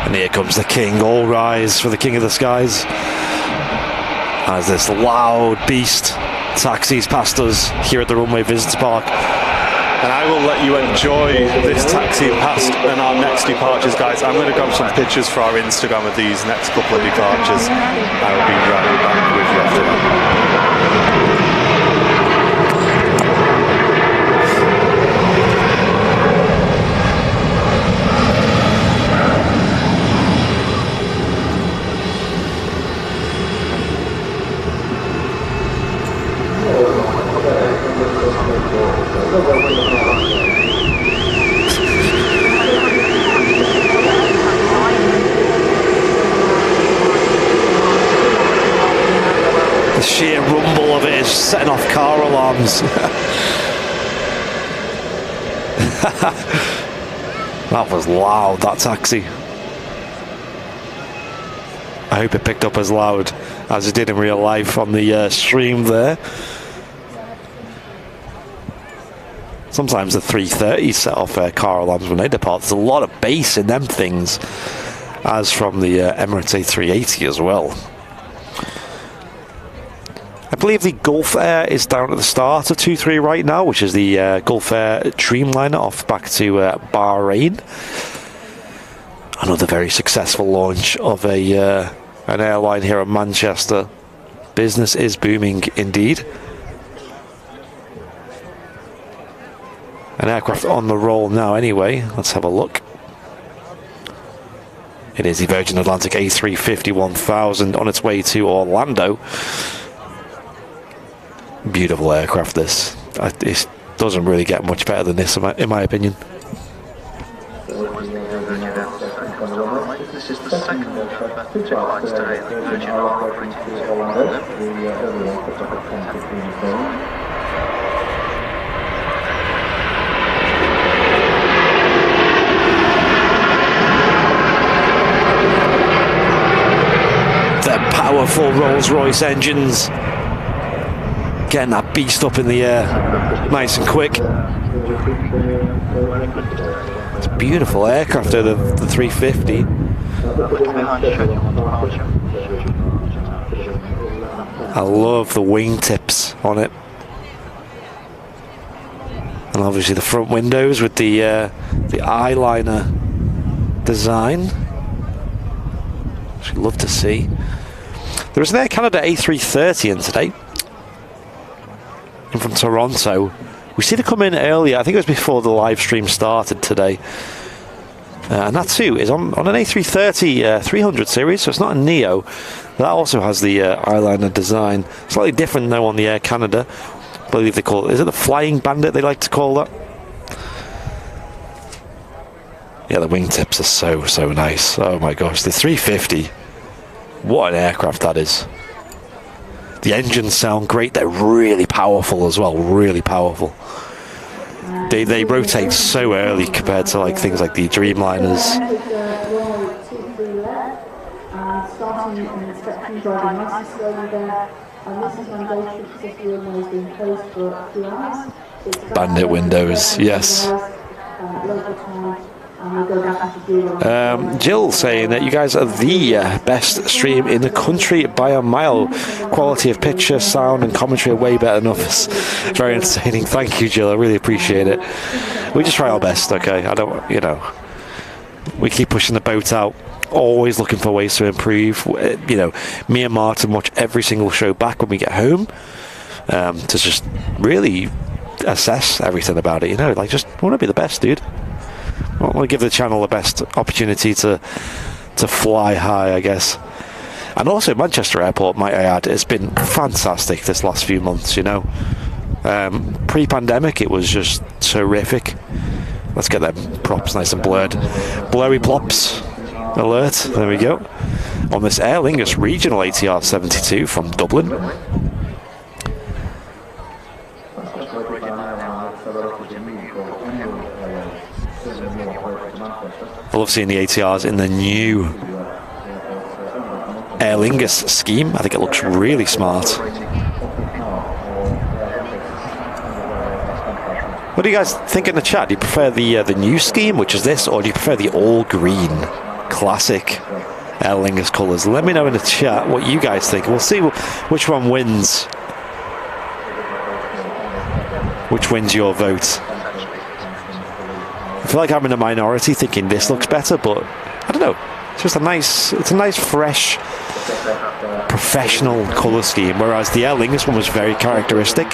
And here comes the king. All rise for the king of the skies. As this loud beast taxis past us here at the Runway Visitor Park.
And I will let you enjoy this taxi past and our next departures, guys. I'm going to grab some pictures for our Instagram of these next couple of departures. I will be right back with you after that.
The sheer rumble of it is setting off car alarms. That was loud, that taxi. I hope it picked up as loud as it did in real life on the stream there. Sometimes the 330 set off car alarms when they depart. There's a lot of bass in them things, as from the Emirates A380 as well. I believe the Gulfair is down at the start of 2-3 right now, which is the Gulfair Dreamliner off back to Bahrain. Another very successful launch of an airline here in Manchester. Business is booming indeed. An aircraft on the roll now anyway. Let's have a look. It is the Virgin Atlantic A350 1000 on its way to Orlando. Beautiful aircraft, this. It doesn't really get much better than this, in my opinion.
This is the second of 2 flights today that Virgin are operating to Orlando.
The powerful Rolls-Royce engines. Getting that beast up in the air, nice and quick. It's a beautiful aircraft out of the 350. I love the wingtips on it. And obviously the front windows with the eyeliner design. Which I'd love to see. There was an Air Canada A330 in today. From Toronto. We see it come in earlier. I think it was before the live stream started today. And that too is on an A330 300 series, so it's not a Neo. That also has the eyeliner design. Slightly different though on the Air Canada. I believe they call it, is it the Flying Bandit they like to call that? Yeah, the wingtips are so nice. Oh my gosh, the 350. What an aircraft that is. The engines sound great. They're really powerful as well. Really powerful. They rotate so early compared to like things like the Dreamliners
driving licence only there, and this is mandatory because this runway has been closed for a few hours.
Bandit windows, yes.
Local time, and we'll go back into zero.
Jill saying that you guys are the best stream in the country by a mile. Quality of picture, sound and commentary are way better than others. Very entertaining. Thank you, Jill. I really appreciate it. We just try our best, okay? I don't, you know, we keep pushing the boat out, always looking for ways to improve. You know, me and Martin watch every single show back when we get home to just really assess everything about it, you know, like, just want to be the best, dude. I want to give the channel the best opportunity to fly high, I guess. And also Manchester Airport, might I add, has been fantastic this last few months, you know. Pre-pandemic, it was just terrific. Let's get them props nice and blurred. Blurry plops alert, there we go. On this Aer Lingus regional ATR 72 from Dublin. I love seeing the ATRs in the new Aer Lingus scheme. I think it looks really smart. What do you guys think in the chat? Do you prefer the new scheme, which is this, or do you prefer the all green classic Aer Lingus colours? Let me know in the chat what you guys think. We'll see which one wins. Which wins your vote? I feel like I'm in a minority thinking this looks better, but I don't know. It's just it's a nice, fresh, professional colour scheme, whereas the Aer Lingus one was very characteristic.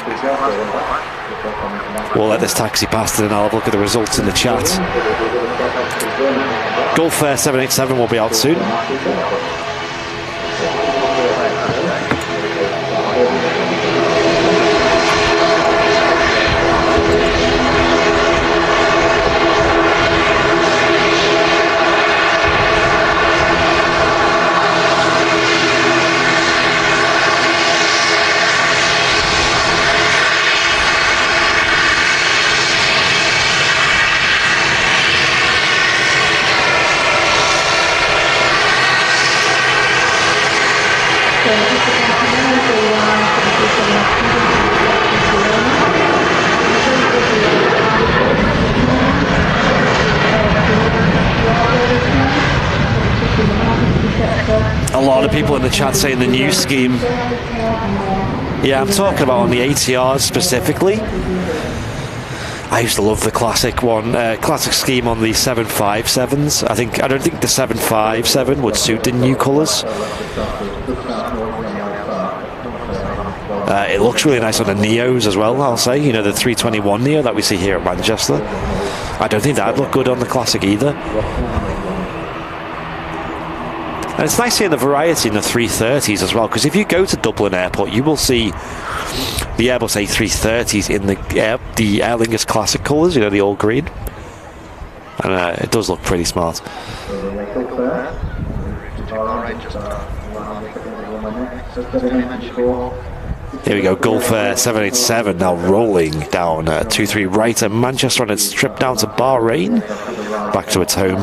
We'll let this taxi past and I'll have a look at the results in the chat. Gulf Air 787 will be out soon. A lot of people in the chat saying the new scheme. Yeah, I'm talking about on the ATRs specifically. I used to love the classic one, classic scheme on the 757s. I don't think the 757 would suit the new colours. It looks really nice on the Neos as well, I'll say. You know, the 321 Neo that we see here at Manchester. I don't think that'd look good on the classic either. And it's nice seeing the variety in the 330s as well, because if you go to Dublin Airport, you will see the Airbus A330s in the Aer Lingus classic colours, you know, the all green. And it does look pretty smart. Here we go, Gulf Air 787 now rolling down 23 right at Manchester on its trip down to Bahrain, back to its home.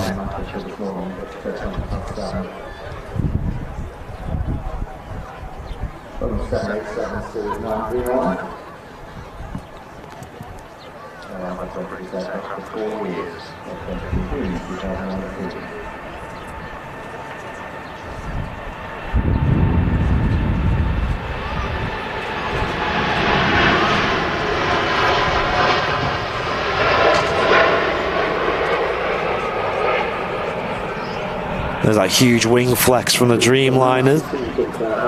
There's that huge wing flex from the Dreamliner.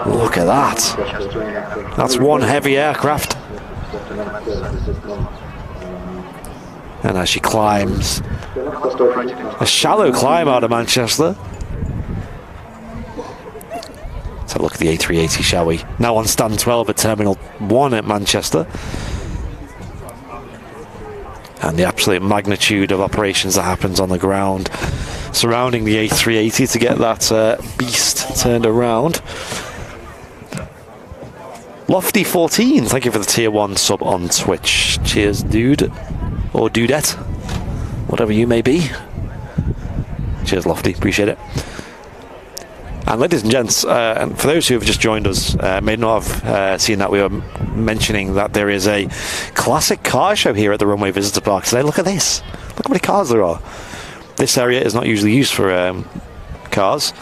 Look at that. That's one heavy aircraft. And as she climbs, a shallow climb out of Manchester. Let's have a look at the A380, shall we? Now on stand 12 at Terminal 1 at Manchester. And the absolute magnitude of operations that happens on the ground surrounding the A380 to get that beast turned around. Lofty 14, thank you for the tier 1 sub on Twitch. Cheers, dude. Or dudette. Whatever you may be. Cheers, Lofty. Appreciate it. And ladies and gents, and for those who have just joined us, may not have seen that we were mentioning that there is a classic car show here at the Runway Visitor Park today. Look at this. Look how many cars there are. This area is not usually used for cars.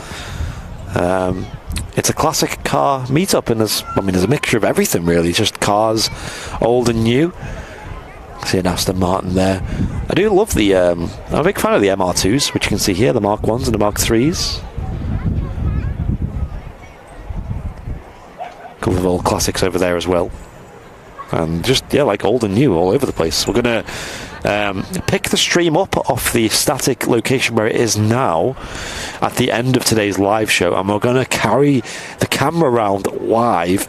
It's a classic car meetup, and there's a mixture of everything really. It's just cars, old and new. See an Aston Martin there. I do love I'm a big fan of the MR2s, which you can see here, the Mark 1s and the Mark 3s. Couple of old classics over there as well, and just like old and new all over the place. We're gonna pick the stream up off the static location where it is now at the end of today's live show, and we're gonna carry the camera around live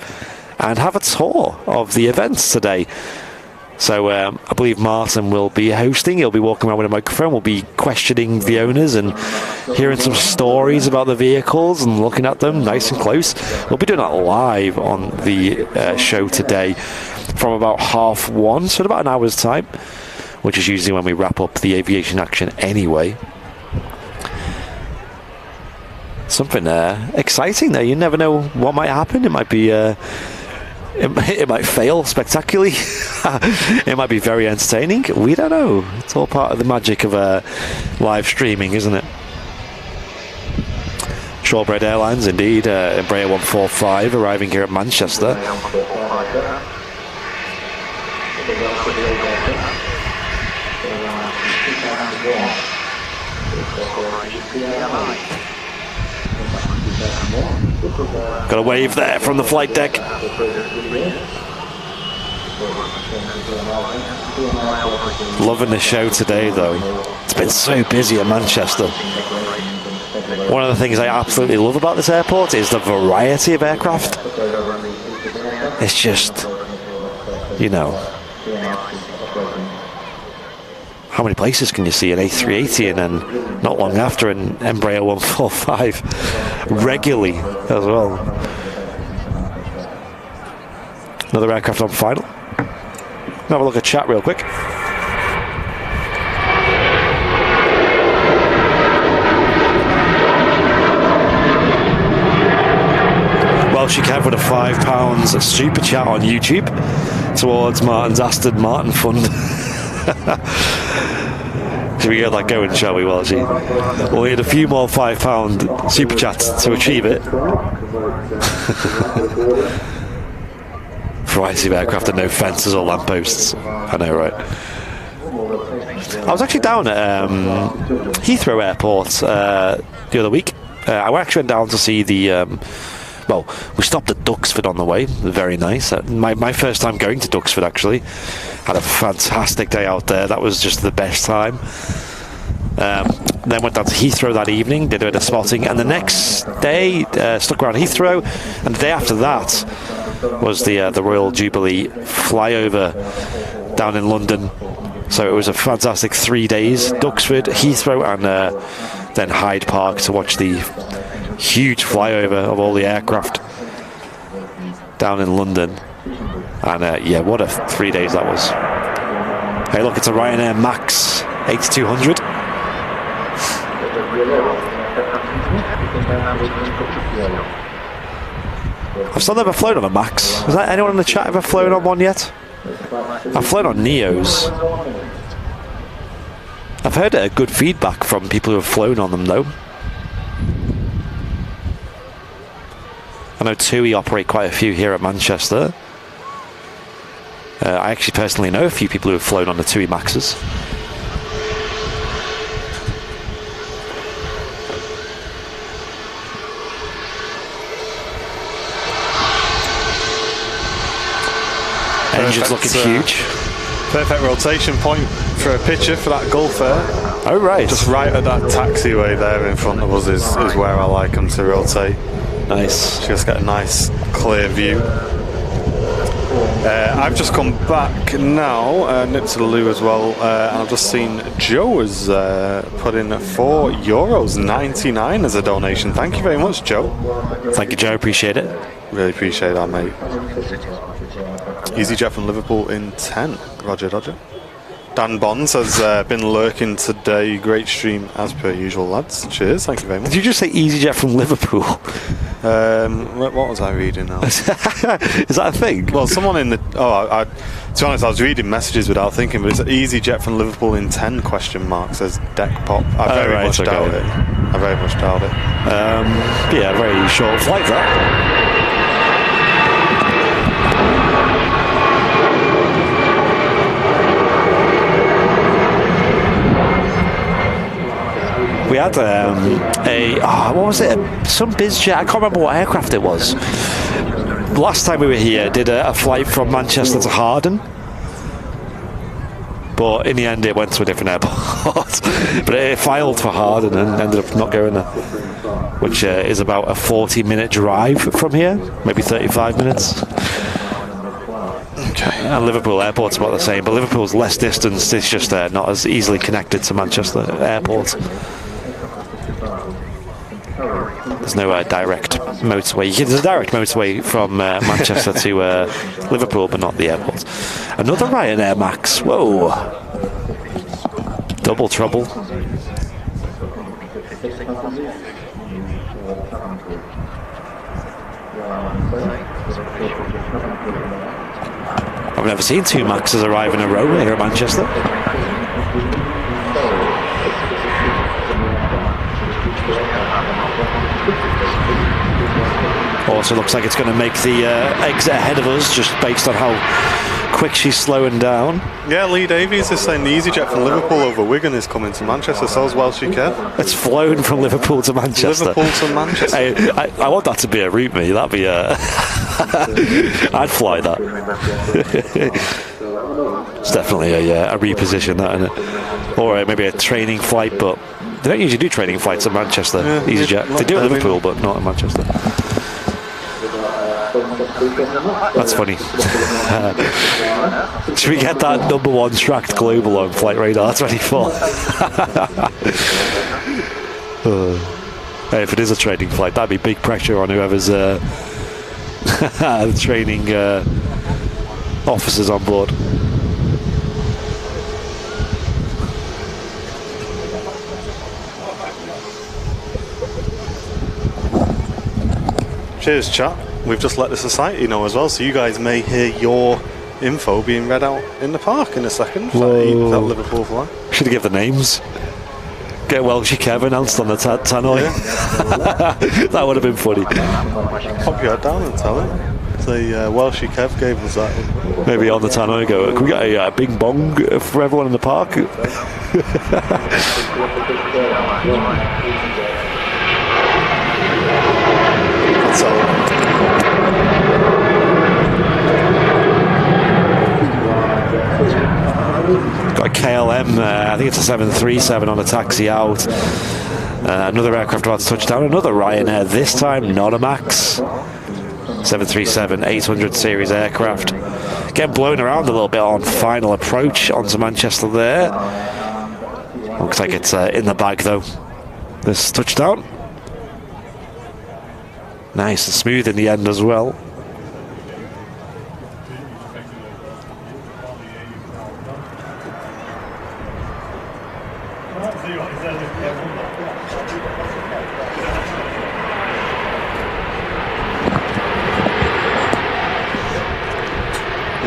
and have a tour of the events today. So I believe Martin will be hosting. He'll be walking around with a microphone. We'll be questioning the owners and hearing some stories about the vehicles and looking at them nice and close. We'll be doing that live on the show today from about 1:30, so in about an hour's time, which is usually when we wrap up the aviation action anyway. Something exciting there. You never know what might happen. It might be... It might fail spectacularly. It might be very entertaining. We don't know. It's all part of the magic of live streaming, isn't it? Shorebread Airlines, indeed. Embraer 145 arriving here at Manchester. Got a wave there from the flight deck. Loving the show today though. It's been so busy at Manchester. One of the things I absolutely love about this airport is the variety of aircraft. It's just, how many places can you see an A380 and then not long after an Embraer 145 regularly as well. Another aircraft on final. Have a look at chat real quick. Welsh Kev with a £5 super chat on YouTube towards Martin's Aston Martin fund. Should we get that going, shall we, Welshie? We'll need a few more £5 super chats to achieve it. Variety of aircraft and no fences or lampposts. I know, right? I was actually down at Heathrow Airport the other week. I actually went down to see the... we stopped at Duxford on the way. Very nice. My first time going to Duxford, actually. Had a fantastic day out there. That was just the best time. Then went down to Heathrow that evening, did a bit of spotting, and the next day stuck around Heathrow, and the day after that was the Royal Jubilee flyover down in London. So it was a fantastic 3 days. Duxford, Heathrow, and then Hyde Park to watch the huge flyover of all the aircraft down in London. And what a 3 days that was. Hey, look, it's a Ryanair Max 8200. I've still never flown on a Max. Has anyone in the chat ever flown on one yet? I've flown on Neos. I've heard good feedback from people who have flown on them though. I know TUI operate quite a few here at Manchester. I actually personally know a few people who have flown on the TUI Maxes. Engine's looking huge.
Perfect rotation point for a picture for that Gulf Air.
Oh, right.
Just right at that taxiway there in front of us is where I like them to rotate.
Nice.
Just get a nice clear view. I've just come back now, nipped to the loo as well, and I've just seen Joe has put in €4.99 as a donation. Thank you very much, Joe.
Thank you, Joe. Appreciate it.
Really appreciate that, mate. EasyJet from Liverpool in 10. Roger, Roger. Dan Bonds has been lurking today. Great stream as per usual, lads. Cheers, thank you very much.
Did you just say EasyJet from Liverpool?
What was I reading now?
Is that a thing?
Well, someone in the... to be honest, I was reading messages without thinking, but it's EasyJet from Liverpool in 10 ? Says deck pop. I very much doubt it. I very much doubt it.
Yeah, very short flight that. We had what was it? Some biz jet. I can't remember what aircraft it was. Last time we were here, did a flight from Manchester to Harden, but in the end it went to a different airport. But it filed for Harden and ended up not going there, which is about a 40-minute drive from here, maybe 35 minutes.
Okay.
And Liverpool Airport's about the same, but Liverpool's less distance. It's just not as easily connected to Manchester Airport. There's no direct motorway. There's a direct motorway from Manchester to Liverpool, but not the airport. Another Ryanair Max. Whoa. Double trouble. I've never seen 2 Maxes arrive in a row here at Manchester. Also looks like it's going to make the exit ahead of us, just based on how quick she's slowing down.
Yeah, Lee Davies is saying the EasyJet from Liverpool over Wigan is coming to Manchester, so as well she can.
It's flown from Liverpool to Manchester.
Liverpool to Manchester.
I want that to be a route, me. That'd be I'd fly that. It's definitely a reposition, that, isn't it? Or maybe a training flight, but they don't usually do training flights at Manchester, EasyJet. They do at Liverpool, but not at Manchester. That's funny. Should we get that #1 tracked global on Flight Radar 24? Hey, if it is a training flight, that'd be big pressure on whoever's training officers on board.
Cheers, chat. We've just let the society know as well, so you guys may hear your info being read out in the park in a second. That Liverpool flag.
Should have given the names. Get Welshie Kev announced on the tannoy.
Yeah.
That would have been funny.
Pop your head down and tell it. Say Welshie Kev gave us that.
Maybe on the tannoy go, can we get a bing bong for everyone in the park?
So,
got a KLM, I think it's a 737 on a taxi out. Another aircraft about to touch down, another Ryanair, this time not a Max. 737-800 series aircraft. Getting blown around a little bit on final approach onto Manchester there. Looks like it's in the bag though, this touchdown. Nice and smooth in the end as well.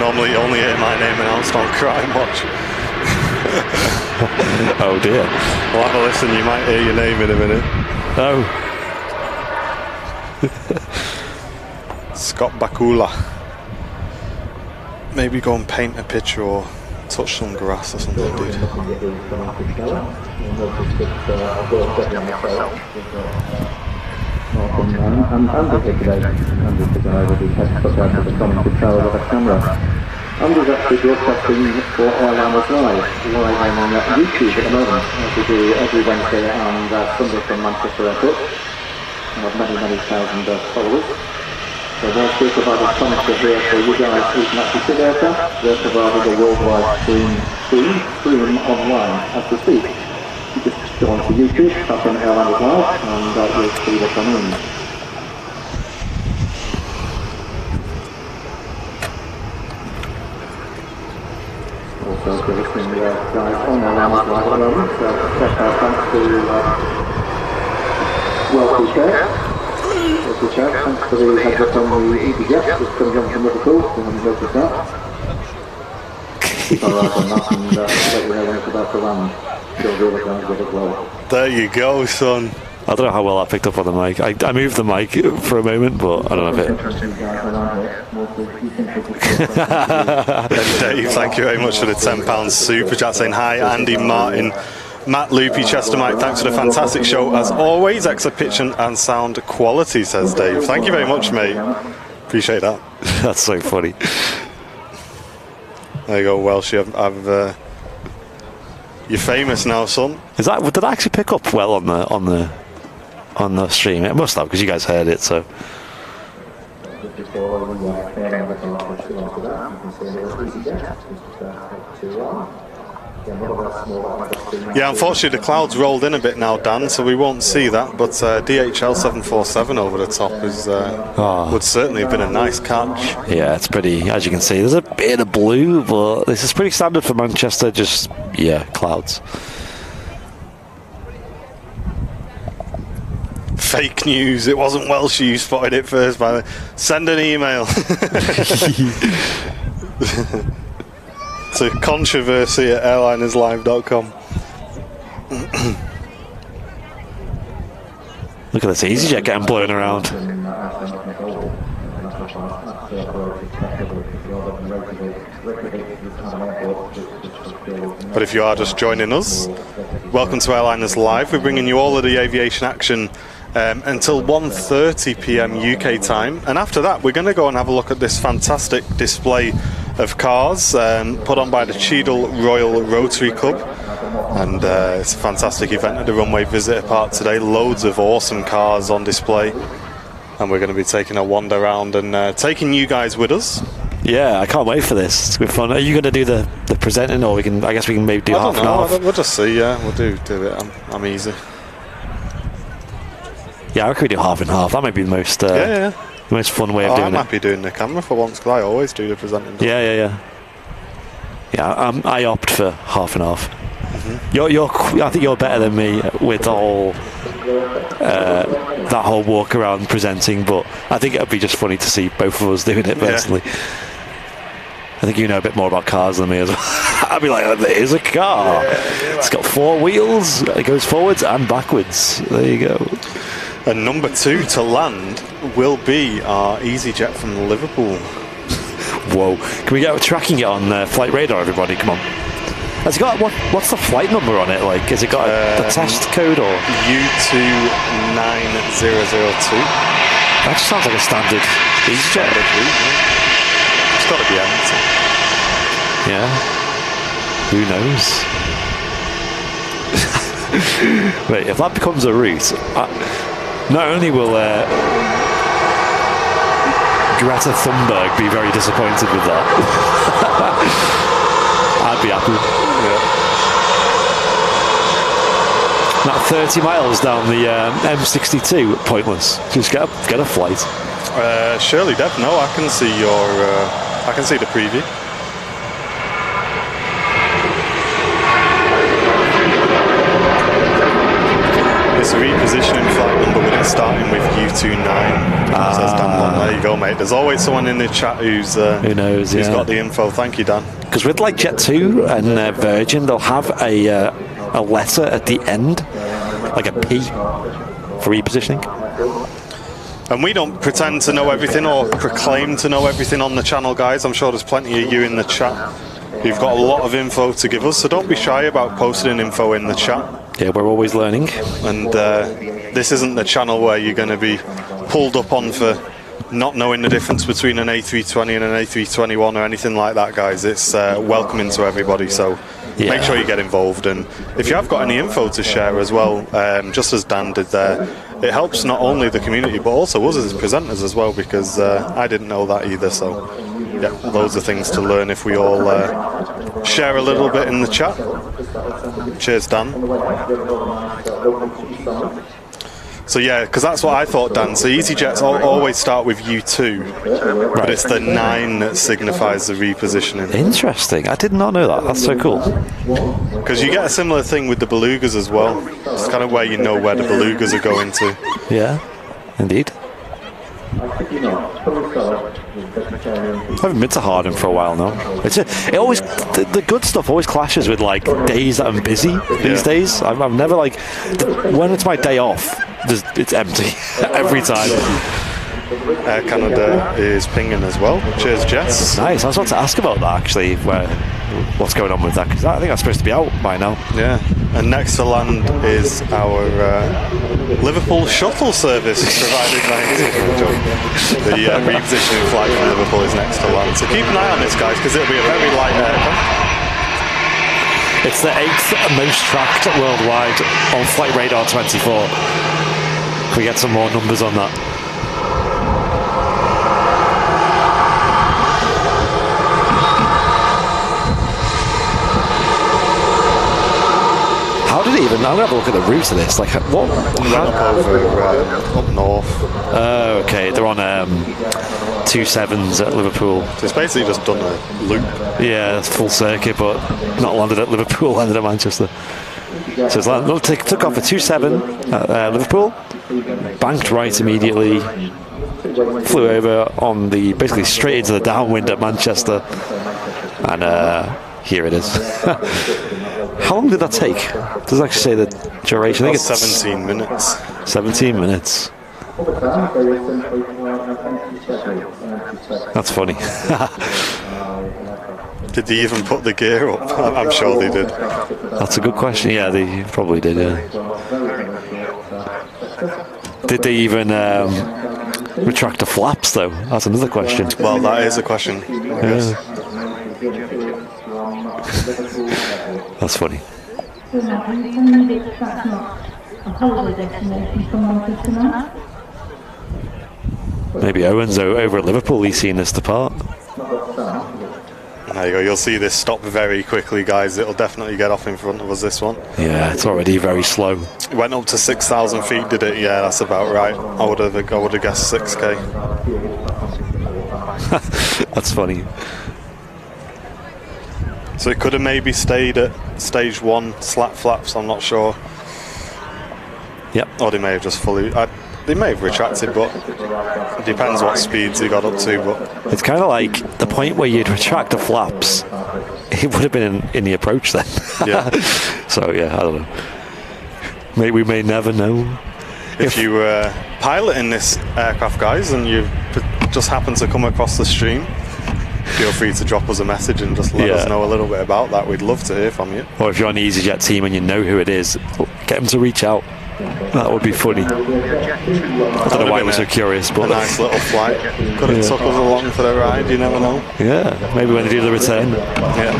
normally you only hear my name announced on Crime Watch.
Oh dear.
Well, have a listen, you might hear your name in a minute.
Oh.
Scott Bakula. Maybe go and paint a picture or touch some grass or something, dude.
Andy's actually broadcasting for Ryanairs live on YouTube at the moment, as we do every Wednesday and Sunday from Manchester Airport. We have many thousand followers. So they'll speak about the commentary here for you guys who can actually see the aircraft. They're providing a worldwide stream online as we speak. You just go onto YouTube, tap on Ryanairs live, and you'll see what's on in. Also, if you're listening guys on our land live at the moment. So special thanks to Welcome Chair. Thanks for the heads up on the EasyJets that's coming on from Liverpool. I haven't noticed that. Keep our eyes on that and let you know when it's about to land. Sure the other guys get it well.
There you go, son.
I don't know how well I picked up on the mic. I moved the mic for a moment, but I don't know if it...
Dave, thank you very much for the £10 super chat saying hi. Andy, Martin, Matt, Loopy, Chester Mike, thanks for the fantastic show as always. Excellent pitch and sound quality, says Dave. Thank you very much, mate. Appreciate that.
That's so funny.
There you go, Welsh. You're famous now, son.
Is that? Did I actually pick up well on the stream? It must have, because you guys heard it. So.
Yeah, unfortunately the clouds rolled in a bit now, Dan, so we won't see that, but DHL 747 over the top is would certainly have been a nice catch.
Yeah, it's pretty, as you can see, there's a bit of blue, but this is pretty standard for Manchester, just, yeah, clouds.
Fake news, it wasn't Welsh you spotted it first, by the way. Send an email. To controversy at airlinerslive.com.
Look at this EasyJet getting blown around.
But if you are just joining us, welcome to Airliners Live. We're bringing you all of the aviation action until 1:30 p.m. UK time, and after that we're going to go and have a look at this fantastic display of cars put on by the Cheadle Royal Rotary Club, and it's a fantastic event at the Runway Visitor Park today. Loads of awesome cars on display, and we're going to be taking a wander around and taking you guys with us.
Yeah, I can't wait for this. It's going to be fun. Are you going to do the presenting, or I guess we can maybe do half and half?
We'll just see. Yeah, we'll do it. I'm easy.
Yeah, I reckon we do half and half. That might be the most the most fun way of doing it.
I'm happy doing the camera for once, because I always do the presenting.
Yeah. I opt for half and half. Mm-hmm. I think you're better than me with all that whole walk around presenting, but I think it'd be just funny to see both of us doing it personally. Yeah. I think you know a bit more about cars than me as well. I'd be like, there's a car. Yeah. It's got 4 wheels. It goes forwards and backwards. There you go.
And number 2 to land will be our EasyJet from Liverpool.
Whoa. Can we get tracking it on flight radar, everybody? Come on. Has it got, what's the flight number on it? Like, has it got the test code or?
U29002.
That just sounds like a standard EasyJet.
It's got to be empty.
Yeah. Who knows? Wait, if that becomes a route, not only will Greta Thunberg be very disappointed with that. I'd be happy.
Yeah.
Now 30 miles down the M62, pointless. Just get a flight.
Shirley Dev, no, I can see I can see the preview. It's repositioning flight number with it starting with U29. Says Dan Bond. There you go, mate. There's always someone in the chat who knows, who's got the info. Thank you, Dan.
Because with like Jet2 and Virgin, they'll have a letter at the end, like a P for repositioning.
And we don't pretend to know everything or proclaim to know everything on the channel, guys. I'm sure there's plenty of you in the chat who've got a lot of info to give us, so don't be shy about posting info in the chat.
Yeah, we're always learning.
And this isn't the channel where you're going to be pulled up on for not knowing the difference between an A320 and an A321 or anything like that, guys. It's welcoming to everybody, so make sure you get involved. And if you have got any info to share as well, just as Dan did there, it helps not only the community but also us as presenters as well, because I didn't know that either. So yeah, loads of things to learn if we all share a little bit in the chat. Cheers, Dan. So yeah, because that's what I thought, Dan. So EasyJets always start with U2, but it's the 9 that signifies the repositioning.
Interesting. I did not know that. That's so cool.
Because you get a similar thing with the belugas as well. It's kind of where you know where the belugas are going to.
Yeah, indeed. I haven't been to Harden for a while now. It always the good stuff always clashes with like days that I'm busy these days. I'm never like when it's my day off, it's empty every time.
Air Canada is pinging as well. Cheers, Jess.
Nice. I was about to ask about that actually. What's going on with that? Because I think that's supposed to be out by now.
Yeah. And next to land is our Liverpool shuttle service provided by the repositioning flight from Liverpool is next to land. So keep an eye on this, guys, because it'll be a very light aircraft.
It's the 8th most tracked worldwide on Flight Radar 24. Can we get some more numbers on that? How did it even? I'm gonna have a look at the route of this. Like, what?
Up north.
Oh, okay. They're on 2-7s at Liverpool.
So it's basically just done a loop.
Yeah, it's full circuit, but not landed at Liverpool. Landed at Manchester. So it's took off a 2-7 at Liverpool, banked right immediately, flew over on basically straight into the downwind at Manchester, and here it is. How long did that take? Does it actually say the duration? I think it's
17 minutes.
17 minutes. That's funny.
Did they even put the gear up? I'm sure they did.
That's a good question. Yeah, they probably did, yeah. Did they even retract the flaps, though? That's another question.
Well, that is a question, I guess.
That's funny. Maybe Owen's over at Liverpool, he's seen this depart.
There you go, you'll see this stop very quickly, guys. It'll definitely get off in front of us, this one.
Yeah, it's already very slow.
It went up to 6,000 feet, did it? Yeah, that's about right. I would have guessed 6K.
That's funny.
So it could have maybe stayed at stage 1 slat flaps, I'm not sure.
Yep.
Or they may have just fully... they may have retracted, but it depends what speeds he got up to. But
it's kind of like the point where you'd retract the flaps, it would have been in the approach then.
Yeah.
So, yeah, I don't know. We may never know.
If you were piloting this aircraft, guys, and you just happen to come across the stream, feel free to drop us a message and just let us know a little bit about that. We'd love to hear from you.
Or if you're on the EasyJet team and you know who it is, get them to reach out. That would be funny. I don't know why I was so curious, but
a nice little flight. Could have took us along for the ride, you never know.
Yeah, maybe when they do the return.
Yeah.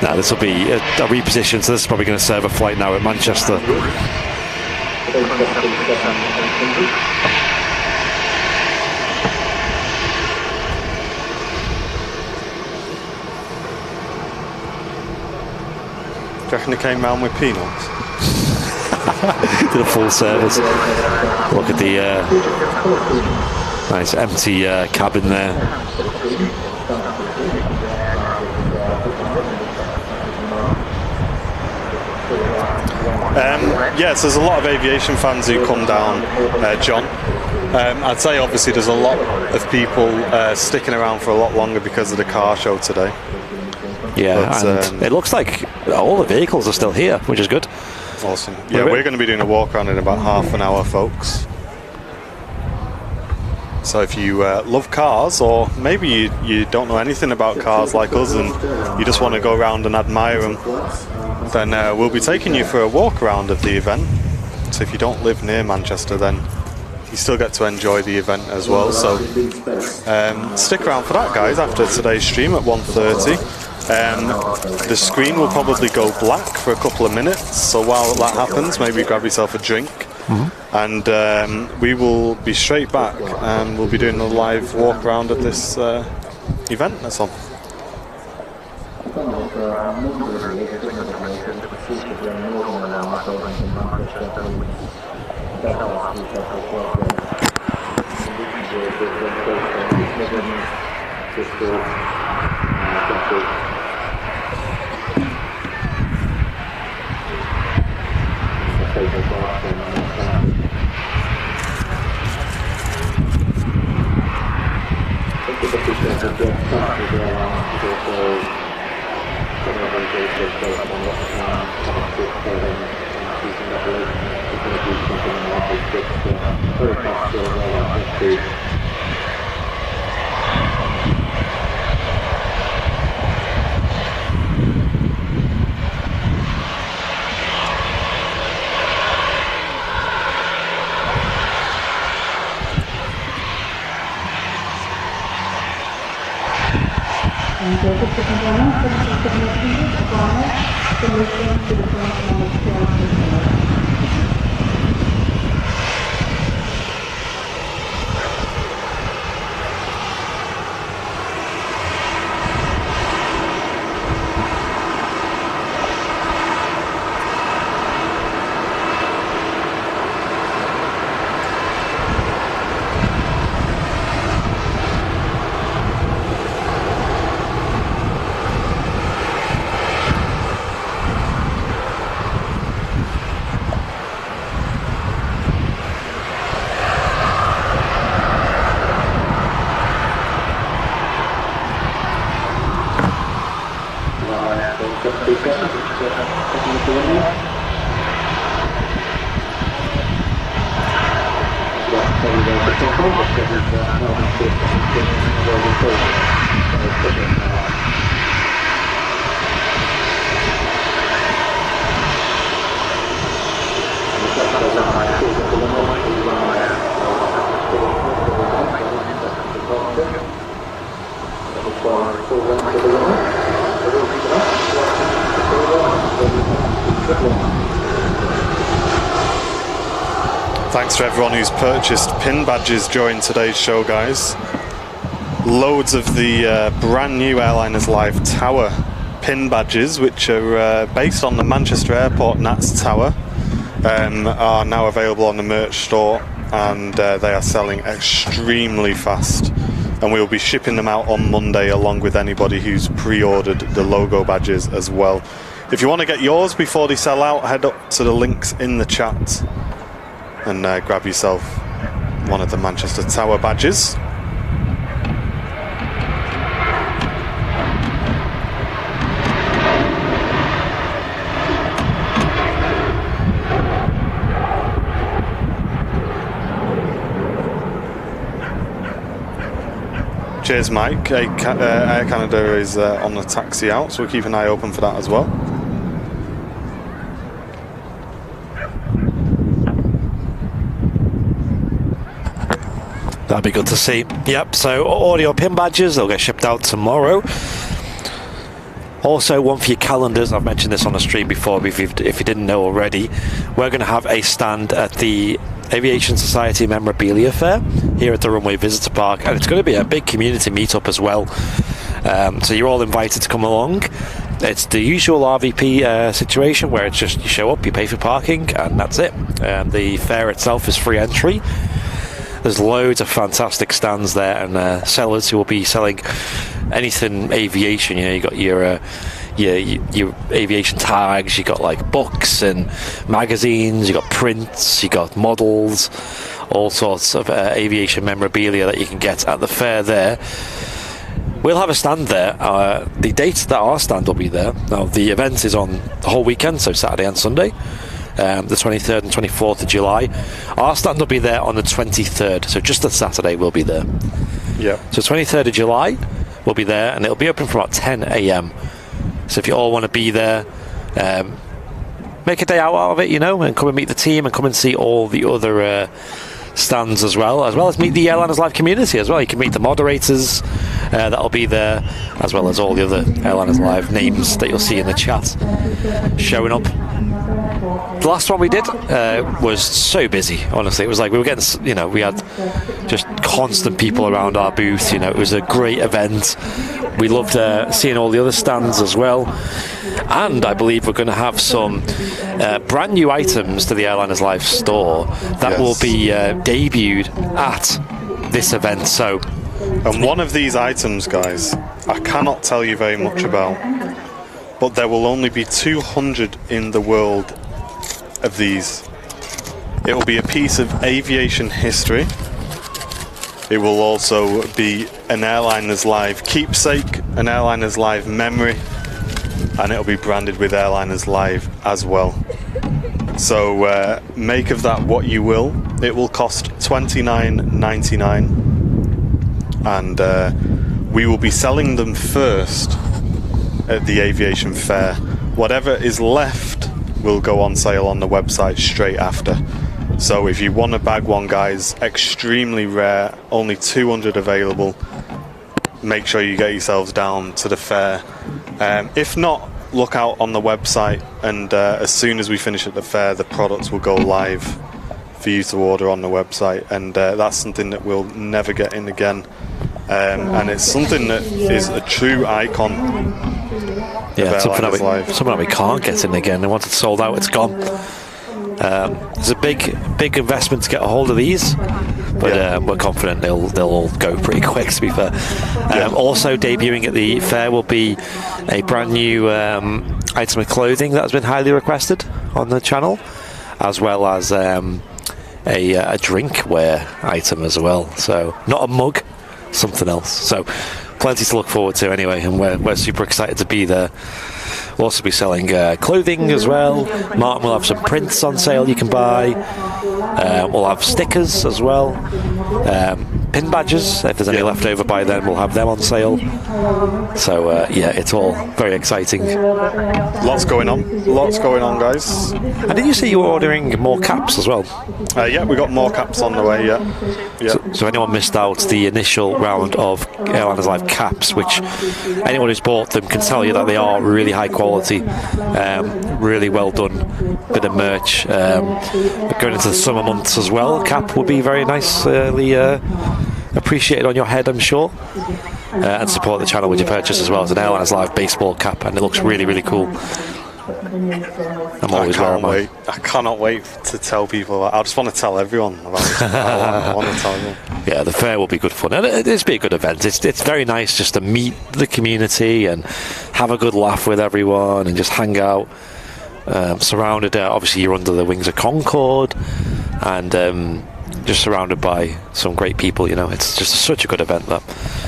Now this will be a reposition, so this is probably going to serve a flight now at Manchester.
Do you reckon they came round with peanuts?
Did a full service. Look at the nice empty cabin there.
Yes, there's a lot of aviation fans who come down, John. I'd say obviously there's a lot of people sticking around for a lot longer because of the car show today.
Yeah,
but,
and it looks like all the vehicles are still here, which is good.
Awesome. Yeah, we're going to be doing a walk around in about half an hour, folks. So if you love cars, or maybe you don't know anything about cars like us and you just want to go around and admire them, then we'll be taking you for a walk around of the event. So if you don't live near Manchester, then you still get to enjoy the event as well. So stick around for that, guys, after today's stream at 1:30. The screen will probably go black for a couple of minutes, so while that happens, maybe grab yourself a drink, and we will be straight back, and we'll be doing a live walk around of this event. That's all.
Northern Airlines going from Manchester to Belfast, Newcastle, Glasgow. In recent years, there's been both Midlands, Bristol, Gatwick.
Thanks to everyone who's purchased pin badges during today's show, guys. Loads of the brand new Airliners Live Tower pin badges, which are based on the Manchester Airport Nats Tower, are now available on the merch store, and they are selling extremely fast. And we'll be shipping them out on Monday, along with anybody who's pre-ordered the logo badges as well. If you want to get yours before they sell out, head up to the links in the chat and grab yourself one of the Manchester Tower badges. Cheers, Mike. Air Canada is on the taxi out, so we'll keep an eye open for that as well.
That'd be good to see. Yep, so all your pin badges, they'll get shipped out tomorrow. Also, one for your calendars. I've mentioned this on the stream before, if you didn't know already. We're going to have a stand at the Aviation Society Memorabilia Fair here at the Runway Visitor Park, and it's going to be a big community meetup as well. So you're all invited to come along. It's the usual RVP situation where it's just you show up, you pay for parking, and that's it. The fair itself is free entry. There's loads of fantastic stands there, and sellers who will be selling anything aviation. You know, you got your aviation tags, you got like books and magazines, you got prints, you got models, all sorts of aviation memorabilia that you can get at the fair there. We'll have a stand there. The dates that our stand will be there. Now, the event is on the whole weekend, so Saturday and Sunday, the 23rd and 24th of July. Our stand will be there on the 23rd, so just the Saturday we'll be there.
Yeah.
So 23rd of July, we'll be there, and it'll be open from about 10 a.m. So if you all want to be there, make a day out of it, you know, and come and meet the team and come and see all the other stands as well as meet the Airliners Live community as well. You can meet the moderators that'll be there, as well as all the other Airliners Live names that you'll see in the chat showing up. The last one we did was so busy, honestly. It was like we were getting, you know, we had just constant people around our booth. You know, it was a great event. We loved seeing all the other stands as well. And I believe we're going to have some brand new items to the Airliners Live store that will be debuted at this event. So,
and one of these items, guys, I cannot tell you very much about, but there will only be 200 in the world of these. It will be a piece of aviation history. It will also be an Airliners Live keepsake, an Airliners Live memory, and it'll be branded with Airliners Live as well. So make of that what you will. It will cost $29.99, and we will be selling them first at the aviation fair. Whatever is left will go on sale on the website straight after. So if you want to bag one, guys, extremely rare, only 200 available. Make sure you get yourselves down to the fair. If not, look out on the website, and as soon as we finish at the fair, the products will go live for you to order on the website, and that's something that we'll never get in again. And it's something that is a true icon.
Yeah, something that we can't get in again, and once it's sold out, it's gone. It's a big investment to get a hold of these, but we're confident they'll all go pretty quick, to be fair. Also debuting at the fair will be a brand new item of clothing that has been highly requested on the channel, as well as a drinkware item as well. So not a mug, something else. So plenty to look forward to anyway, and we're super excited to be there. We'll also be selling clothing as well. Martin will have some prints on sale you can buy. We'll have stickers as well. Pin badges, if there's any left over by then, we'll have them on sale. So yeah, it's all very exciting.
Lots going on, guys.
And did you say you were ordering more caps as well?
Yeah, we got more caps on the way. Yeah.
So anyone missed out the initial round of Airliners Live caps, which anyone who's bought them can tell you that they are really high quality, really well done bit of merch. Going into the summer months as well, cap will be very nicely appreciated on your head, I'm sure, and support the channel with your purchase as well. As an Airliners Live baseball cap, and it looks really cool. I'm always wearing mine.
I cannot wait to tell people. I just want to tell everyone about it. I want to tell them.
Yeah, the fair will be good fun, and it'll be a good event. It's very nice just to meet the community and have a good laugh with everyone and just hang out. Surrounded, obviously you're under the wings of Concorde, and just surrounded by some great people. You know, it's just such a good event. That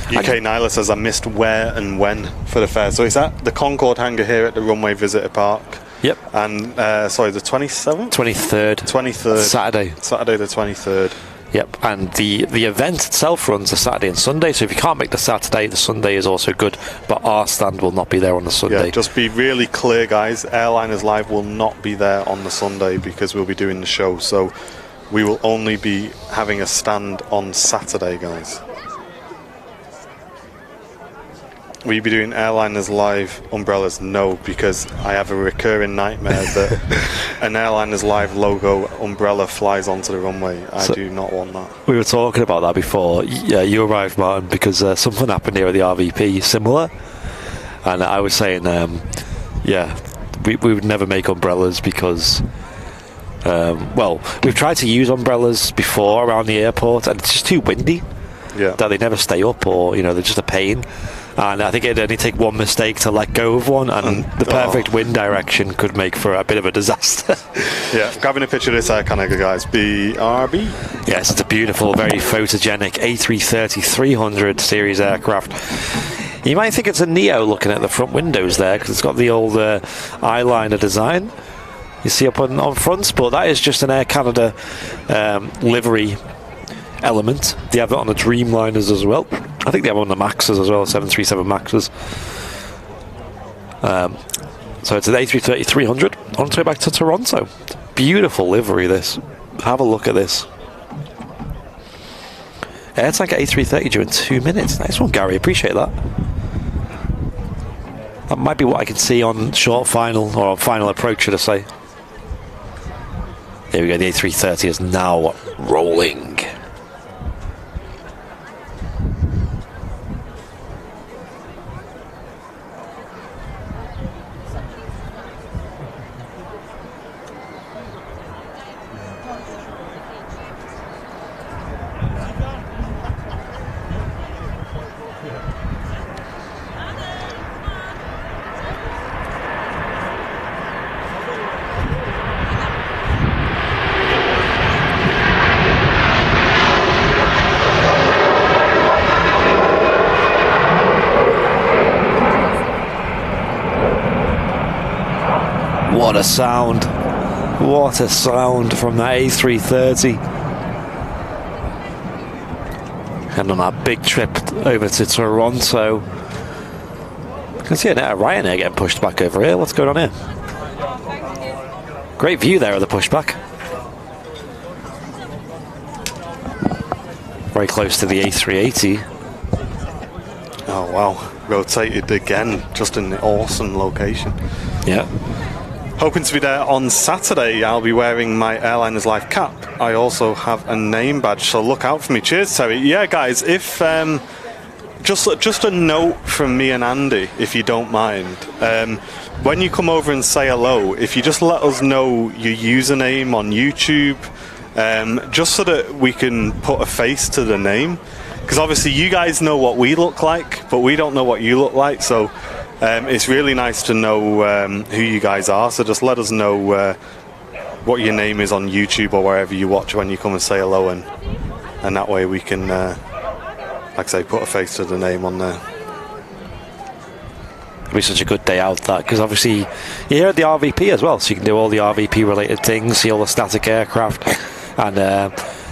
UK Nyla says I missed where and when for the fair. So it's at the Concorde hangar here at the Runway Visitor Park.
Yep.
And sorry, the 27th?
23rd. Saturday
the 23rd.
Yep. And the event itself runs the Saturday and Sunday. So if you can't make the Saturday, the Sunday is also good. But our stand will not be there on the Sunday.
Yeah, just be really clear, guys. Airliners Live will not be there on the Sunday because we'll be doing the show. So we will only be having a stand on Saturday, guys. Will you be doing Airliners Live umbrellas? No, because I have a recurring nightmare that an Airliners Live logo umbrella flies onto the runway. I do not want that. We
were talking about that before. Yeah, you arrived, Martin, because something happened here at the RVP similar. And I was saying, we would never make umbrellas because... well, we've tried to use umbrellas before around the airport, and it's just too windy.
Yeah.
That they never stay up, or they're just a pain. And I think it'd only take one mistake to let go of one, and the perfect wind direction could make for a bit of a disaster.
Yeah, grabbing a picture of this Iconic, guys. BRB.
Yes, it's a beautiful, very photogenic A330 300 series aircraft. You might think it's a Neo looking at the front windows there, because it's got the old eyeliner design you see up on front, but that is just an Air Canada livery element. They have it on the Dreamliners as well. I think they have it on the Maxes as well, 737 Maxes. So it's an A330 300 on its way back to Toronto. Beautiful livery, this. Have a look at this. AirTanker A330 during 2 minutes. Nice one, Gary. Appreciate that. That might be what I can see on short final, or on final approach, should I say. There we go. The A330 is now rolling. What a sound. What a sound from that A330. And on our big trip over to Toronto. I can see a Ryanair getting pushed back over here. What's going on here? Great view there of the pushback. Very close to the A380.
Oh wow, rotated again, just an awesome location.
Yeah.
Hoping to be there on Saturday. I'll be wearing my Airliners Life cap. I also have a name badge, so look out for me. Cheers, Terry. Yeah, guys, if just a note from me and Andy, if you don't mind. When you come over and say hello, if you just let us know your username on YouTube, just so that we can put a face to the name. Because obviously you guys know what we look like, but we don't know what you look like, so it's really nice to know who you guys are. So just let us know what your name is on YouTube or wherever you watch when you come and say hello, and that way we can, like I say, put a face to the name on there.
It'll be such a good day out, that, because obviously you're here at the RVP as well, so you can do all the RVP related things, see all the static aircraft, and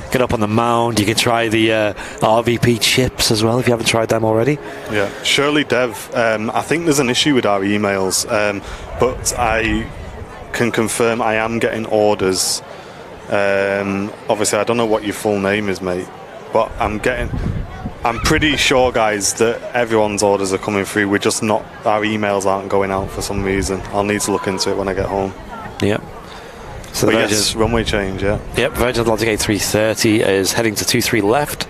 get up on the mound. You can try the RVP chips as well if you haven't tried them already.
Yeah, Shirley Dev, I think there's an issue with our emails, but I can confirm I am getting orders. Obviously I don't know what your full name is, mate, but I'm pretty sure, guys, that everyone's orders are coming through. We're just not, our emails aren't going out for some reason. I'll need to look into it when I get home.
Yep. So
but yes, runway change, yeah.
Yep, Virgin Atlantic A330 is heading to 23 left,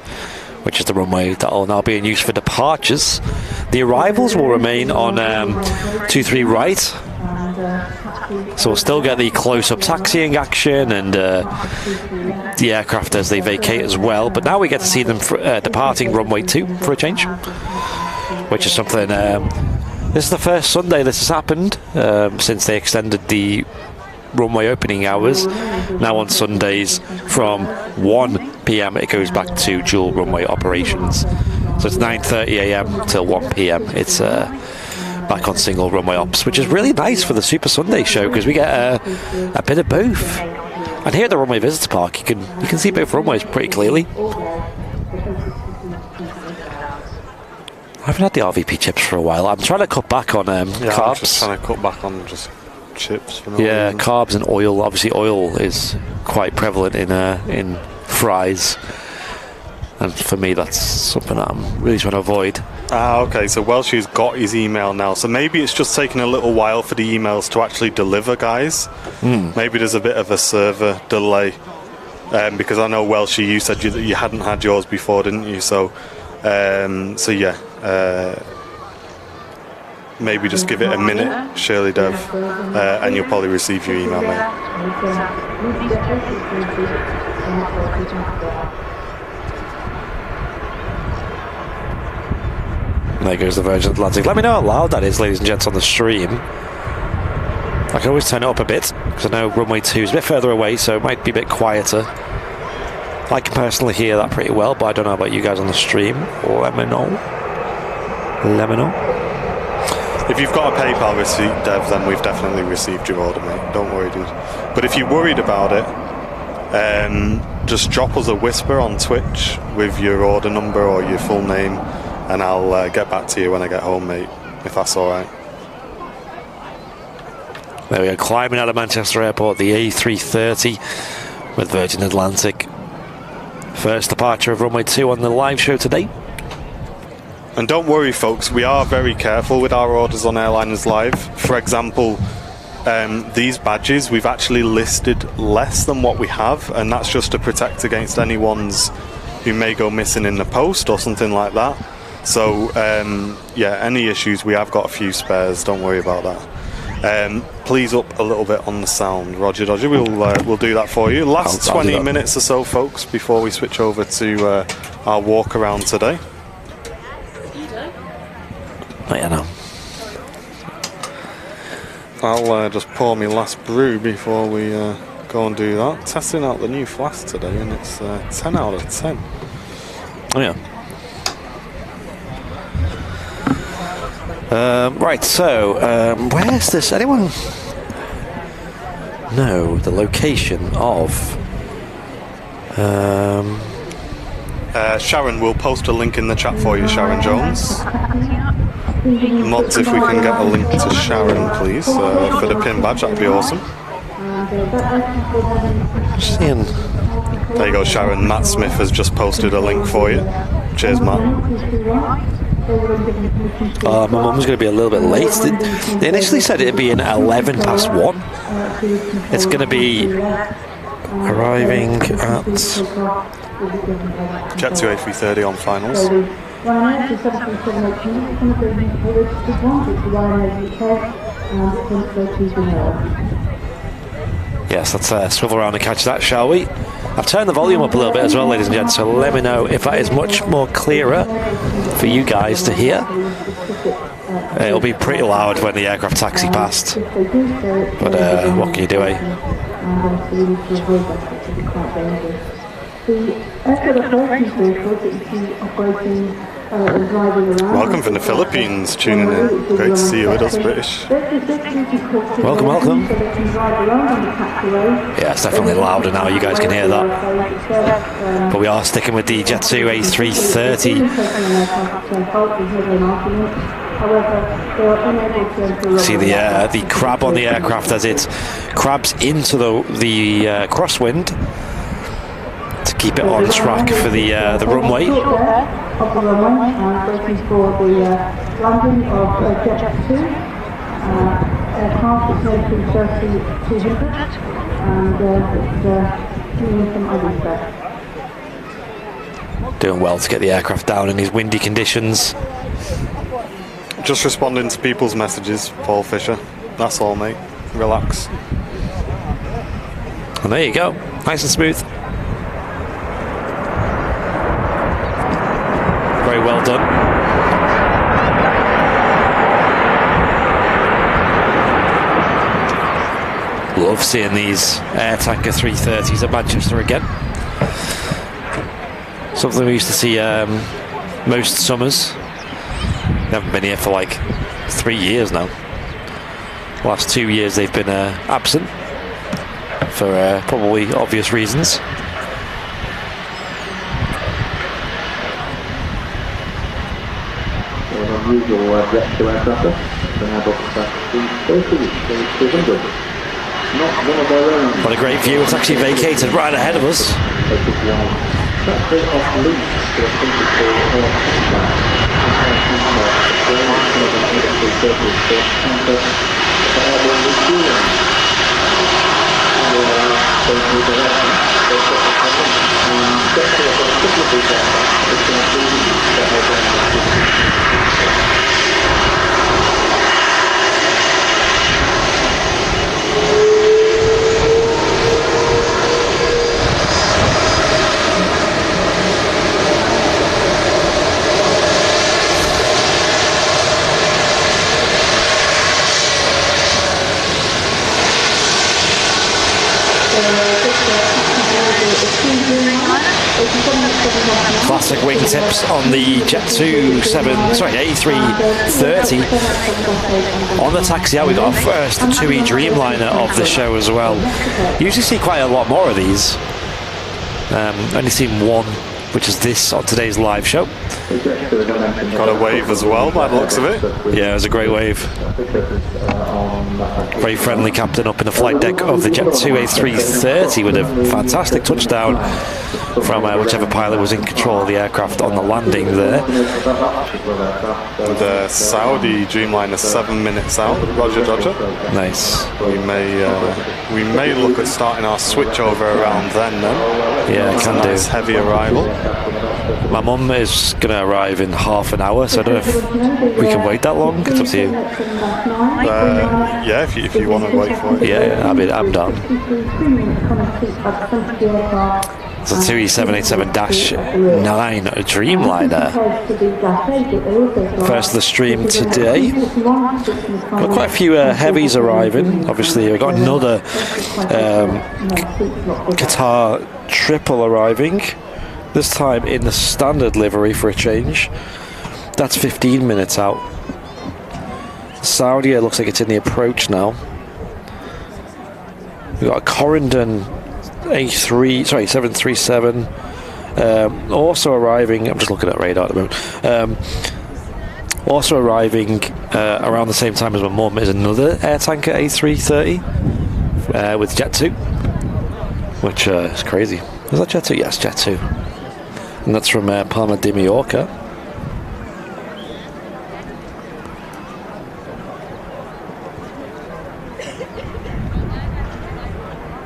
which is the runway that will now be in use for departures. The arrivals will remain on 23 right. So we'll still get the close-up taxiing action and the aircraft as they vacate as well. But now we get to see them departing runway 2 for a change, which is something... this is the first Sunday this has happened since they extended the runway opening hours. Now on Sundays from 1 p.m. it goes back to dual runway operations. So it's 9:30 a.m. till 1 p.m. It's back on single runway ops, which is really nice for the Super Sunday show because we get a bit of both. And here at the Runway Visitor Park, you can see both runways pretty clearly. I haven't had the RVP chips for a while. I'm trying to cut back on carbs.
I'm just trying to cut back on just chips. For no reason.
Carbs and oil. Obviously, oil is quite prevalent in fries, and for me, that's something that I'm really trying to avoid.
Okay, so Welshie's got his email now, so maybe it's just taking a little while for the emails to actually deliver, guys. Maybe there's a bit of a server delay, because I know Welshie, you said you hadn't had yours before, didn't you? So yeah. Maybe just give it a minute, Shirley Dev, and you'll probably receive your email, mate.
There goes the Virgin Atlantic. Let me know how loud that is, ladies and gents, on the stream. I can always turn it up a bit, because I know runway 2 is a bit further away, so it might be a bit quieter. I can personally hear that pretty well, but I don't know about you guys on the stream. Let me know. Let me know.
If you've got a PayPal receipt, Dev, then we've definitely received your order, mate. Don't worry, dude. But if you're worried about it, just drop us a whisper on Twitch with your order number or your full name, and I'll get back to you when I get home, mate, if that's all right.
There we go, climbing out of Manchester Airport, the A330 with Virgin Atlantic. First departure of runway 2 on the live show today.
And don't worry, folks, we are very careful with our orders on Airliners Live. For example, these badges, we've actually listed less than what we have, and that's just to protect against any ones who may go missing in the post or something like that. So, yeah, any issues, we have got a few spares, don't worry about that. Please up a little bit on the sound, Roger Dodger. We'll do that for you. Last 20 minutes or so, folks, before we switch over to our walk around today.
I know.
I'll just pour my last brew before we go and do that. Testing out the new flask today, and it's 10 out of 10.
Oh yeah. Right, so where's this? Anyone know the location of...
Sharon will post a link in the chat for you, Sharon Jones. Mods, if we can get a link to Sharon, please, for the pin badge, that'd be awesome.
Seeing...
There you go, Sharon. Matt Smith has just posted a link for you. Cheers, Matt.
My mum's going to be a little bit late. They initially said it'd be in 11 past 1. It's going to be arriving at...
Jet2 A330 on finals.
Ryanairs is 7.7 minutes, one of the registered ones, it's the Ryanairs UK, and it's going to go to Dreamliner.
Yes, let's swivel around and catch that, shall we? I've turned the volume up a little bit as well, ladies and gents, so let me know if that is much more clearer for you guys to hear. It'll be pretty loud when the aircraft taxi past, but what can you do, eh?
Welcome from the Philippines, tuning in. Great to see you with us, British.
Welcome, welcome. Yeah, it's definitely louder now, you guys can hear that. But we are sticking with the Jet2 A330. See the crab on the aircraft as it crabs into the crosswind to keep it on track for the runway.
Of the runway, waiting for the landing of Jet2 aircraft. It's making 30-200 and doing some other stuff.
Doing well to get the aircraft down in these windy conditions.
Just responding to people's messages, Paul Fisher. That's all, mate. Relax.
And there you go. Nice and smooth. Very well done. Love seeing these air tanker 330s at Manchester again. Something we used to see most summers. They haven't been here for like 3 years now. The last 2 years they've been absent for probably obvious reasons.
Unusual Jet2 aircraft, an Airbus A330, not one of their own.
What a great view, it's actually vacated right ahead of us. Classic wingtips on the Jet2 A330. On the taxi out, we got our first 2E Dreamliner of the show as well. Usually see quite a lot more of these. Only seen one, which is this on today's live show.
Got a wave as well by the looks of it.
Yeah, it was a great wave. Very friendly captain up in the flight deck of the Jet2 A330 with a fantastic touchdown from whichever pilot was in control of the aircraft on the landing there.
The Saudi Dreamliner 7 minutes out. Roger, Roger.
Nice.
We may look at starting our switch over around then.
Yeah, can do.
Nice heavy arrival.
My mum is going to arrive in half an hour, so I don't know if we can wait that long. It's up to you.
Yeah, if you want to wait for it.
Yeah, I'm down. It's a 2E787-9 Dreamliner. First of the stream today. Got quite a few heavies arriving. Obviously, we've got another Qatar triple arriving. This time in the standard livery for a change. That's 15 minutes out. Saudi, it looks like it's in the approach now. We've got a Corendon 737. Also arriving, I'm just looking at radar at the moment. Also arriving around the same time as my mum is another air tanker A330 with Jet2, which is crazy. Is that Jet2? Yes, Jet2. And that's from Palma de Mallorca.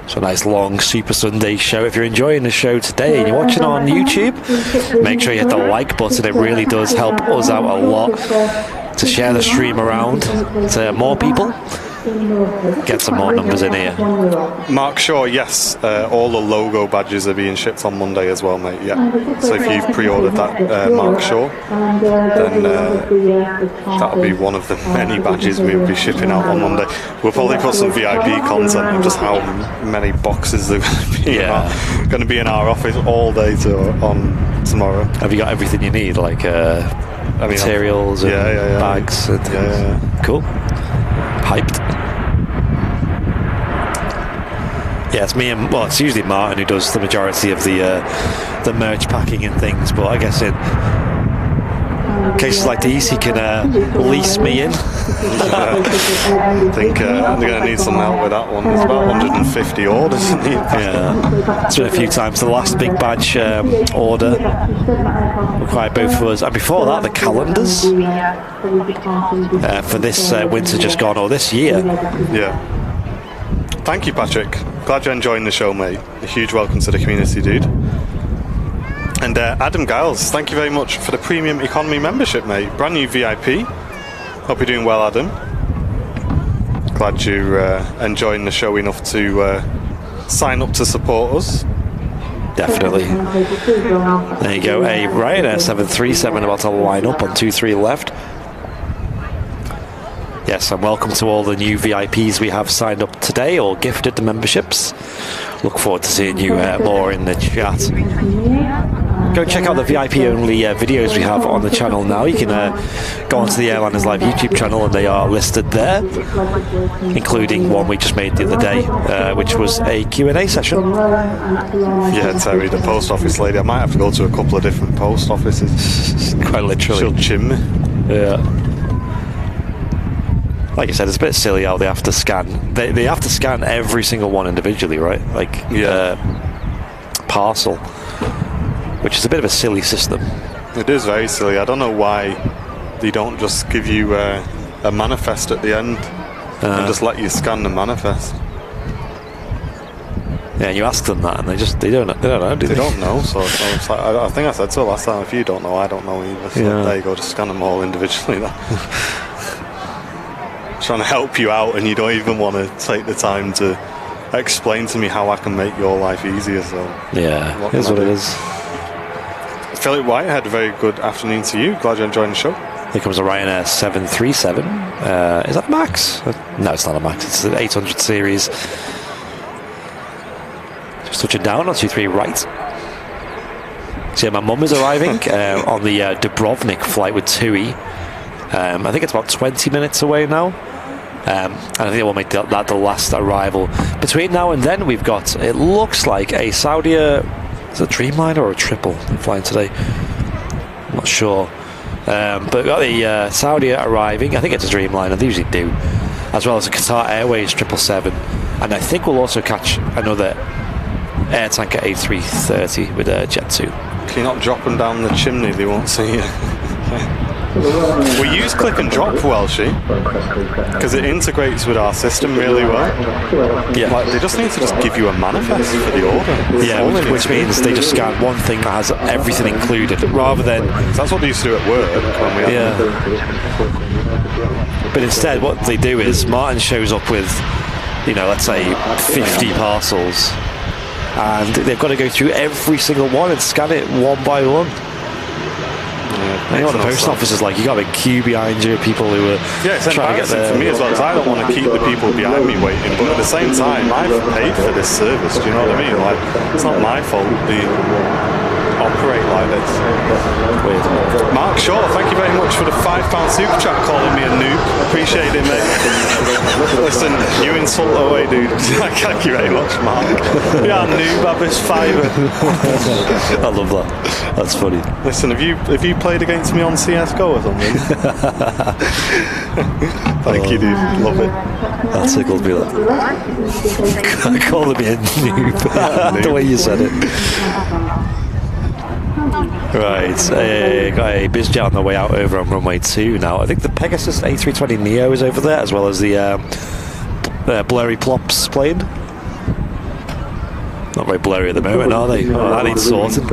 So a nice long Super Sunday show. If you're enjoying the show today and you're watching on YouTube, make sure you hit the like button. It really does help us out a lot to share the stream around to more people. Get some more numbers in here.
Mark Shaw, yes, all the logo badges are being shipped on Monday as well, mate. Yeah. So if you've pre-ordered that, Mark Shaw, then that'll be one of the many badges we'll be shipping out on Monday. We'll probably put some VIP content of just how many boxes are going to be in our office all day on tomorrow.
Have you got everything you need, like materials and bags? And cool. Hyped. Yeah, it's me and it's usually Martin who does the majority of the merch packing and things, but I guess in cases like these he can lease me in.
I think they're going to need some help with that one. There's about 150 orders.
Yeah, it's been a few times. The last big badge order required both of us, and before that the calendars for this winter just gone, or this year.
Yeah. Thank you, Patrick. Glad you're enjoying the show, mate. A huge welcome to the community, dude. And Adam Giles, thank you very much for the premium economy membership, mate. Brand new VIP. Hope you're doing well, Adam. Glad you're enjoying the show enough to sign up to support us.
Definitely. There you go. A Ryanair 737 about to line up on 2-3 left. Yes, and welcome to all the new VIPs we have signed up today or gifted the memberships. Look forward to seeing you more in the chat. Go check out the VIP only videos we have on the channel now. You can go onto the Airliners Live YouTube channel and they are listed there, including one we just made the other day, which was a Q&A session.
Yeah, Terry, the post office lady. I might have to go to a couple of different post offices.
Quite literally.
She'll chin me.
Yeah. Like I said, it's a bit silly how they have to scan. They have to scan every single one individually, right? Like parcel, which is a bit of a silly system.
It is very silly. I don't know why they don't just give you a manifest at the end and just let you scan the manifest.
Yeah, you ask them that, and they don't know. They don't
know. So it's like, I think I said so last time. If you don't know, I don't know either. So there you go. Just scan them all individually. Trying to help you out, and you don't even want to take the time to explain to me how I can make your life easier. So
yeah, here's what it is.
Philip Whitehead, a very good afternoon to you. Glad you're enjoying the show.
Here comes a Ryanair 737. Is that a Max? No, it's not a Max. It's an 800 series. Just touching down on 23 right. So yeah, my mum is arriving on the Dubrovnik flight with TUI. I think it's about 20 minutes away now. And I think we'll make that the last arrival. Between now and then, we've got, it looks like a Saudi, is it a Dreamliner or a triple flying today? I'm not sure. But we've got the Saudi arriving. I think it's a Dreamliner, they usually do. As well as a Qatar Airways 777. And I think we'll also catch another air tanker A330 with a Jet2.
Can you not drop them down the chimney? They won't see you. We use click and drop for Welshie because it integrates with our system really well.
Yeah,
like they just need to just give you a manifest for the order.
Yeah, which means they just scan one thing that has everything included, rather than
that's what they used to do at work. When we had
But instead, what they do is Martin shows up with, let's say 50 parcels, and they've got to go through every single one and scan it one by one. You know what the post office is like? You got a big queue behind you, people who are trying to get there.
For me as well, because I don't want to keep the people behind me waiting, but at the same time, I've paid for this service. Do you know what I mean? Like, it's not my fault. operate like this.
Weird.
Mark Shaw, thank you very much for the £5 super chat calling me a noob. Appreciate it, mate. Listen, you insult away, dude. Thank you very much, Mark. Yeah, noob, have this fiver.
I love that. That's funny.
Listen, have you played against me on CSGO or something? Thank you, dude. Love it.
That tickled me. That. Calling me a noob. The way you said it. Right, got a BizJet on the way out over on runway 2 now. I think the Pegasus A320 Neo is over there, as well as the blurry plops plane. Not very blurry at the moment, are they? Oh, that needs sorting.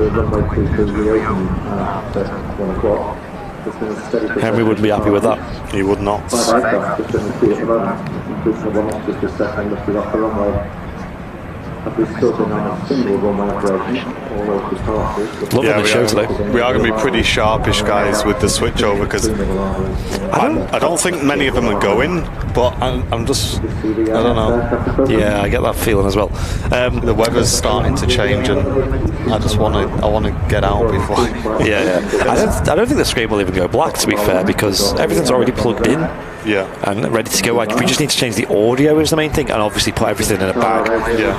Henry wouldn't be happy with that.
He would not.
Loving the show today.
We are going to be pretty sharpish, guys, with the switchover, because I don't think many of them are going, but I'm just, I don't know.
Yeah, I get that feeling as well.
The weather's starting to change, and I want to get out before.
Yeah. I don't think the screen will even go black, to be fair, because everything's already plugged in.
Yeah.
And ready to go. We just need to change the audio is the main thing, and obviously put everything in a bag.
Yeah.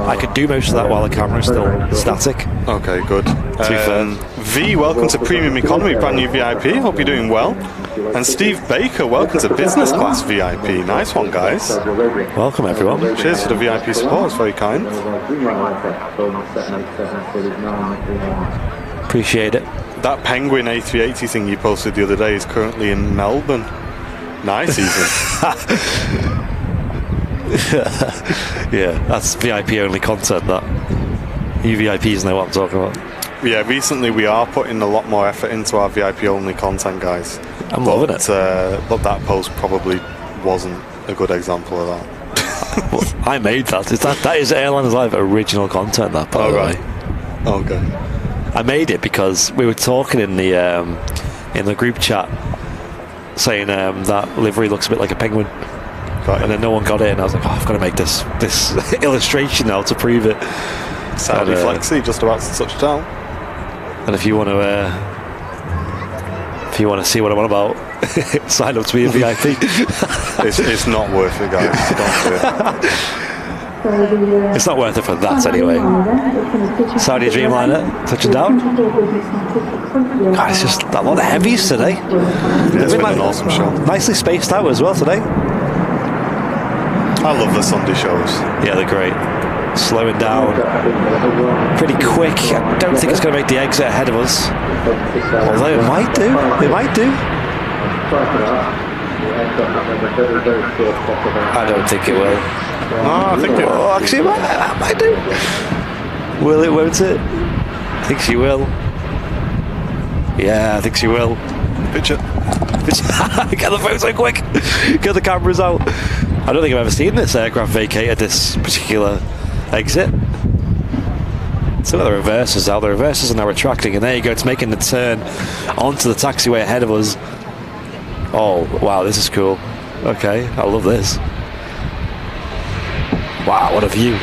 I could do most of that while the camera's still static.
Okay, good.
To be fair.
V, welcome to Premium Economy, brand new VIP. Hope you're doing well. And Steve Baker, welcome to Business Class VIP. Nice one, guys.
Welcome, everyone.
Cheers for the VIP support. It's very kind.
Appreciate it.
That Penguin A380 thing you posted the other day is currently in Melbourne. Nice, even.
Yeah, that's VIP only content, that. You VIPs know what I'm talking about.
Yeah, recently we are putting a lot more effort into our VIP only content, guys.
I'm loving it.
But that post probably wasn't a good example of that.
Well, I made that. That is Airlines Live original content, that, by the way.
Okay.
I made it because we were talking in the group chat, saying that livery looks a bit like a penguin,
Right.
and then no one got it, and I was like, oh, I've got to make this illustration now to prove it.
Saudi Flexi just about to touch down.
And if you want to see what I'm on about, sign up to be a VIP.
It's not worth it, guys. Don't do it.
It's not worth it for that anyway. Saudi Dreamliner touching down. God, it's just a lot of heavies today.
Yeah, it's been an awesome show.
Nicely spaced out as well today.
I love the Sunday shows.
Yeah, they're great. Slowing down pretty quick. I don't think it's going to make the exit ahead of us, although it might do. I don't think it will.
I think it will.
Oh, actually, it might do. Will it, won't it? I think she will. Yeah, I think she will.
Picture.
Get the photo quick. Get the cameras out. I don't think I've ever seen this aircraft vacate at this particular exit. So the reversers out. The reversers are now retracting, and there you go. It's making the turn onto the taxiway ahead of us. Oh, wow, this is cool. Okay, I love this. Wow, what a view.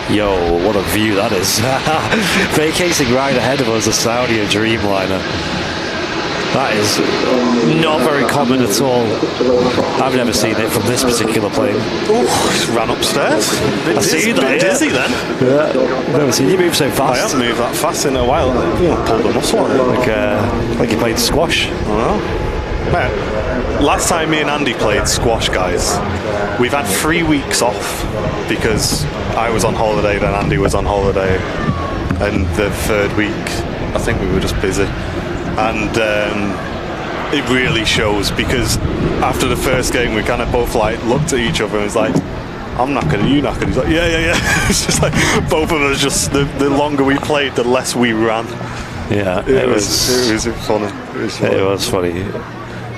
Yo, what a view that is. Vacating right ahead of us, a Saudi Dreamliner. That is not very common at all. I've never seen it from this particular plane.
Just ran upstairs.
I see that,
bit dizzy then.
Yeah, never seen you move so
I
fast.
haven't moved that fast in a while. Pulled a muscle on it.
Like you played squash.
I know. Man, last time me and Andy played squash, guys, we've had 3 weeks off because I was on holiday, then Andy was on holiday, and the third week, I think we were just busy. And it really shows, because after the first game, we kind of both like looked at each other and was like, I'm knackered, are you knackered? He's like, yeah. It's just like both of us, just the longer we played, the less we ran.
Yeah,
it was funny.
It was funny.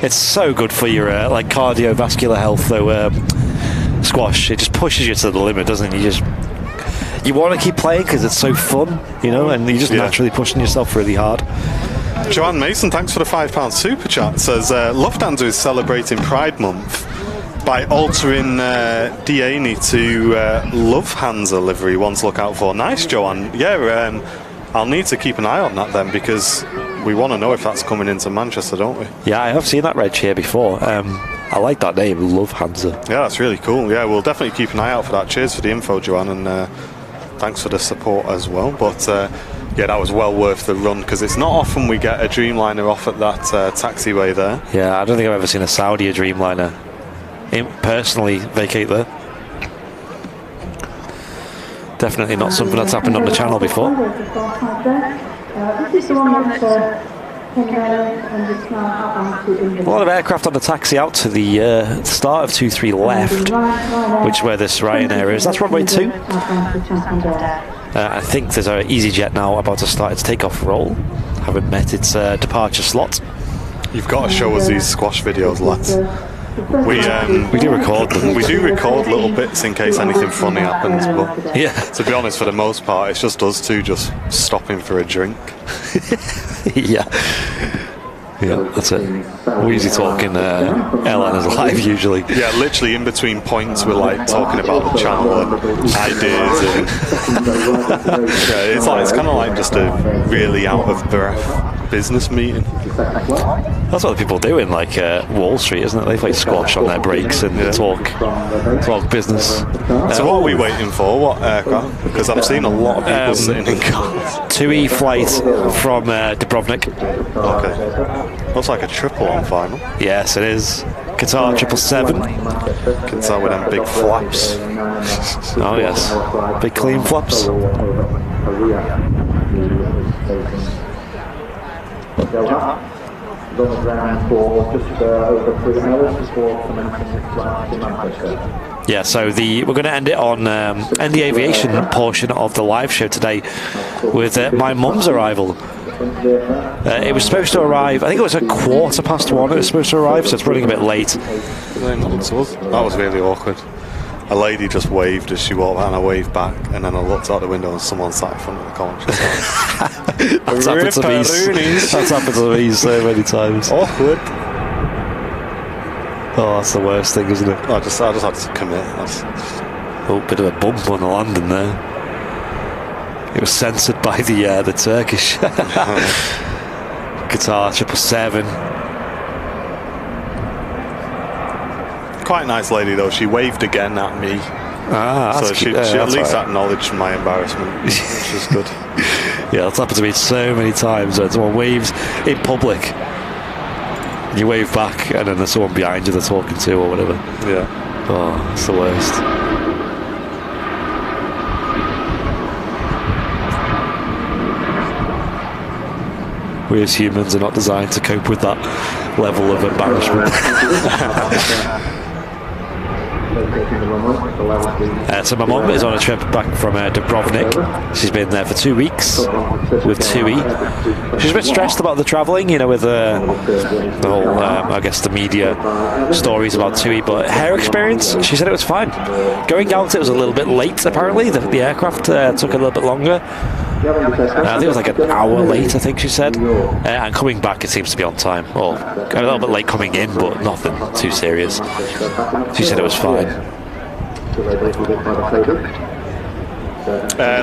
It's so good for your like cardiovascular health, though. Squash, it just pushes you to the limit, doesn't it? You want to keep playing because it's so fun, you know, and you're just naturally pushing yourself really hard.
Joanne Mason, thanks for the £5 super chat. Says Lufthansa is celebrating Pride Month by altering Diani to Lufthansa livery. One to look out for. Nice, Joanne. Yeah, I'll need to keep an eye on that then, because we want to know if that's coming into Manchester, don't we?
Yeah, I have seen that red here before. I like that name, Lufthansa.
Yeah, that's really cool. Yeah, we'll definitely keep an eye out for that. Cheers for the info, Joanne, and thanks for the support as well. But yeah, that was well worth the run, because it's not often we get a Dreamliner off at that taxiway there.
Yeah, I don't think I've ever seen a Saudi Dreamliner personally vacate there. Definitely not something that's happened on the channel before.
This is the one that came down and it's now outbound to England.
A lot of aircraft on the taxi out to the start of 23 left, which is where this Ryanair is. That's runway 2. I think there's an EasyJet now about to start its takeoff roll. Haven't met its departure slot.
You've got to show us these squash videos, lads.
We do record them.
We do record little bits in case anything funny happens, but
yeah,
to be honest, for the most part, it's just us two just stopping for a drink.
Yeah, that's it. We're usually talking airliners live usually.
Yeah, literally in between points we're like talking about the channel and ideas, and yeah, it's kind of like just a really out of breath business meeting.
That's what the people do in like Wall Street, isn't it? They play squash on their breaks and talk business.
So what are we waiting for? What aircraft? Because I'm seeing a lot of people sitting in cars.
2E flight from Dubrovnik.
Okay. Looks like a triple on final.
Yes, it is. Qatar 777.
Qatar with them big flaps.
Oh yes, big clean flaps. Yeah, so we're going to end it on end the aviation portion of the live show today with my mum's arrival. It was supposed to arrive, I think it was 1:15 it was supposed to arrive, so it's running a bit late.
That was really awkward. A lady just waved as she walked out, and I waved back, and then I looked out the window and someone sat in front of the commentary.
That's happened to me. That's happened to me so many times.
Awkward.
Oh, that's the worst thing, isn't it?
I just had to commit.
Oh, bit of a bump on the landing there. It was censored by the Turkish. Qatar 777.
Quite a nice lady though. She waved again at me. So she at least acknowledged my embarrassment, which was good.
Yeah, that's happened to me so many times. When someone waves in public, you wave back, and then there's someone behind you they're talking to or whatever.
Yeah.
Oh, it's the worst. We as humans are not designed to cope with that level of embarrassment. So my mum is on a trip back from Dubrovnik. She's been there for 2 weeks with 2E. She's a bit stressed about the travelling, you know, with the whole, I guess, the media stories about 2E. But her experience, she said it was fine. Going out, it was a little bit late, apparently. The aircraft took a little bit longer. I think it was like an hour late, I think she said. And coming back, it seems to be on time. Well, a little bit late coming in, but nothing too serious. She said it was fine.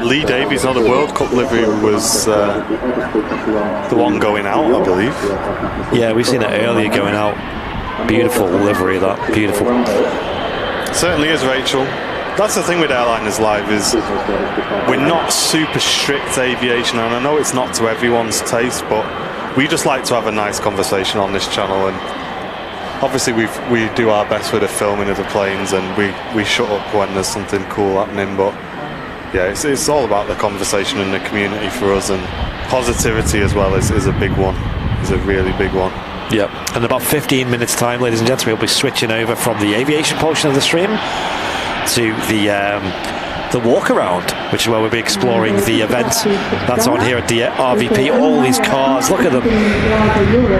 Lee Davies, another World Cup livery, was the one going out, I believe.
Yeah, we've seen it earlier going out. Beautiful livery, that. Beautiful.
Certainly is, Rachel. That's the thing with Airliners Live, is we're not super strict aviation, and I know it's not to everyone's taste, but we just like to have a nice conversation on this channel, and obviously we do our best with the filming of the planes, and we shut up when there's something cool happening. But yeah, it's all about the conversation and the community for us, and positivity as well is a big one, is a really big one.
Yep. And in about 15 minutes time, ladies and gentlemen, we'll be switching over from the aviation portion of the stream to the the walk around, which is where we'll be exploring the event that's on here at the RVP. All these cars, look at them,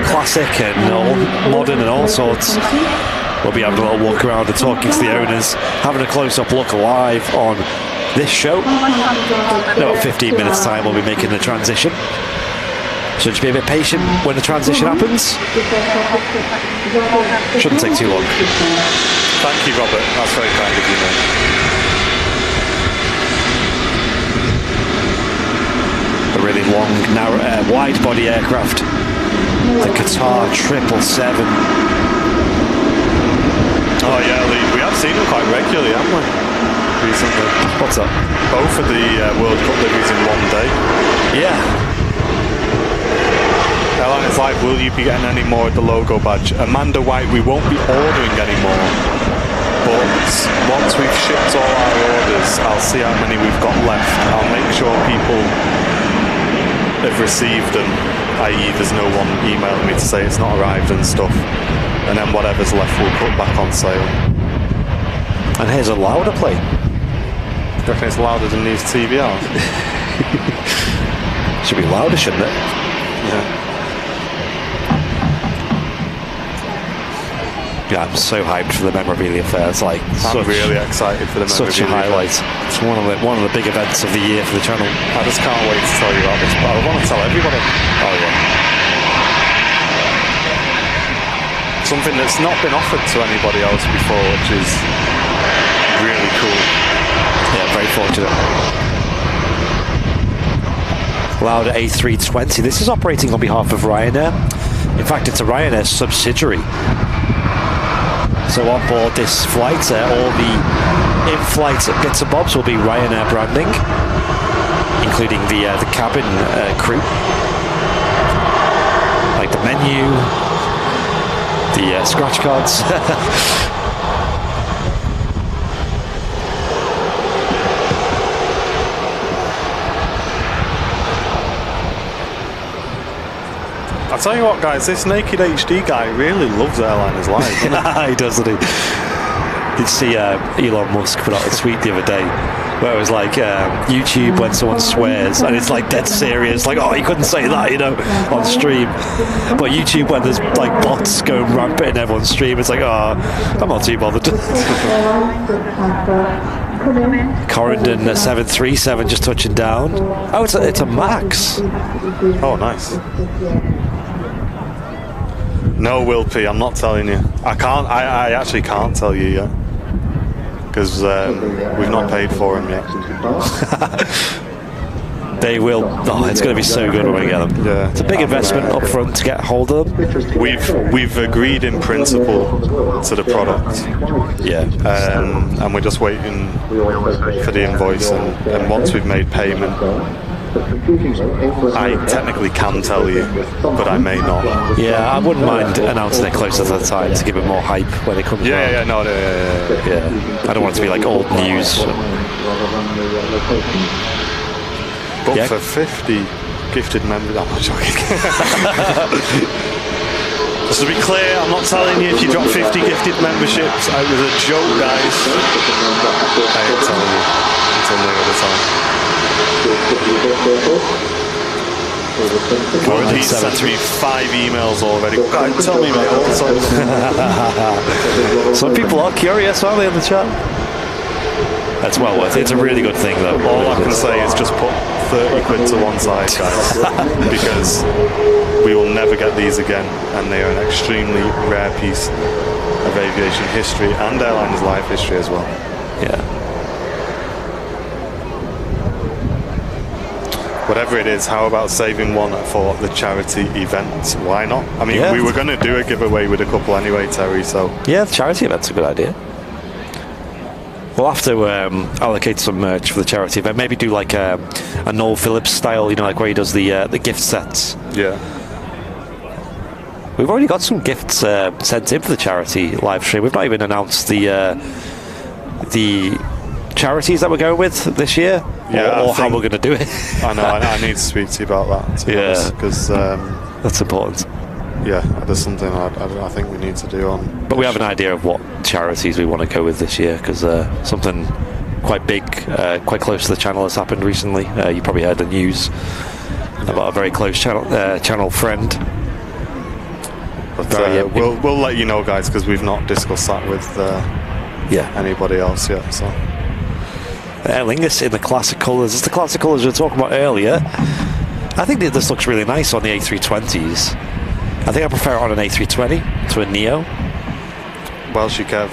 classic and all modern and all sorts. We'll be having a little walk around and talking to the owners, having a close-up look live on this show. In about 15 minutes time we'll be making the transition. So just be a bit patient when the transition happens. Shouldn't take too long.
Thank you, Robert. That's very kind of you, mate.
A really long, narrow, wide-body aircraft. The Qatar 777.
Oh yeah, Lee, we have seen them quite regularly, haven't we? Recently.
What's up?
Both of the World Cup liveries in one day.
Yeah.
It's like, will you be getting any more of the logo badge? Amanda White, we won't be ordering any more. But once we've shipped all our orders, I'll see how many we've got left. I'll make sure people have received them, i.e. there's no one emailing me to say it's not arrived and stuff. And then whatever's left we'll put back on sale.
And here's a louder plane.
You reckon it's louder than these TVRs?
Should be louder, shouldn't it?
Yeah.
Yeah, I'm so hyped for the memorabilia fair. It's like
I'm really excited for the memorabilia
such a highlight. It's one of the big events of the year for the channel.
I just can't wait to tell you about this, but I want to tell everybody.
Oh yeah.
Something that's not been offered to anybody else before, which is really cool.
Yeah, very fortunate. Lauda A320. This is operating on behalf of Ryanair. In fact, it's a Ryanair subsidiary. So on board this flight, all the in-flight bits and bobs will be Ryanair branding, including the cabin crew, like the menu, the scratch cards.
I'll tell you what, guys, this Naked HD guy really loves Airliners Live.
He does, doesn't he? Did you see Elon Musk put out a tweet the other day where it was like YouTube when someone swears and it's like dead serious, like, oh, you couldn't say that, you know, on stream. But YouTube when there's like bots going rampant in everyone's stream, it's like, oh, I'm not too bothered. Corendon 737 just touching down. Oh, it's a Max.
Oh, nice. No, Will P, I'm not telling you. I actually can't tell you yet. Because we've not paid for them yet.
They will. Oh, it's going to be so good when we get them.
Yeah.
It's a big investment up front to get hold of them.
We've agreed in principle to the product.
Yeah.
And we're just waiting for the invoice. And once we've made payment, I technically can tell you, but I may not.
Yeah, I wouldn't mind announcing it closer to the time to give it more hype when it comes out.
Yeah.
I don't want it to be like old news.
But for 50 gifted members, I'm not joking. Just to be clear, I'm not telling you if you drop 50 gifted memberships. It was a joke, guys. I ain't telling you until near the time. He sent me 5 emails already. God, tell me, mate.
Some people are curious, aren't they, in the chat? That's well worth it. It's a really good thing, though.
All I can say is just put 30 quid to one side, guys, because we will never get these again, and they are an extremely rare piece of aviation history and Airliners Live history as well.
Yeah.
Whatever it is, how about saving one for the charity event? Why not? I mean, we were going to do a giveaway with a couple anyway, Terry, so...
Yeah, the charity event's a good idea. We'll have to allocate some merch for the charity event. Maybe do like a Noel Phillips style, you know, like where he does the gift sets.
Yeah.
We've already got some gifts sent in for the charity live stream. We've not even announced the charities that we're going with this year, or how we're going to do it.
I know. I need to speak to you about that.
Yeah,
because
that's important.
Yeah, there's something I think we need to do on.
But we have an idea of what charities we want to go with this year, because something quite big, quite close to the channel has happened recently. You probably heard the news about a very close channel friend.
But we'll let you know, guys, because we've not discussed that with anybody else yet. So
Aer Lingus in the classic colours. It's the classic colours we were talking about earlier. I think that this looks really nice on the A320s. I think I prefer it on an A320 to a Neo.
Welsh Kev,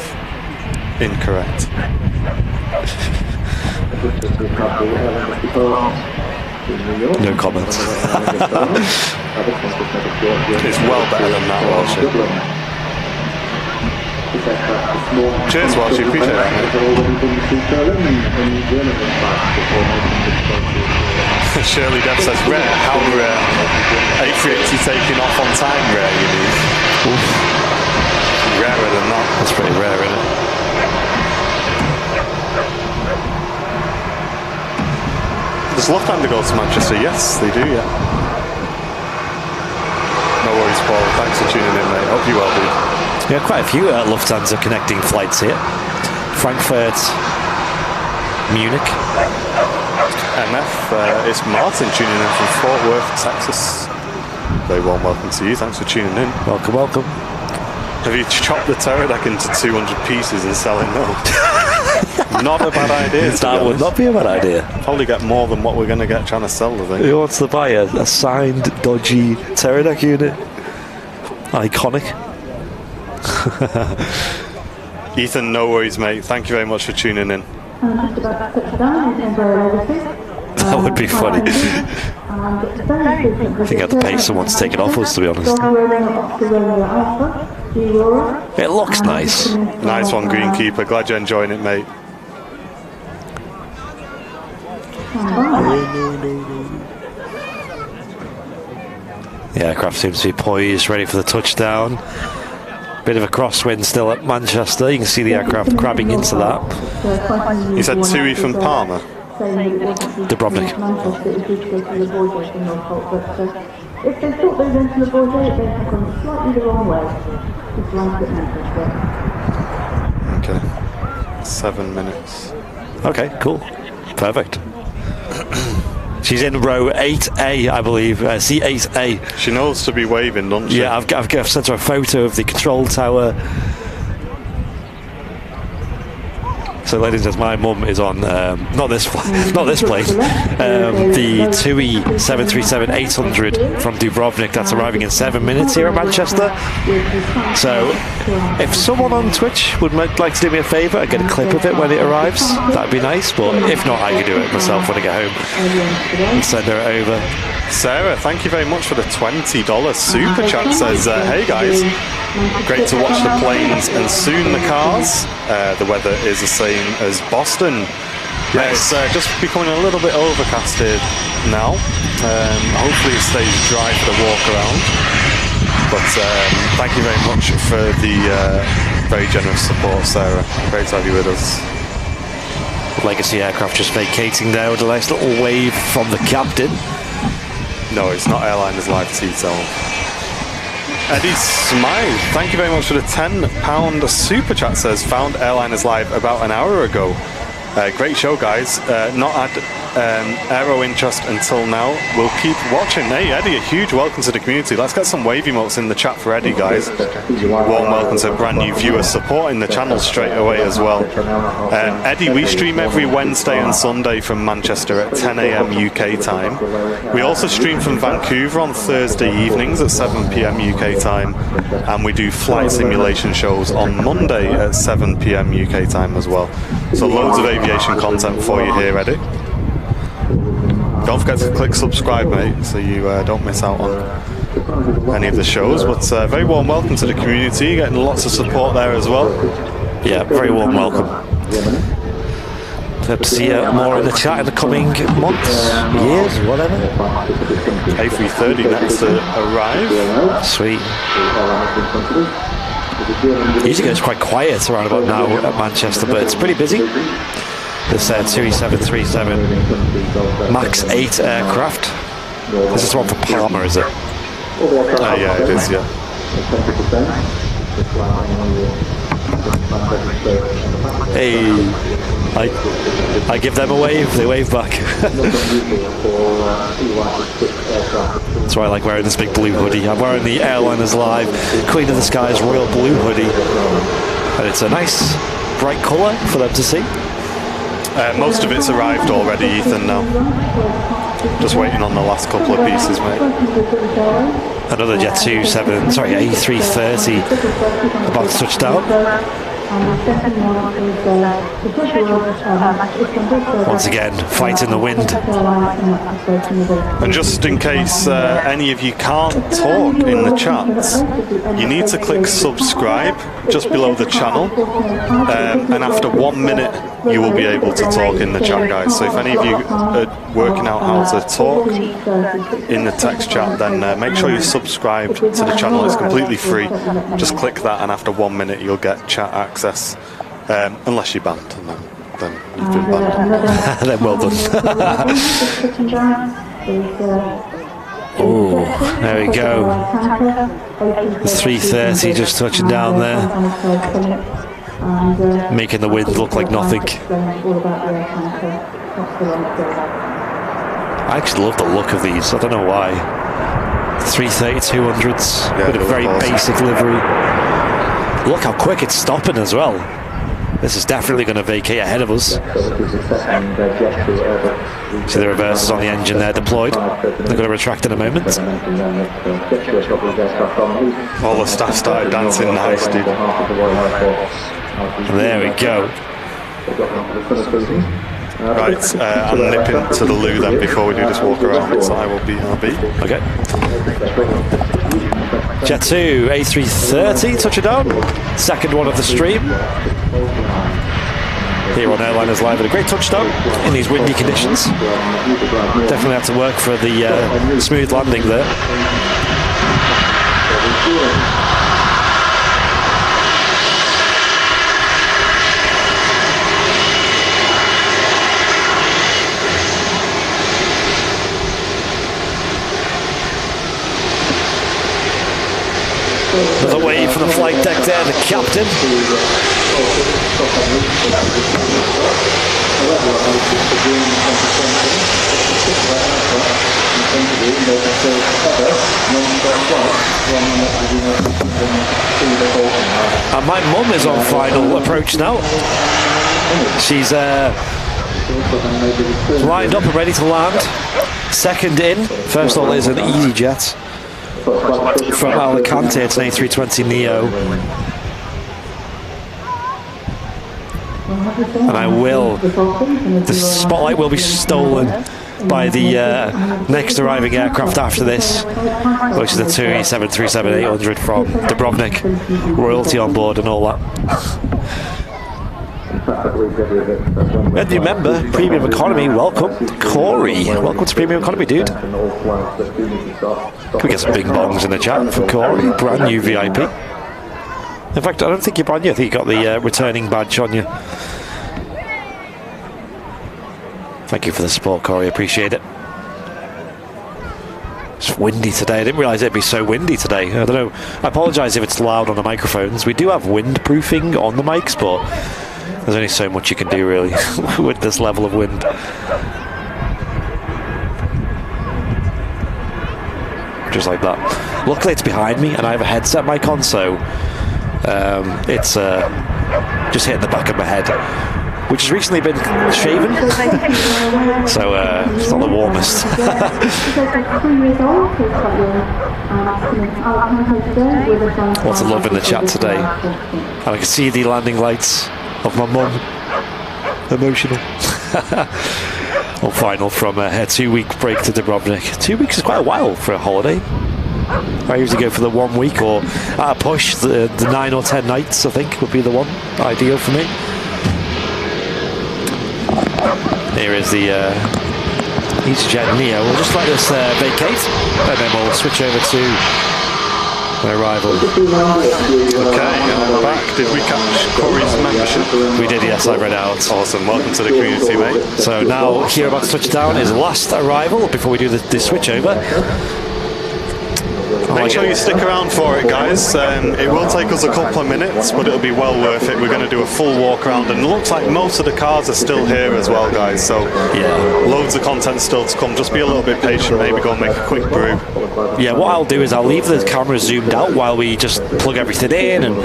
incorrect.
No comments.
It's well better than that, Welsh. Cheers, Welsh, appreciate that. Shirley Dev says, rare, how rare? A380 taking off on time, rare, you mean? Oof. Rarer than that.
That's pretty rare, isn't it?
Does Lufthansa go to Manchester? Yes, they do, yeah. No worries, Paul. Thanks for tuning in, mate. Hope you well, dude.
Yeah, quite a few Lufthansa connecting flights here. Frankfurt, Munich.
MF, it's Martin tuning in from Fort Worth, Texas. Very warm welcome to you. Thanks for tuning in.
Welcome, welcome.
Have you chopped the pterodactyl into 200 pieces and sell it now? Not a bad idea.
That would not be a bad idea.
Probably get more than what we're going to get trying to sell, I think.
Who wants to buy a signed, dodgy pterodactyl unit? Iconic.
Ethan, no worries, mate. Thank you very much for tuning in.
That would be funny. I think I have to pay someone to take it off us, to be honest. It looks nice.
Nice one, Greenkeeper. Glad you're enjoying it, mate.
The aircraft seems to be poised, ready for the touchdown. Bit of a crosswind still at Manchester. You can see the aircraft crabbing into that.
You said Tui from Palmer?
Dubrovnik.
If they thought they were going to the border, they have gone slightly the wrong way. Just like at Manchester.
Okay. 7 minutes.
Okay, cool. Perfect. She's in row 8A, I believe. C8A.
She knows to be waving, doesn't she?
Yeah, I've sent her a photo of the control tower. So, ladies and gentlemen, my mum is on not this plane, the TUI 737-800 from Dubrovnik. That's arriving in 7 minutes here at Manchester. So, if someone on Twitch would like to do me a favour and get a clip of it when it arrives, that'd be nice. But if not, I can do it myself when I get home and send her over.
Sarah, thank you very much for the $20 super chat. Says, hey guys, great to watch the planes and soon the cars. The weather is the same as Boston. It's just becoming a little bit overcast here now. Hopefully it stays dry for the walk around. But thank you very much for the very generous support, Sarah. Great to have you with us.
Legacy aircraft just vacating there with a nice little wave from the captain.
No, it's not Airliners Live T-Tel. Eddie Smythe, thank you very much for the £10 super chat. Says, found Airliners Live about an hour ago. Great show, guys. Not had aero interest until now. We'll keep watching. Hey, Eddie, a huge welcome to the community. Let's get some wave emotes in the chat for Eddie, guys. Warm welcome to brand new viewers supporting the channel straight away as well. Eddie, we stream every Wednesday and Sunday from Manchester at 10 AM UK time. We also stream from Vancouver on Thursday evenings at 7 PM UK time. And we do flight simulation shows on Monday at 7 PM UK time as well. So loads of aviation content for you here, Eddie. Don't forget to click subscribe, mate, so you don't miss out on any of the shows. But very warm welcome to the community, getting lots of support there as well.
Yeah, very warm welcome. Hope to see more in the chat in the coming months, years, whatever.
A330 next to arrive.
Sweet. Usually goes quite quiet around about now at Manchester, but it's pretty busy. This TUI 737 MAX 8 aircraft. This is the one for Palmer, is it?
Yeah, it is, yeah.
Hey. I give them a wave, they wave back. That's why I like wearing this big blue hoodie. I'm wearing the Airliners Live Queen of the Skies Royal Blue hoodie. And it's a nice, bright colour for them to see.
Most of it's arrived already, Ethan, now. Just waiting on the last couple of pieces, mate.
Another Jet2 A330 about to touch down. Once again, fighting the wind.
And just in case any of you can't talk in the chats, you need to click subscribe just below the channel, and after 1 minute you will be able to talk in the chat, guys. So if any of you are working out how to talk in the text chat, then make sure you're subscribed to the channel. It's completely free. Just click that, and after 1 minute you'll get chat access. Unless you're banned, and then you've been banned.
Then well done. Oh, there we go. The 330 just touching down there, making the wind look like nothing. I actually love the look of these. I don't know why. 330-200s with a very basic livery. Look how quick it's stopping as well. This is definitely going to vacate ahead of us. See the reverses on the engine there deployed. They're going to retract in a moment.
All the staff started dancing nice, dude.
There we go.
Right, I'm nipping to the loo then before we do this walk around, so I will be RB.
Okay. Jet2 A330 touching down. Second one of the stream. Here on Airliners Live, with a great touchdown in these windy conditions. Definitely have to work for the smooth landing there. Another wave from the flight deck there, the captain. And my mum is on final approach now. She's lined up and ready to land. Second in. First all is an EasyJet from Alicante. It's an A320 Neo. And the spotlight will be stolen by the next arriving aircraft after this, which is the TUI 737-800 from Dubrovnik. Royalty on board and all that. And you remember, Premium Economy, welcome. Corey, welcome to Premium Economy, dude. Can we get some bing bongs in the chat for Corey? Brand new VIP. In fact, I don't think you're brand new. I think you got the returning badge on you. Thank you for the support, Corey. Appreciate it. It's windy today. I didn't realise it'd be so windy today. I don't know. I apologise if it's loud on the microphones. We do have windproofing on the mics, but there's only so much you can do, really, with this level of wind. Just like that. Luckily, it's behind me, and I have a headset mic on, so it's just hitting the back of my head, which has recently been shaven, so it's not the warmest. Lots of love in the chat today, and I can see the landing lights of my mum. Emotional. On final from a 2-week break to Dubrovnik. 2 weeks is quite a while for a holiday. I usually go for the 1 week, or at a push, the 9 or 10 nights, I think, would be the one ideal for me. Here is the EasyJet Neo. We'll just let this vacate, and then we'll switch over to my arrival.
Okay, I'm back. Did we catch Corey's membership?
We did, yes, I read out.
Awesome, welcome to the community, mate.
So now, here about to touch down is last arrival before we do the switch over.
Make sure you stick around for it, guys. It will take us a couple of minutes, but it'll be well worth it. We're going to do a full walk around, and it looks like most of the cars are still here as well, guys. So yeah, loads of content still to come. Just be a little bit patient, maybe go and make a quick brew.
Yeah, what I'll do is I'll leave the camera zoomed out while we just plug everything in and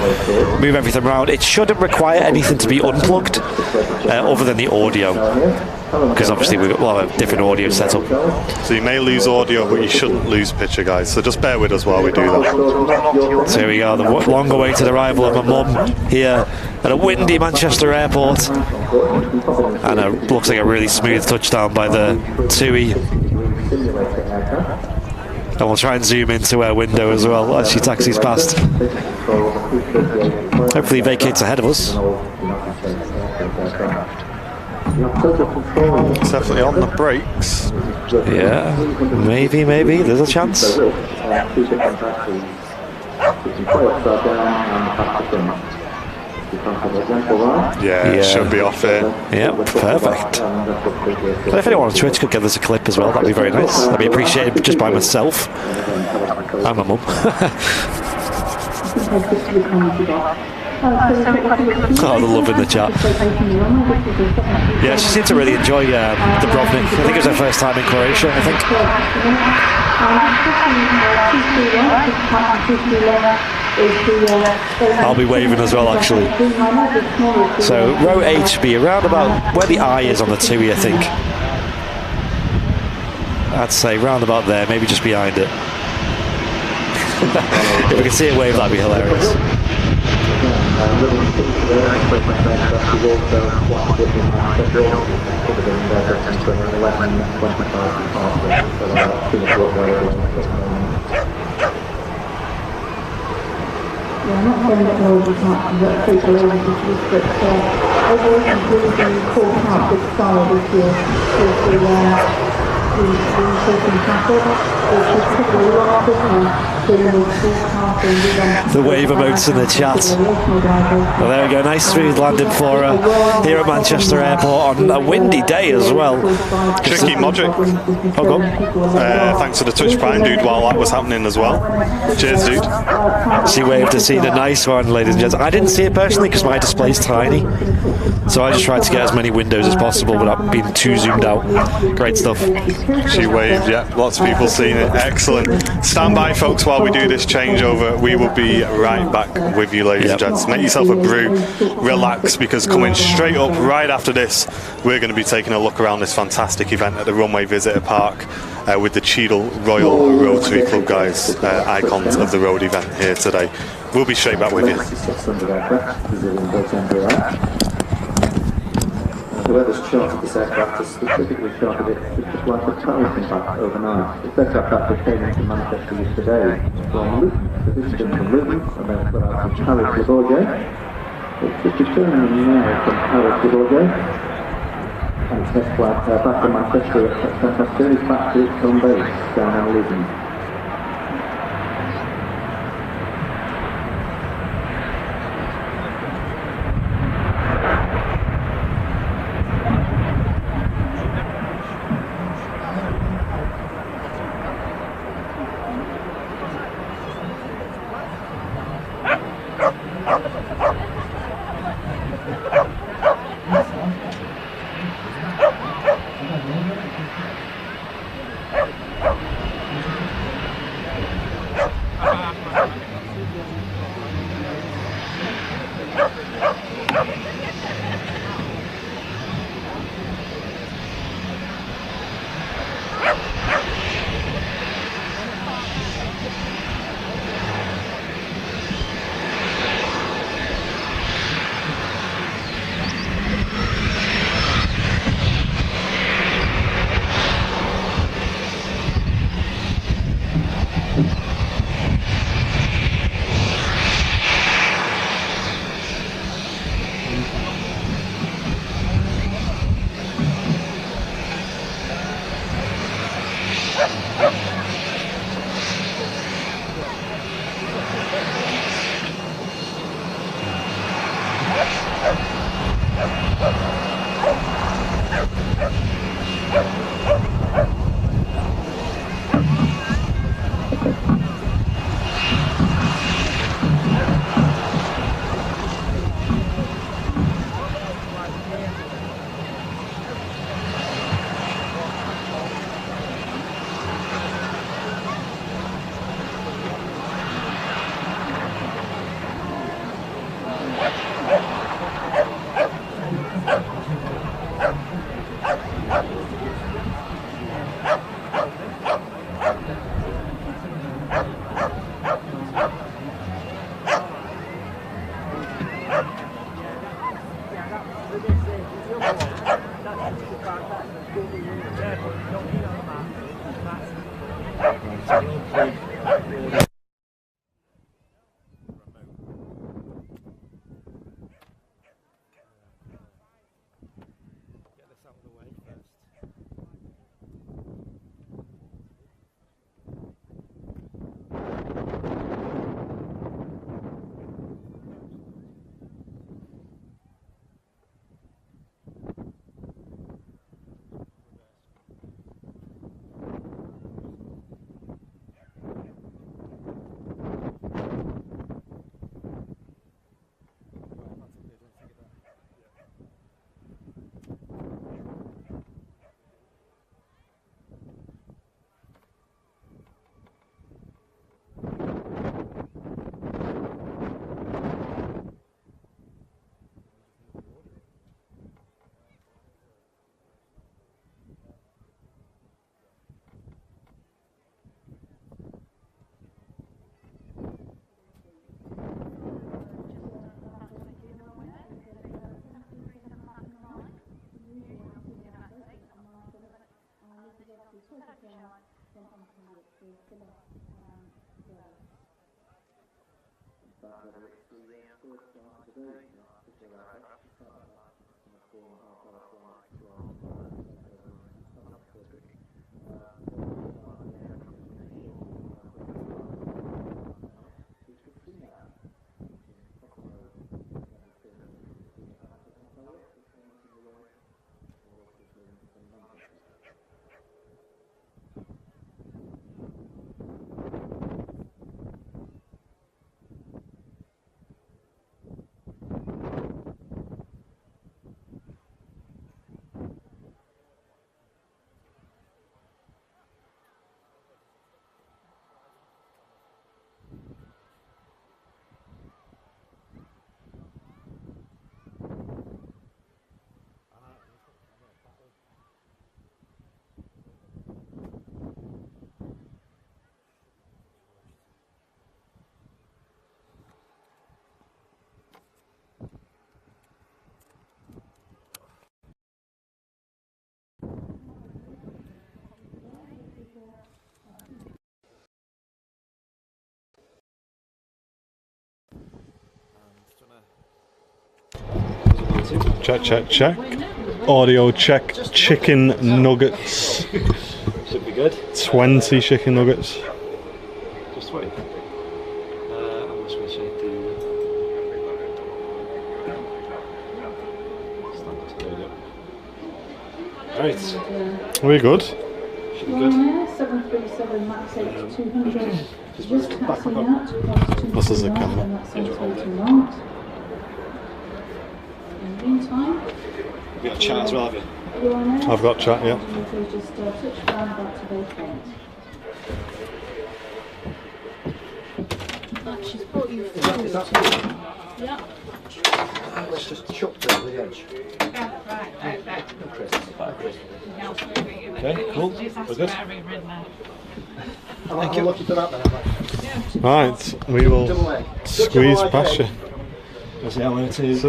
move everything around. It shouldn't require anything to be unplugged other than the audio, because obviously we'll have a different audio setup.
So you may lose audio, but you shouldn't lose picture, guys. So just bear with us while we do that.
So here we go, the long-awaited arrival of my mum here at a windy Manchester airport. And it looks like a really smooth touchdown by the TUI. And we'll try and zoom into her window as well as she taxis past. Hopefully vacates ahead of us.
It's definitely on the brakes.
Yeah, maybe, there's a chance.
Yeah, it should be off here.
Yeah, perfect. But if anyone on Twitch could give us a clip as well, that'd be very nice. That'd be appreciated just by myself and my mum. Oh, the love in the chat. Yeah, she seemed to really enjoy Dubrovnik. I think it was her first time in Croatia, I think. I'll be waving as well, actually. So, row H should be around about where the eye is on the TUI, I think. I'd say round about there, maybe just behind it. If we can see a wave, that'd be hilarious.
I'm not saying that no, we can't take away the issues, but Aviation really called out this style this year is the increasing traffic, which is probably a lot quicker.
The wave emotes in the chat. Well, there we go, nice smooth landing for her here at Manchester Airport on a windy day as well.
Tricky Modric.
Oh, go on.
Thanks for the Twitch Prime, dude, while that was happening as well. Cheers, dude.
She waved to see the nice one, ladies and gents. I didn't see it personally because my display's tiny, so I just tried to get as many windows as possible without being too zoomed out. Great stuff.
She waved, yeah, lots of people seeing it. Excellent. Stand by, folks, while we do this changeover. We will be right back with you, ladies and gents. Make yourself a brew, relax, because coming straight up right after this, we're going to be taking a look around this fantastic event at the Runway Visitor Park with the Cheadle Royal Rotary Club, guys, icons of the road event here today. We'll be straight back with you.
Whoever's chartered this aircraft has specifically chartered it to fly for tariff impact overnight. This aircraft actually came into Manchester yesterday from Luton, the distance from Luton, and then flew out from Paris to Bourget. It's just returning now from Paris to Bourget, and its next flight back to Manchester at 10:30 back to its home base down in Luton.
Check, check, check. Audio check. Chicken nuggets.
Should be good.
20 chicken nuggets.
Just wait. How much we should do? Right.
Are we good?
Should be good.
Ryanair 737 MAX 8200. Just passing out.
This is the camera.
And that's indicating right. In the meantime,
We've got a chat as well, have you?
Ryanair,
I've got chat, yeah.
just touch down back to vacate. She's brought you food. Yeah.
Let's just chuck down the edge.
Okay, cool. We're good.
Thank you. Lucky for that then.
Right, we will squeeze past you.
We'll see how long it is.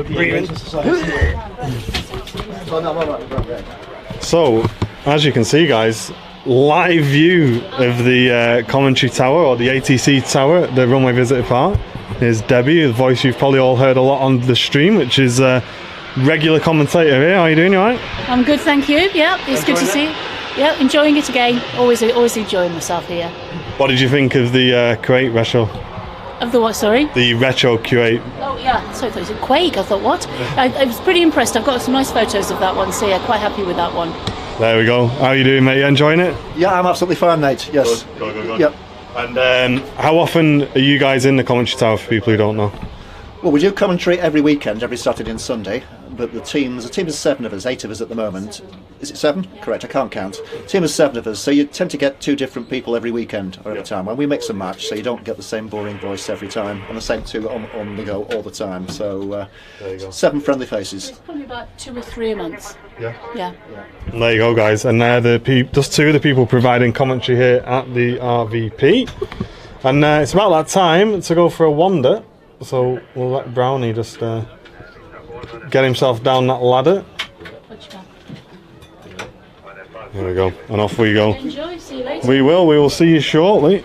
So, as you can see, guys, live view of the commentary tower, or the ATC tower at the Runway Visitor Park. Here's Debbie, the voice you've probably all heard a lot on the stream, which is a regular commentator here. How are you doing, you alright?
I'm good, thank you. Yeah, it's good to see you. Yeah, enjoying it again. Always enjoying myself here.
What did you think of the Q8 retro?
Of the what, sorry?
The retro Q8.
Oh yeah, so I thought it was a Quake. I thought, what? I was pretty impressed. I've got some nice photos of that one, so yeah, quite happy with that one.
There we go. How are you doing, mate? You enjoying it?
Yeah, I'm absolutely fine, mate. Yes.
Good.
Yep.
And how often are you guys in the commentary tower, for people who don't know?
Well, we do commentary every weekend, every Saturday and Sunday. But the team is 7 of us, 8 of us at the moment. Is it 7? Correct, I can't count. Team is 7 of us, so you tend to get 2 different people every weekend or every time. When we mix and match, so you don't get the same boring voice every time, and the same 2 on the go all the time. So
there you go.
7 friendly faces.
It's probably about 2 or 3 a month.
Yeah.
Yeah.
There you go, guys. And they're just 2 of the people providing commentary here at the RVP. And it's about that time to go for a wander. So we'll let Brownie just get himself down that ladder. There we go, and off we go.
Enjoy, see you later.
We will see you shortly.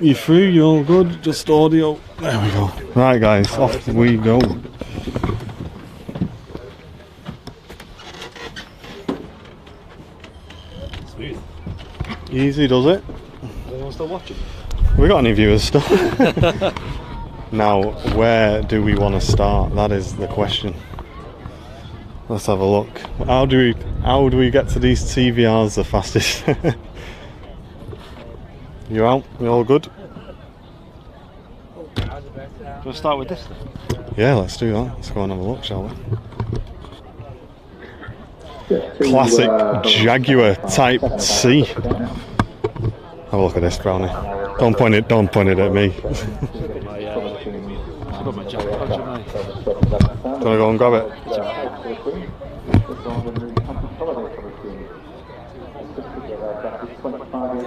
You through, you're all good, just audio. There we go. Right guys, off we go.
Smooth.
Easy does it.
Anyone still watching?
We got any viewers still? Now, where do we want to start? That is the question. Let's have a look. How do we get to these TVRs the fastest? You out? You all good?
We'll start with this then.
Yeah, let's do that. Let's go and have a look, shall we? Classic Jaguar Type C. Have a look at this, Brownie. Don't point it at me.
I've got my jacket on, haven't I?
Do you want to go and grab it?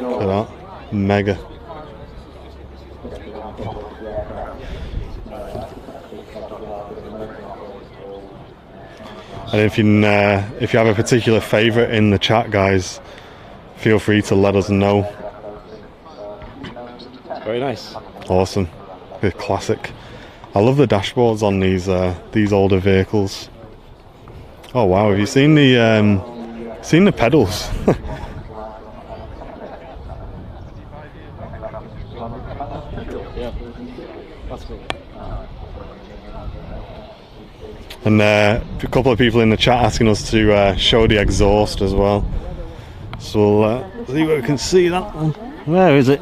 Look at that. Mega. And if you have a particular favourite in the chat, guys, feel free to let us know.
Very nice.
Awesome. A classic. I love the dashboards on these older vehicles. Oh wow, have you seen the pedals?
Yeah, that's cool.
And a couple of people in the chat asking us to show the exhaust as well. So we'll see where we can see that one. Where is it?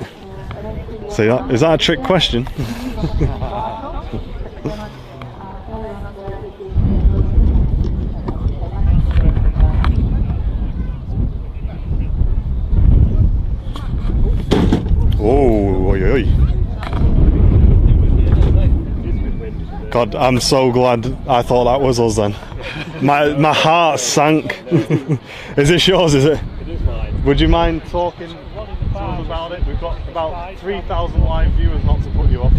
See that? Is that a trick question? Oh, oi, oi. God, I'm so glad I thought that was us then. My heart sank. Is this yours, is it?
It is mine.
Would you mind talking to us about it? We've got about 3,000 live viewers, not to put you off.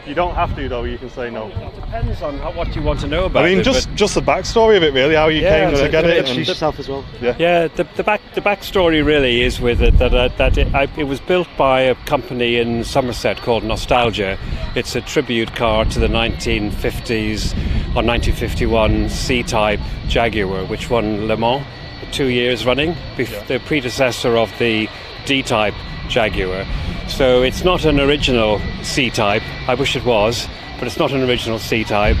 You don't have to though, you can say no.
It depends on what you want to know about
I mean,
it.
just the backstory of it really, how you came to get it.
Introduce yourself as well.
Yeah.
The backstory really is with it that it was built by a company in Somerset called Nostalgia. It's a tribute car to the 1950s or 1951 C-Type Jaguar, which won Le Mans 2 years running, the predecessor of the D-Type Jaguar. So it's not an original C-Type. I wish it was, but it's not an original C-Type.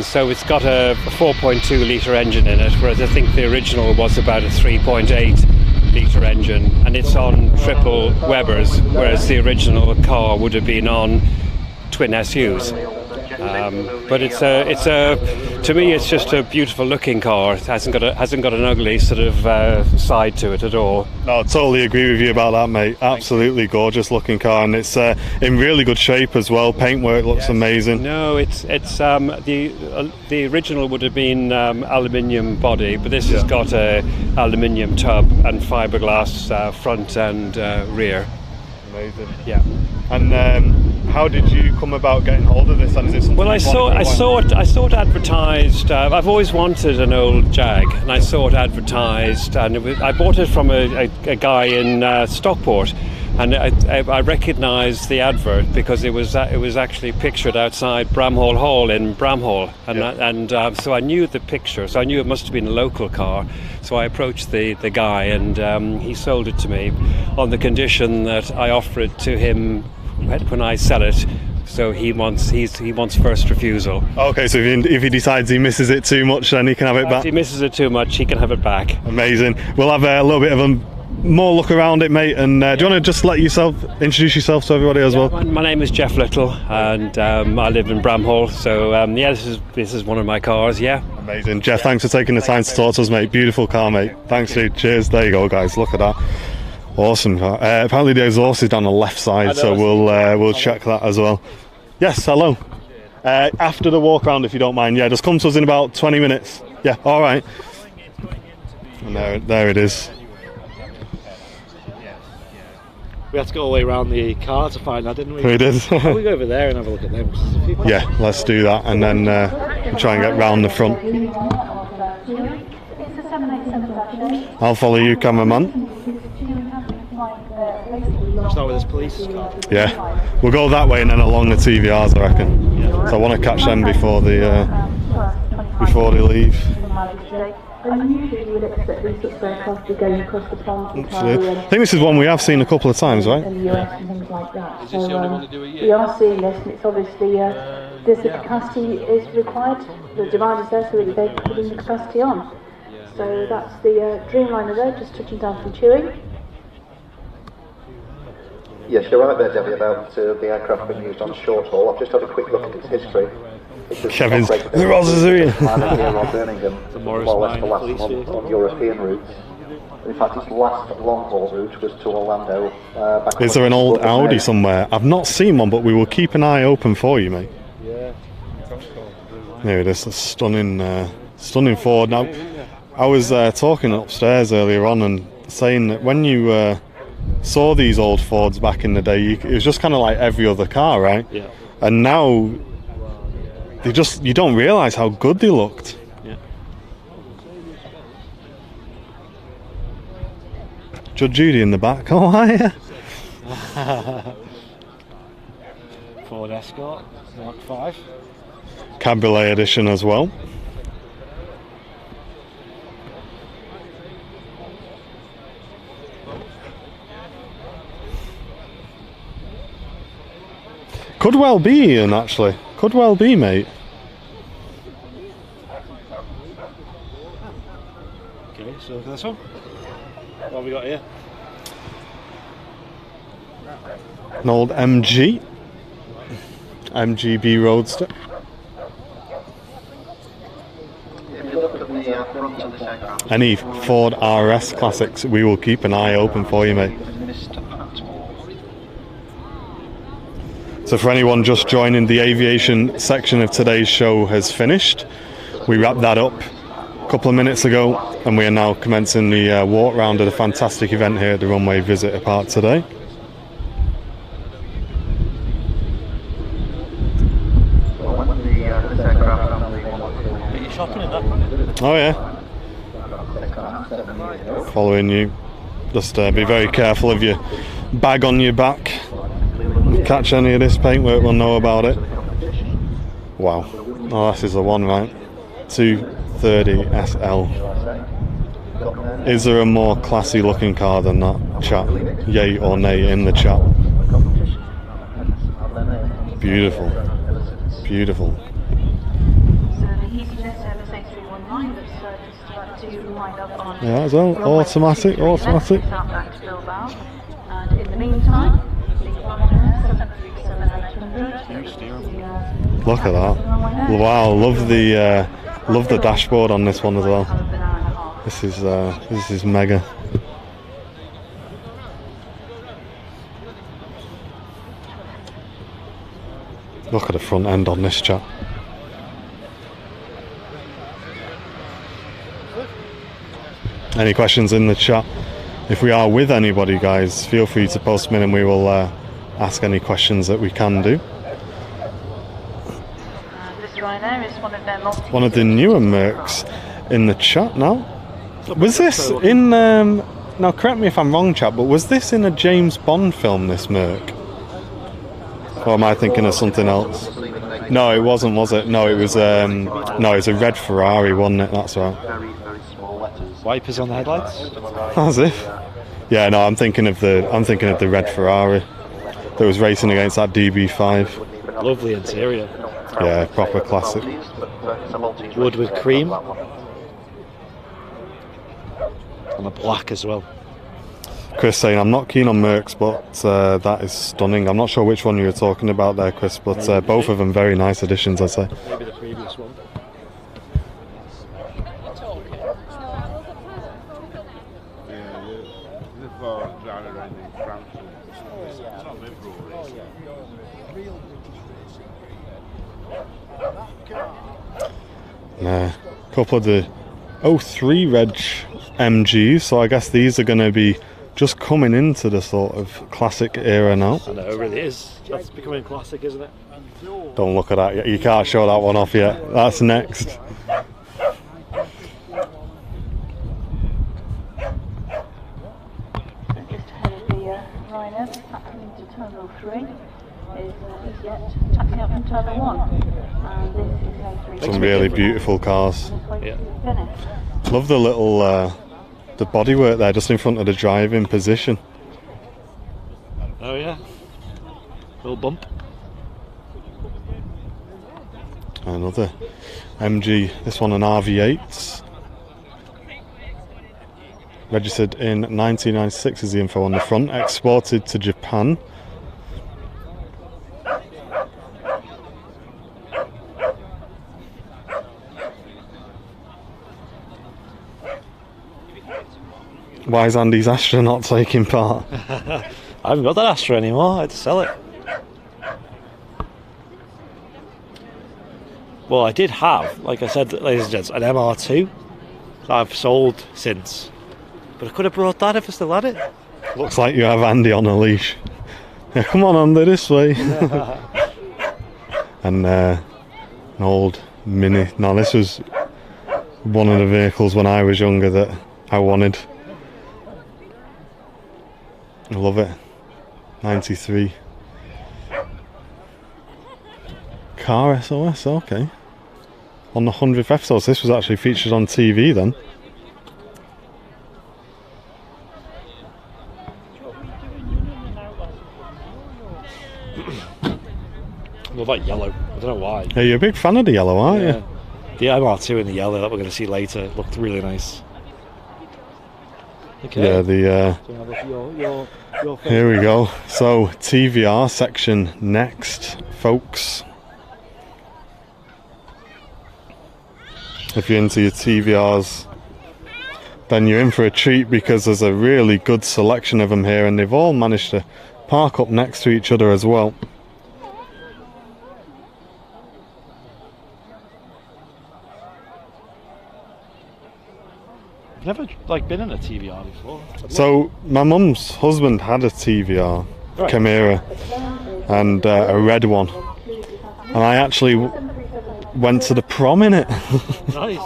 So it's got a 4.2 litre engine in it, whereas I think the original was about a 3.8 litre engine, and it's on triple Webers, whereas the original car would have been on twin SUs. But to me it's just a beautiful looking car. It hasn't got an ugly sort of side to it at all.
No, I totally agree with you about that, mate. Absolutely gorgeous looking car, and it's in really good shape as well. Paintwork looks amazing.
No, it's the original would have been aluminium body, but this has got a aluminium tub and fiberglass front and rear.
Amazing.
Yeah.
And how did you come about getting hold of this? And is it something
I saw it advertised. I've always wanted an old Jag, and I saw it advertised, and I bought it from a guy in Stockport, and I recognised the advert because it was actually pictured outside Bramhall Hall in Bramhall, and so I knew the picture, so I knew it must have been a local car. So I approached the guy, and he sold it to me on the condition that I offer it to him when I sell it. So he wants first refusal.
Okay, so if he decides he misses it too much, then he can have it back.
If he misses it too much, he can have it back.
Amazing. We'll have a little bit of a more look around it, mate. And do you want to just introduce yourself to everybody as well?
My name is Jeff Little, and I live in Bramhall. So this is one of my cars. Yeah.
Amazing, Jeff. Thanks for taking the time to talk to us, mate. Beautiful car, mate. Thanks, dude. Cheers. There you go, guys. Look at that. Awesome. Apparently the exhaust is down the left side, so we'll check that as well. Yes, hello. After the walk around, if you don't mind, just come to us in about 20 minutes. Yeah, all right. And there it is.
We had to go all the way around the car to find that, didn't we?
We did.
We go over there and have a look at them.
Yeah, let's do that, and then try and get round the front. I'll follow you, cameraman.
Start with this police car.
Yeah, we'll go that way and then along the TVRs, I reckon. So I want to catch them before they leave.
Usually you would expect these sorts of aircraft to be going across the pond.
I think this is one we have seen a couple of times, right?
In the US and things like that. Is this the only one to do a year? We are seeing this, and it's obviously the capacity is required. The demand is there, so that they're putting the capacity on. So that's the Dreamliner there, just touching down from Chewing.
Yes, you're right there, Debbie, about the aircraft being used on short haul. I've just had a quick look at its history.
Kevin's the Rosazoo.
The more or less the last one on European routes. In fact, its last long-haul route was to Orlando.
Is there an old Audi somewhere? I've not seen one, but we will keep an eye open for you, mate.
Yeah.
There it is, a stunning Ford. Now, I was talking upstairs earlier on and saying that when you saw these old Fords back in the day, it was just kind of like every other car, right?
Yeah.
And now you don't realise how good they looked.
Yeah.
Judge Judy in the back. Oh, hiya.
Ford Escort, Mark 5.
Cabriolet edition as well. Could well be Ian, actually. Could well be, mate.
Okay, so look at this one. What have we got here?
An old MGB Roadster. Any Ford RS classics, we will keep an eye open for you, mate. So for anyone just joining, the aviation section of today's show has finished. We wrapped that up a couple of minutes ago, and we are now commencing the walk round of the fantastic event here at the Runway Visitor Park today.
Are you shopping in that?
Oh yeah. Following you. Just be very careful of your bag on your back. Catch any of this paintwork, we'll know about it. Wow. Oh, this is the one, right? 230 SL. Is there a more classy looking car than that, chat? Yay or nay in the chat. Beautiful. Beautiful.
So the EasyJets service A319 that's just about to wind up on
Yeah, as well. Automatic.
and in the meantime, the Ryanairs 737-800.
Look at that. Wow, love the dashboard on this one as well. This is mega. Look at the front end on this chat. Any questions in the chat? If we are with anybody, guys, feel free to post them in and we will ask any questions that we can do.
This Ryanair is one of their
One of the newer Mercs in the chat now. Was this in... now correct me if I'm wrong, chat, but was this in a James Bond film, this Merc? Or am I thinking of something else? No, it wasn't, was it? No, it was no, it was a red Ferrari, wasn't it? That's right.
Wipers on the headlights?
As if. Yeah, no, I'm thinking of the red Ferrari that was racing against that DB5.
Lovely interior.
Yeah, proper classic.
Wood with cream. And the black as well.
Chris saying, I'm not keen on Mercs, but that is stunning. I'm not sure which one you were talking about there, Chris, but both of them very nice additions, I'd say.
Maybe the previous one.
A couple of the 03 reg MGs, so I guess these are going to be just coming into the sort of classic era now.
I know, it really is. That's becoming classic, isn't it?
Don't look at that yet. You can't show that one off yet. That's next.
Just ahead of the Ryanair, tapping into Terminal 3 is EasyJet tapping up from Terminal 1. And this is A330.
Some really beautiful cars.
Yeah.
Love the little the bodywork there just in front of the driving position.
Oh yeah. Little bump.
Another MG, this one an RV8. Registered in 1996 is the info on the front. Exported to Japan. Why is Andy's Astra not taking part?
I haven't got that Astra anymore, I had to sell it. Well, I did have, like I said, ladies and gents, an MR2 that I've sold since. But I could have brought that if I still had it.
Looks like you have Andy on a leash. Yeah, come on Andy, this way. And an old Mini. Now this was one of the vehicles when I was younger that I wanted. I love it. 93. Car SOS, okay. On the 100th episode, so this was actually featured on TV then.
I love that yellow. I don't know why.
Yeah, you're a big fan of the yellow, aren't you?
The MR2 in the yellow that we're going to see later looked really nice. Okay.
Yeah, the here we go. So TVR section next, folks. If you're into your TVRs, then you're in for a treat because there's a really good selection of them here, and they've all managed to park up next to each other as well.
Never been in a TVR before.
So my mum's husband had a TVR,
right.
Chimera, and a red one, and I actually went to the prom in it.
Nice.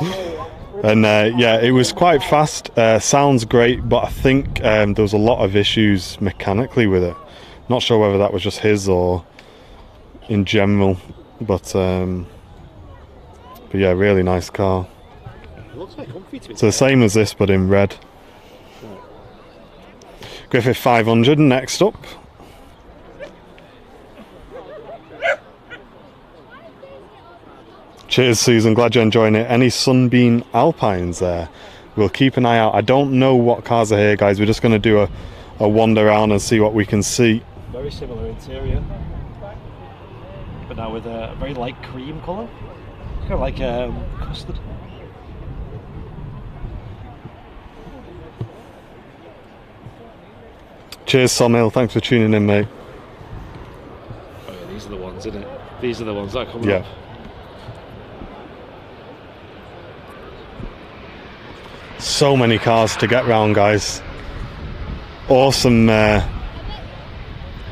And yeah, it was quite fast. Sounds great, but I think there was a lot of issues mechanically with it. Not sure whether that was just his or in general, but yeah, really nice car.
It looks quite comfy to me.
So the same as this, but in red. Griffith 500 next up. Cheers, Susan. Glad you're enjoying it. Any Sunbeam Alpines there? We'll keep an eye out. I don't know what cars are here, guys. We're just going to do a wander around and see what we can see.
Very similar interior, but now with a very light cream colour. Kind of like custard.
Cheers, Somil. Thanks for tuning in, mate.
Oh yeah, these are the ones, isn't it? These are the ones that are coming
Yeah.
up.
So many cars to get round, guys. Awesome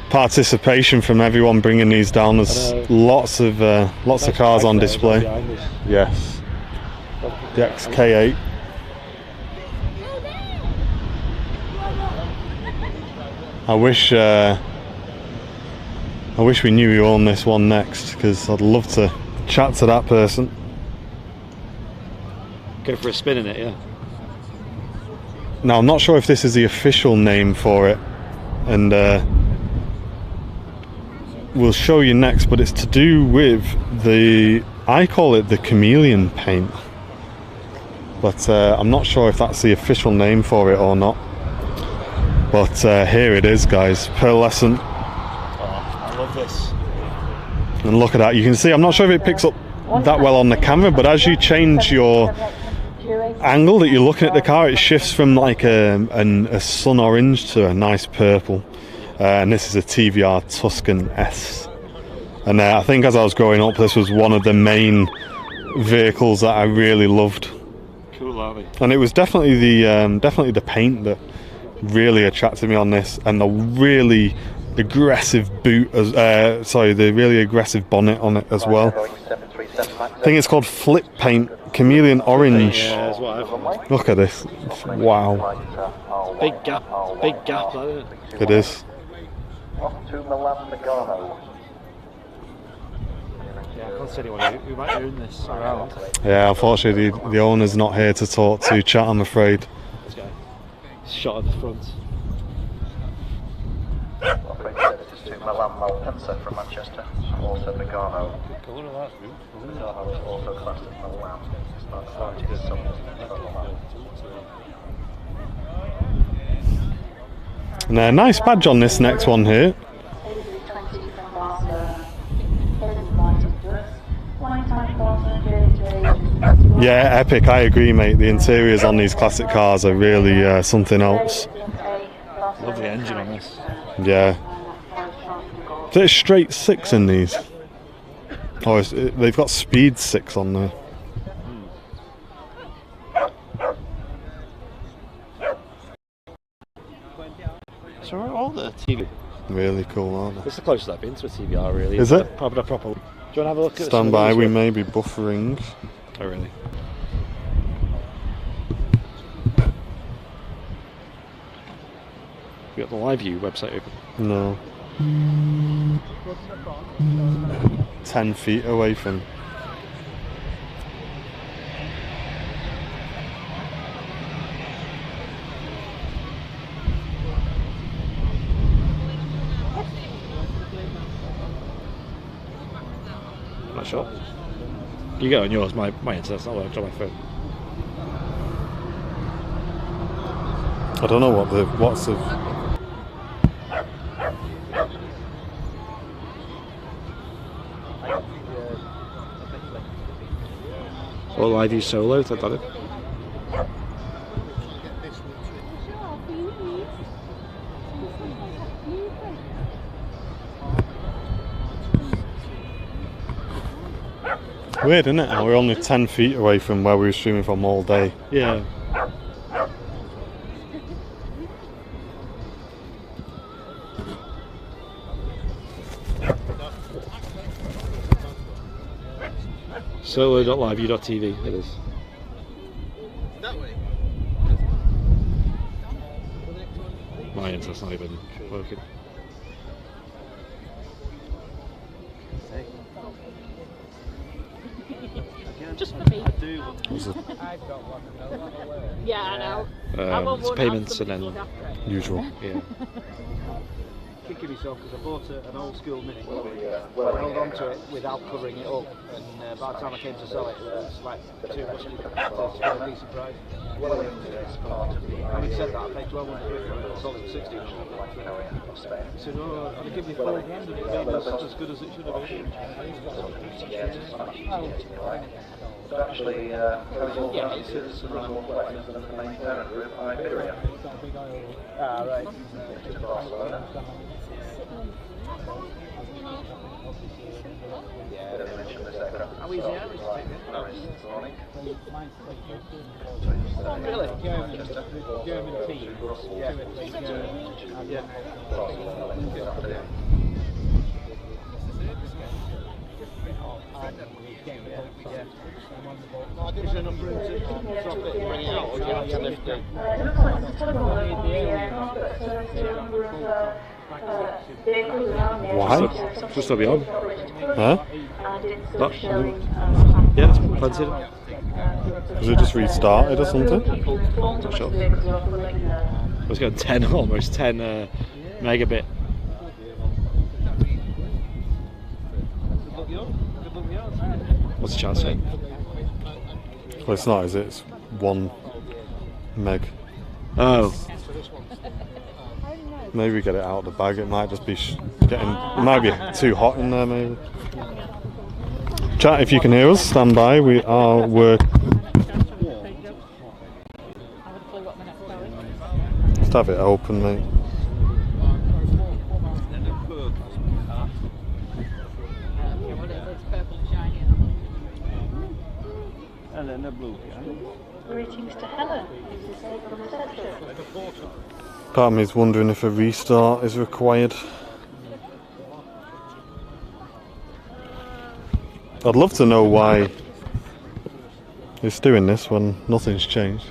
participation from everyone bringing these down. There's lots of cars on display. Yes. The XK8. I wish we knew who owned this one next, because I'd love to chat to that person.
Go for a spin in it, yeah.
Now, I'm not sure if this is the official name for it, and we'll show you next, but it's to do with I call it the chameleon paint, but I'm not sure if that's the official name for it or not. But here it is, guys, pearlescent.
Oh, I love this.
And look at that, you can see, I'm not sure if it picks up that well on the camera, but as you change your angle that you're looking at the car, it shifts from like a sun orange to a nice purple. And this is a TVR Tuscan S. And I think as I was growing up, this was one of the main vehicles that I really loved.
Cool, aren't they?
And it was definitely the paint that really attracted me on this, and the really aggressive the really aggressive bonnet on it as well. I think it's called flip paint, chameleon orange.
Yeah, that's what I've.
Look at this. Wow.
Big gap, isn't it?
It is.
Yeah, I can't see anyone who might own this around.
Yeah, unfortunately the owner's not here to talk to chat, I'm afraid.
This guy. Shot at the front.
This is to Milan Malpensa from Manchester, also Nagano. Also classed as Milan.
And a nice badge on this next one here. Yeah, epic, I agree, mate. The interiors on these classic cars are really something else.
Lovely engine on this.
Yeah. Is it a straight 6 in these? Oh, they've got speed 6 on there.
So all the TV.
Really cool, aren't they?
It's the closest I've been to a TVR, really.
Is it?
Proper. Do you want to have a look at
Stand by, we may be buffering.
Oh, really? You got the Live View website open?
No. 10 feet away from.
I'm not sure. You get on yours, my internet's not working on my phone.
I don't know what's the.
Or live view solo, is that it?
Weird, isn't it? How we're only 10 feet away from where we were streaming from all day.
Yeah. Solo.liveview.tv it is. My internet's not even working.
Just for me. Yeah, I know.
It's payments and then
Usual.
yeah.
Kicking myself because I bought an old school Mini. I held on to it without covering it up, and by the time I came to sell it, it was like too rusty to get a decent price. Having said that, I paid 1,200 quid for it, I sold it for 1,600. He said, "Oh, I'll give you $4,000 and it's been as good as it should have been."
Actually,
yeah, it's a
more questions than the main parent group, Iberia.
Ah, right. How easy are these to take it? Oh, really? German team. Yeah. Is there enough room to drop it and bring it out, or do you have to lift it?
Why?
Just to be on.
Huh?
Yeah, it's plenty of it.
Was it just restarted or something?
Not sure. I was going 10, almost 10 megabit. What's the chance saying?
Well, it's not, is it? It's 1 meg.
Oh.
Maybe get it out of the bag. It might just be getting. It might be too hot in there, maybe. Chat, if you can hear us, stand by. We are Just have it open, mate.
And then the blue.
Greetings to Helen.
Part of me is wondering if a restart is required. I'd love to know why it's doing this when nothing's changed.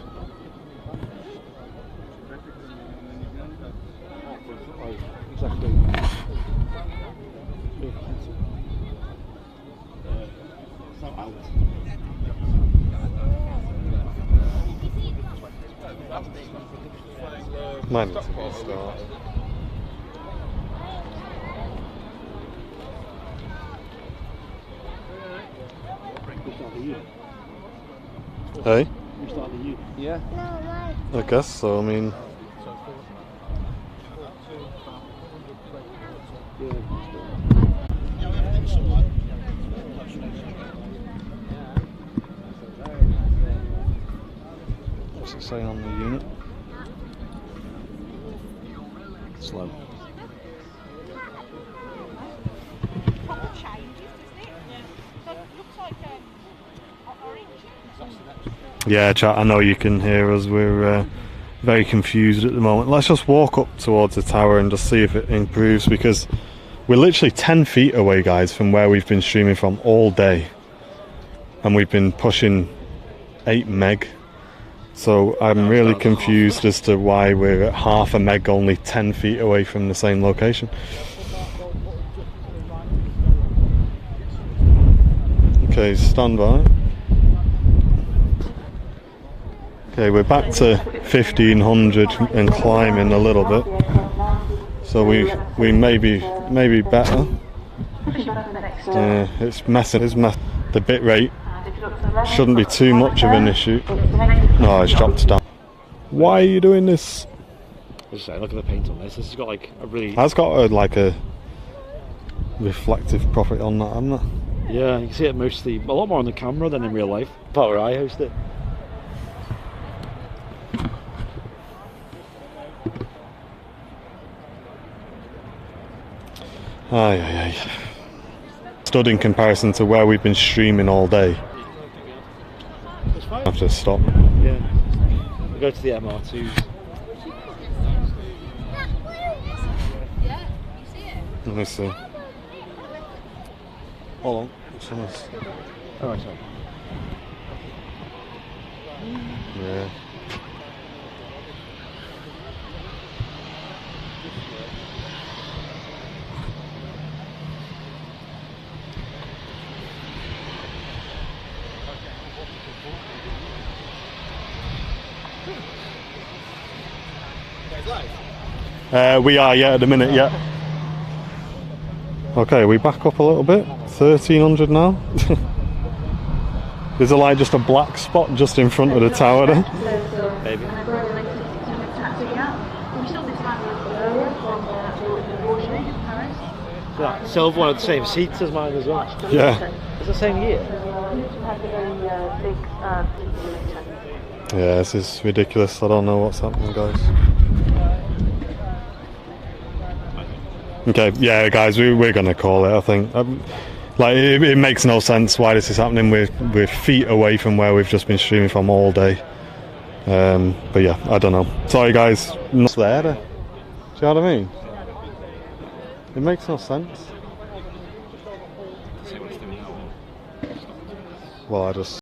Mine needs to restart. Hey?
Yeah.
I guess so, I mean... What's it say on the unit?
Slow.
Yeah, chat, I know you can hear us. We're very confused at the moment. Let's just walk up towards the tower and just see if it improves, because we're literally 10 feet away, guys, from where we've been streaming from all day. And we've been pushing 8 meg. So I'm really confused as to why we're at half a meg only 10 feet away from the same location. Okay, stand by. Okay, we're back to 1500 and climbing a little bit. So we may be better. It's messing. The bit rate shouldn't be too much of an issue. No, it's dropped down. Why are you doing this?
Just say, look at the paint on this. This has got like a really.
That's got a reflective property on that, hasn't it?
Yeah, you can see it mostly a lot more on the camera than in real life. Part where I host it.
Aye. Stood in comparison to where we've been streaming all day. I have to stop.
Yeah. We'll go to the MR2s.
Let me see. Hold on.
Oh, right, sorry.
Yeah. We are, yeah, at the minute, yeah. Okay, we back up a little bit. 1300 now. There's like just a black spot just in front of the tower there.
Maybe. That silver one had the same seats as mine as well.
Yeah.
It's the same year.
Yeah, this is ridiculous. I don't know what's happening, guys. Okay, yeah, guys, we're going to call it, I think. Like, it makes no sense why this is happening. We're feet away from where we've just been streaming from all day. But yeah, I don't know. Sorry, guys. Not there. Do you know what I mean? It makes no sense. Well, I just...